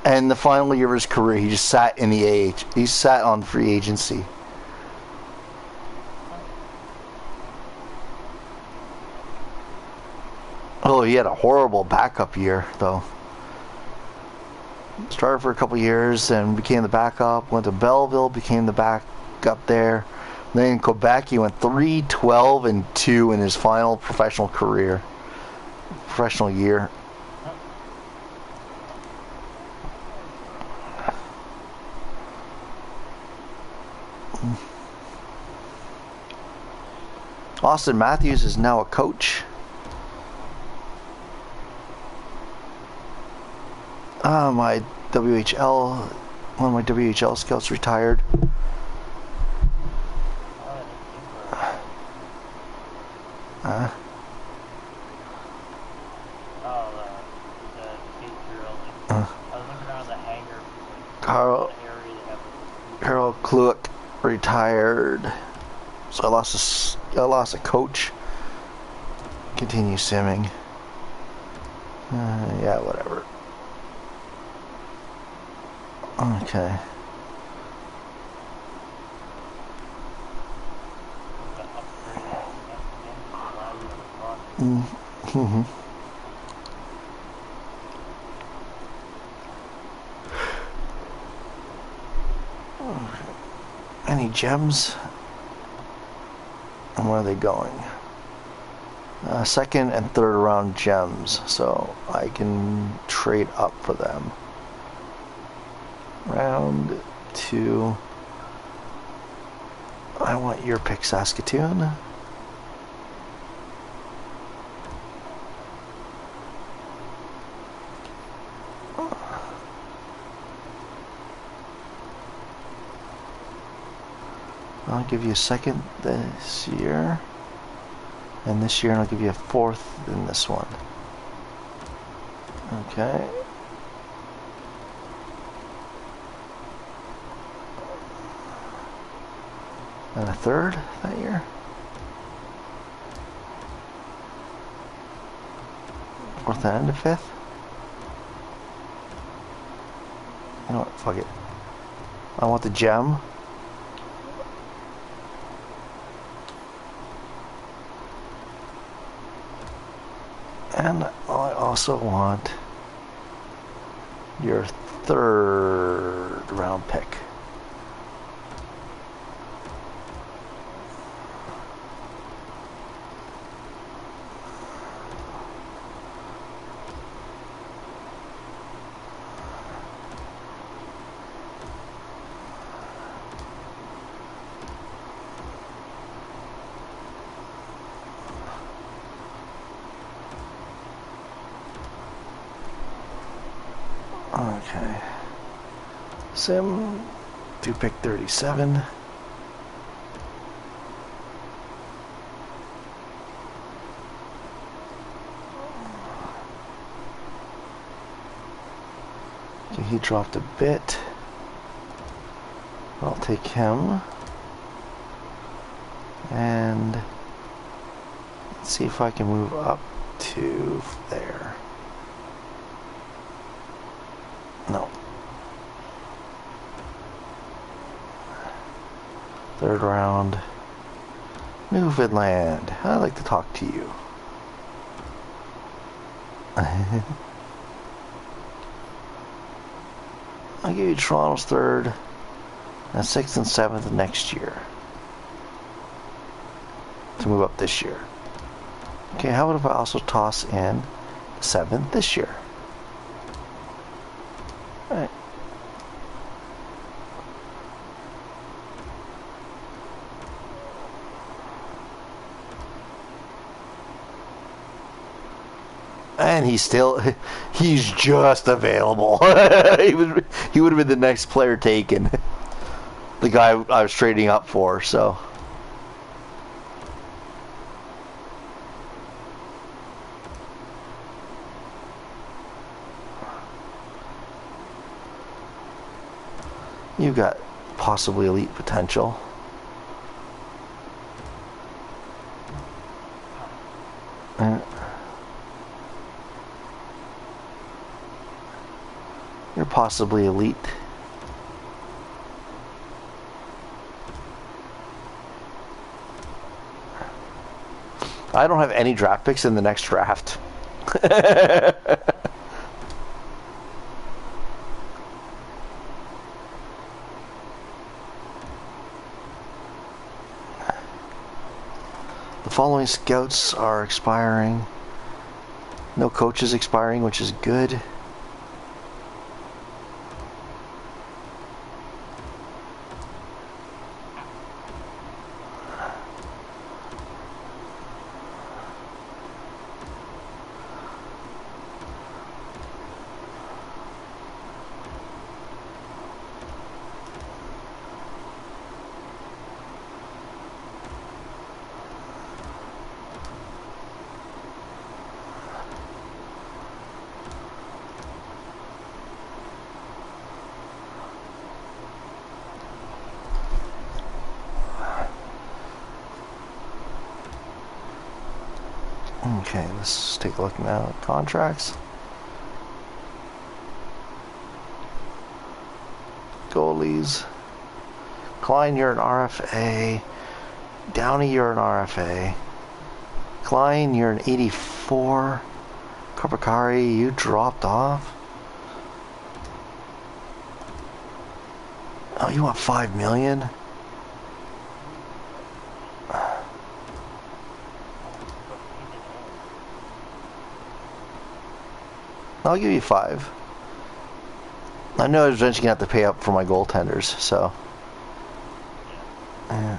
and the final year of his career, he just sat in the AH. He sat on free agency. Oh, he had a horrible backup year, though. Started for a couple years and became the backup. Went to Belleville, became the backup there. Then in Quebec, he went 3-12-2 in his final professional year. Austin Matthews is now a coach. One of my WHL scouts retired. Carol Kluik retired. So I lost a coach. Continue simming. Yeah, whatever. Okay. Mm-hmm. Any gems? And where are they going? Second and third round gems, so I can trade up for them. Round 2. I want your pick, Saskatoon. I'll give you a second this year, and this year, and I'll give you a fourth in this one. Okay. And a third that year. Fourth and a fifth. You know what? Fuck it. I want the gem. And I also want your third round pick. Okay. Sim, do pick 37. Okay, he dropped a bit. I'll take him. And let's see if I can move up to there. No. Third round. Newfoundland. I'd like to talk to you. I'll give you Toronto's third and 6th and 7th next year to move up this year. Okay, how about if I also toss in 7th this year? Alright. And he's just available. he would have been the next player taken. The guy I was trading up for, so. You got possibly elite potential. You're possibly elite. I don't have any draft picks in the next draft. The following scouts are expiring. No coaches expiring, which is good. Okay, let's take a look now at contracts. Goalies. Klein, you're an RFA. Downey, you're an RFA. Klein, you're an 84. Karpakari, you dropped off. Oh, you want $5 million? I'll give you 5. I know I was eventually going to have to pay up for my goaltenders, so. Yeah.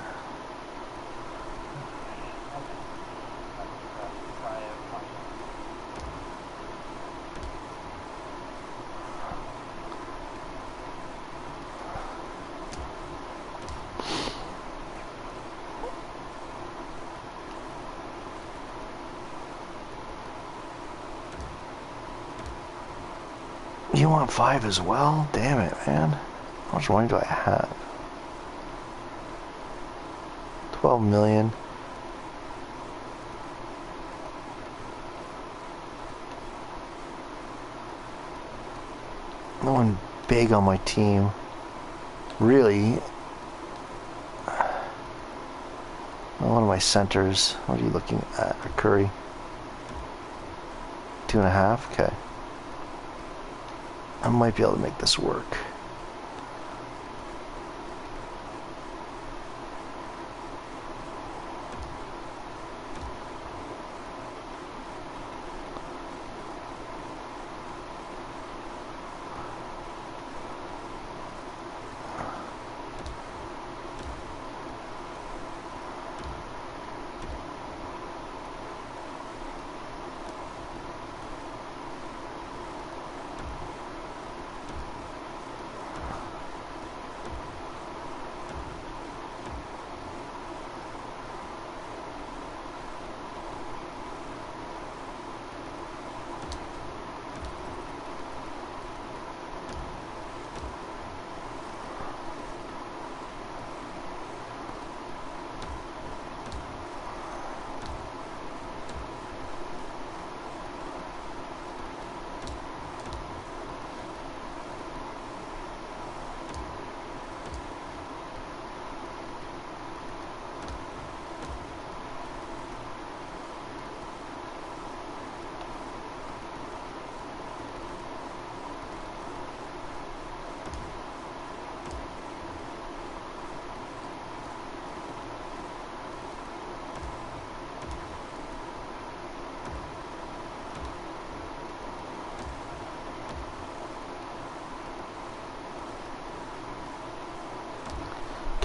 You want 5 as well? Damn it, man. How much money do I have? 12 million. No one big on my team. Really? One of my centers. What are you looking at? Curry. 2.5? Okay. I might be able to make this work.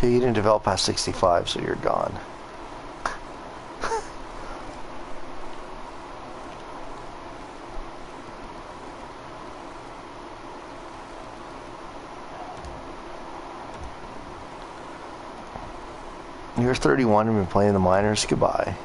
Yeah, you didn't develop past 65, so you're gone. You're 31 and been playing the minors. Goodbye.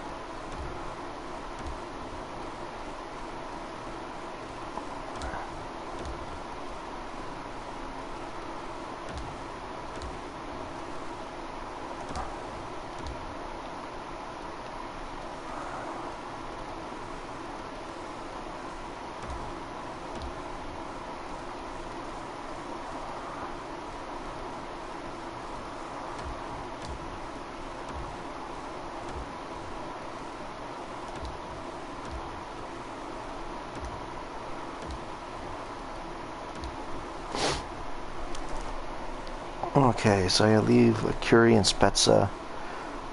Okay, so I leave Curie and Spezza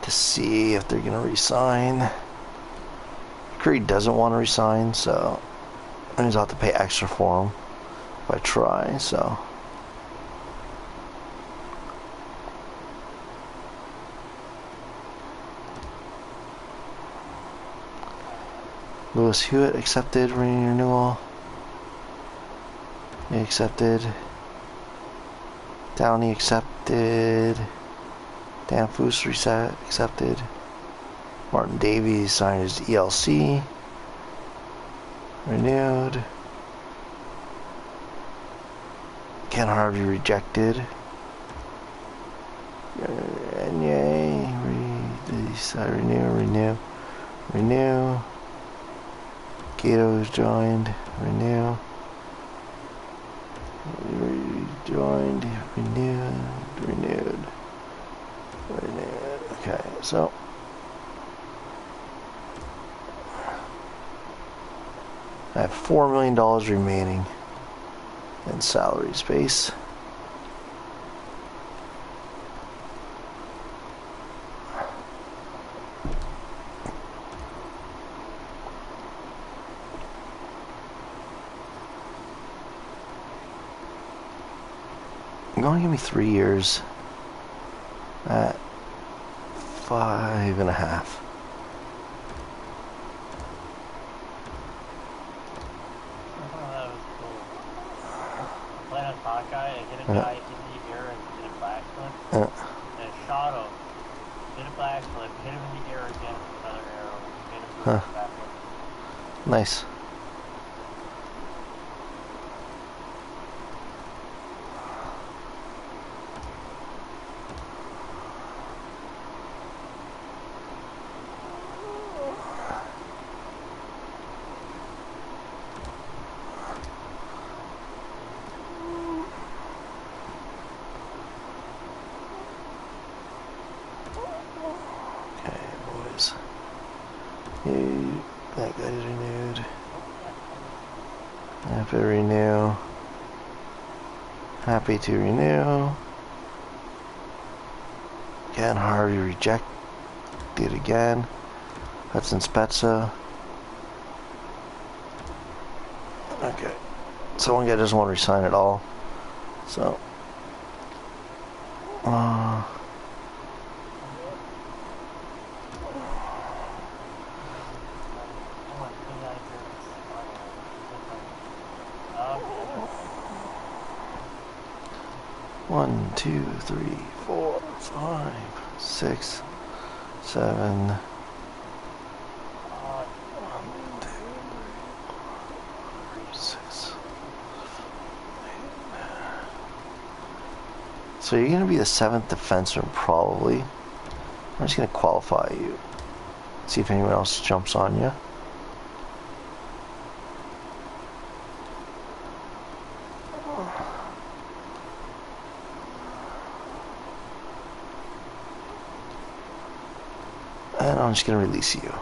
to see if they're gonna resign. Curie doesn't want to resign, so I means I'll have to pay extra for him if I try. So Lewis Hewitt accepted renewal. He accepted. Downey accepted. Dan Foose accepted. Martin Davies signed his ELC. Renewed. Ken Harvey rejected. And yay. Renew. Gato's joined. Renew. Joined, renewed. Okay, so I have $4 million remaining in salary space. I'm going to give me 3 years at 5.5. I thought that was cool. I played on Hawkeye, I hit a guy in the air and did a backflip. And I shot him, did a backflip, hit him in the air again with another arrow, hit him with a backflip. Nice. That guy is renewed. Happy to renew. Happy to renew. Ken Harvey rejected again. Hudson Spezza. Okay. So one guy doesn't want to resign at all. So. One, two, three, 4, 5, 6, 7. 1, 2, 3, 6, 8. So you're going to be the 7th defenseman, probably. I'm just going to qualify you. See if anyone else jumps on you. And I'm just going to release you.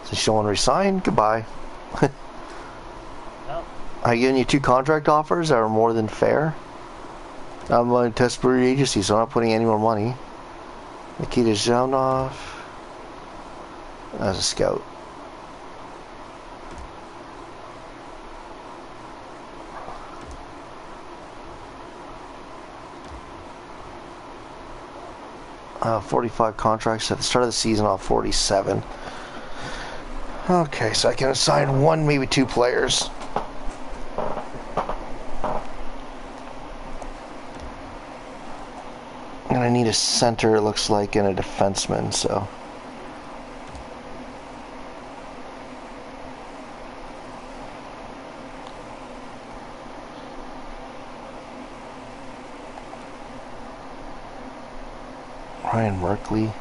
Since you don't want to resign, goodbye. Nope. I'm giving you 2 contract offers that are more than fair. I'm a test free agency, so I'm not putting any more money. Nikita Zhaunov as a scout. 45 contracts at the start of the season on 47. Okay, so I can assign one, maybe two players. And I need a center, it looks like, and a defenseman, so. Ryan Merkley.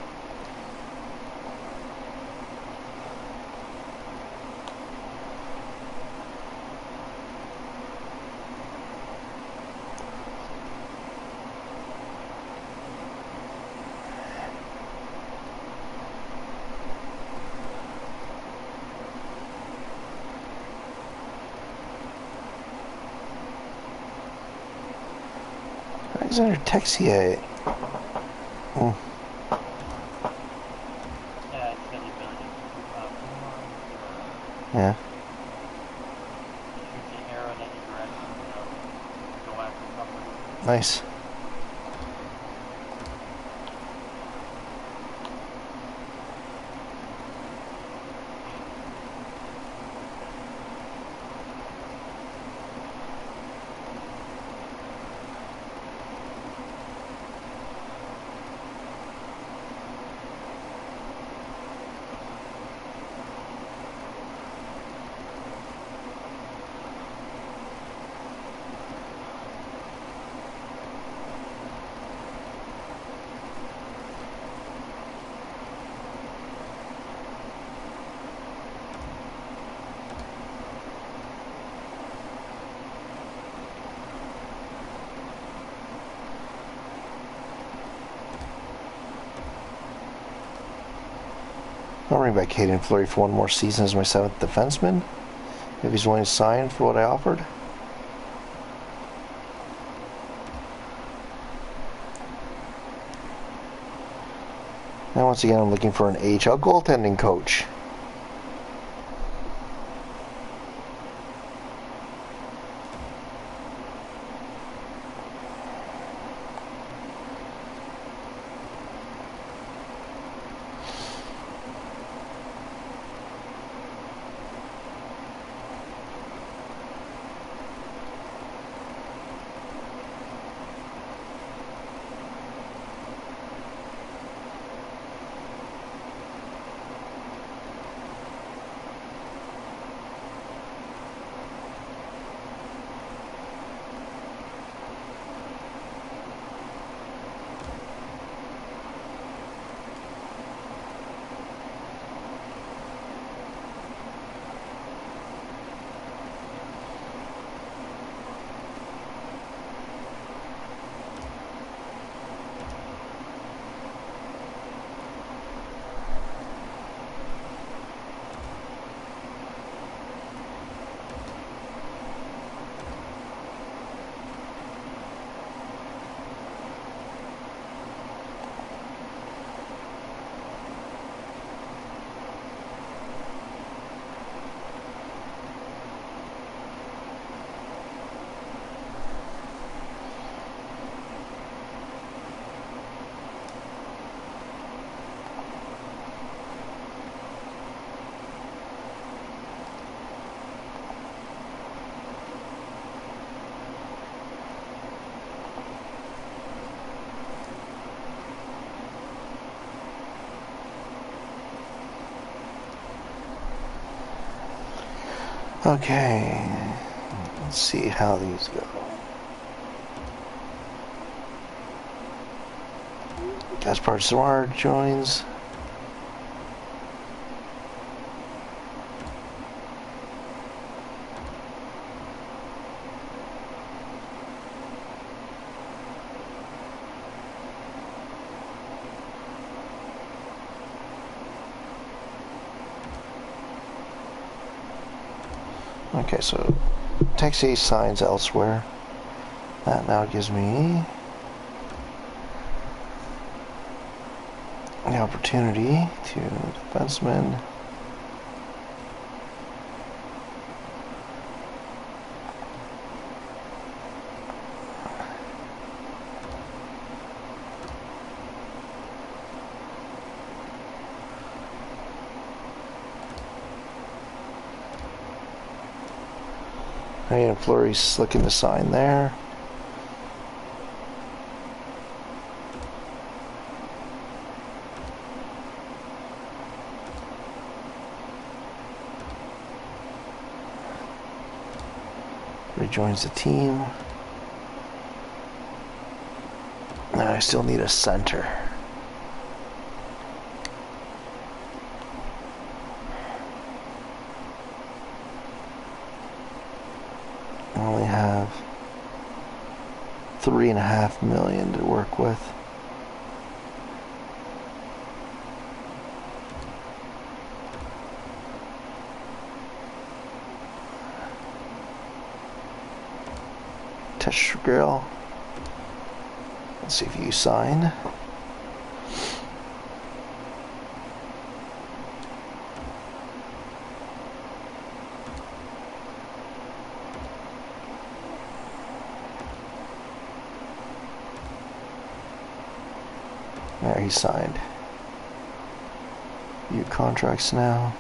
Alexander Texier. Hmm. Yeah, it's got the ability to Yeah. shoot the arrow in any direction, go after something. Nice. I'll bring back Hayden Fleury for one more season as my 7th defenseman, if he's willing to sign for what I offered. And once again, I'm looking for an AHL goaltending coach. Okay, let's see how these go. Gaspar Samar joins. Okay, so Texas signs elsewhere. That now gives me the opportunity to defenseman. And Fleury's looking to sign there. Rejoins the team. Now I still need a center. I only have $3.5 million to work with. Touch grill. Let's see if you sign. There, he signed. View contracts now.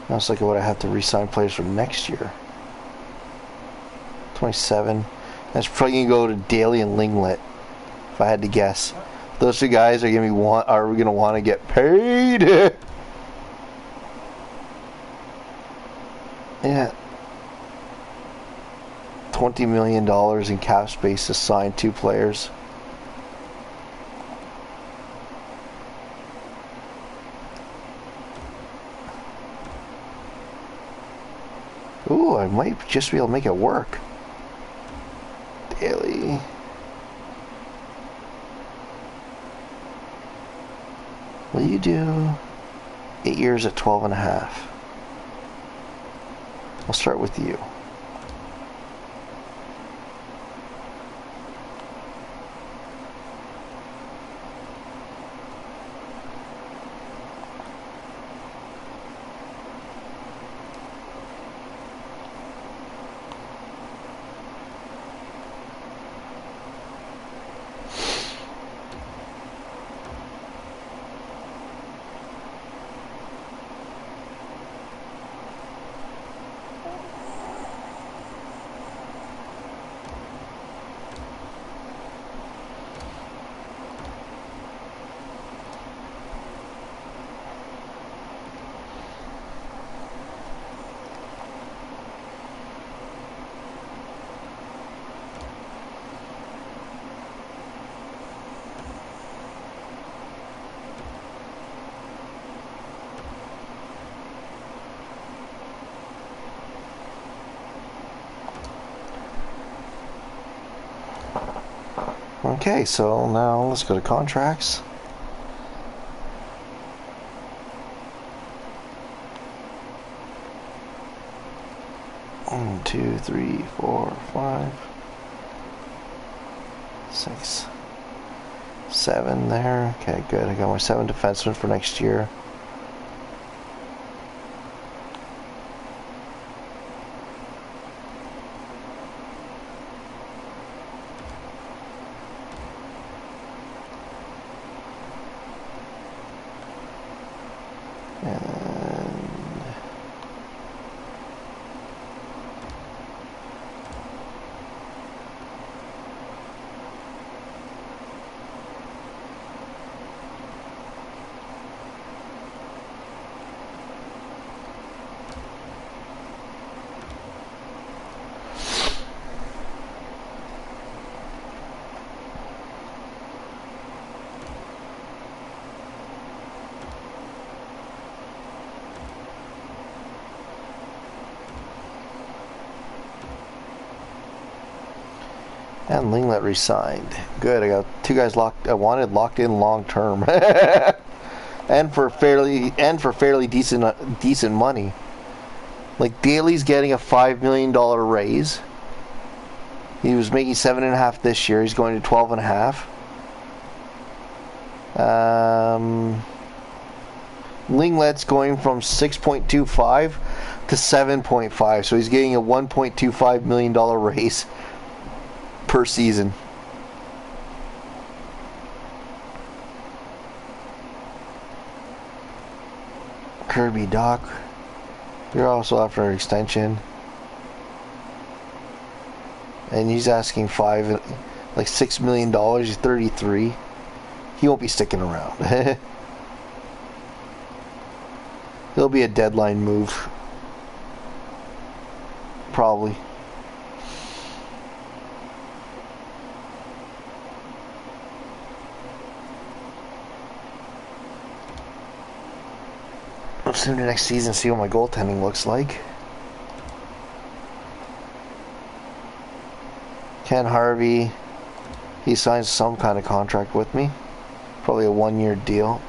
Now it's like what I have to re-sign players for next year. 27. That's probably gonna go to Daly and Linglet, if I had to guess. Those two guys are gonna want to get paid. Yeah. $20 million in cap space to sign 2 players. Ooh, I might just be able to make it work. Daily. Will you do 8 years at 12.5? I'll start with you. Okay, so now let's go to contracts. One, two, three, 4, 5, 6, 7 there. Okay, good. I got my 7 defensemen for next year. And Linglet resigned. Good. I got 2 guys locked. I wanted locked in long term, and for fairly decent money. Like Daly's getting a $5 million raise. He was making 7.5 this year. He's going to 12.5. Linglet's going from 6.25 to 7.5, so he's getting a $1.25 million raise per season. Kirby Doc, you're also after an extension. and he's asking like $6 million. He's 33. He won't be sticking around. He'll be a deadline move, probably. I'll soon to next season see what my goaltending looks like. Ken Harvey, he signs some kind of contract with me. Probably a 1-year deal.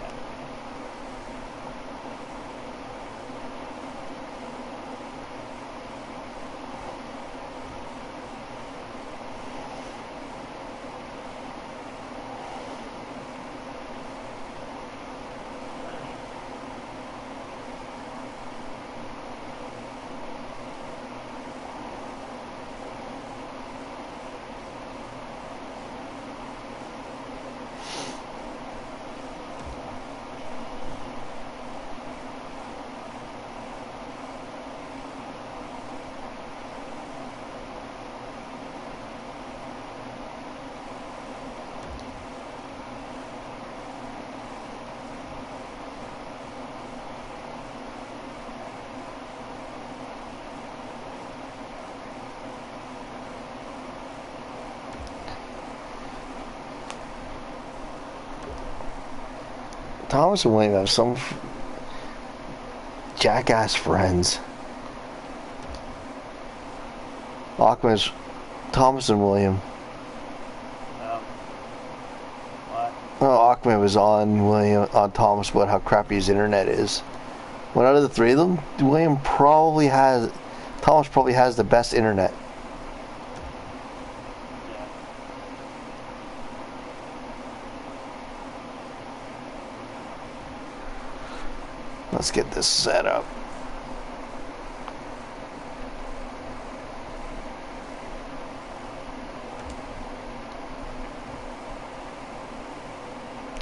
Thomas and William have some jackass friends. Thomas and William. What? Oh, Achman was on Thomas about how crappy his internet is. One out of the three of them, Thomas probably has the best internet. Yeah. Let's get this set up.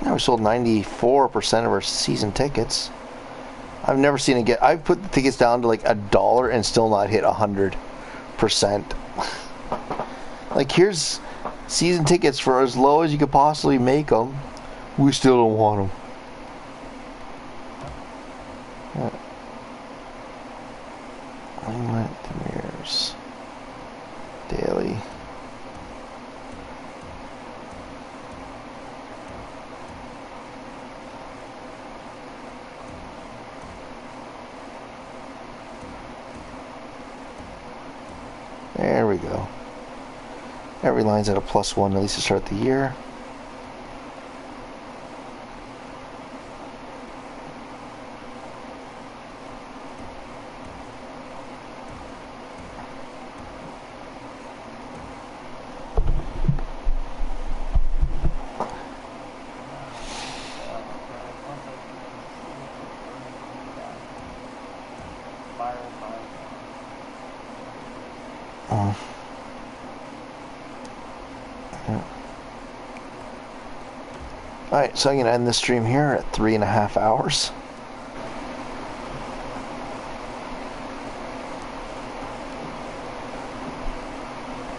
Now we sold 94% of our season tickets. I've never seen it get. I've put the tickets down to like $1 and still not hit 100%. Like, here's season tickets for as low as you could possibly make them. We still don't want them. Winglet, Demirs, Daily. There we go. Every line's at a +1 at least to start the year. Alright, so I'm going to end this stream here at 3.5 hours.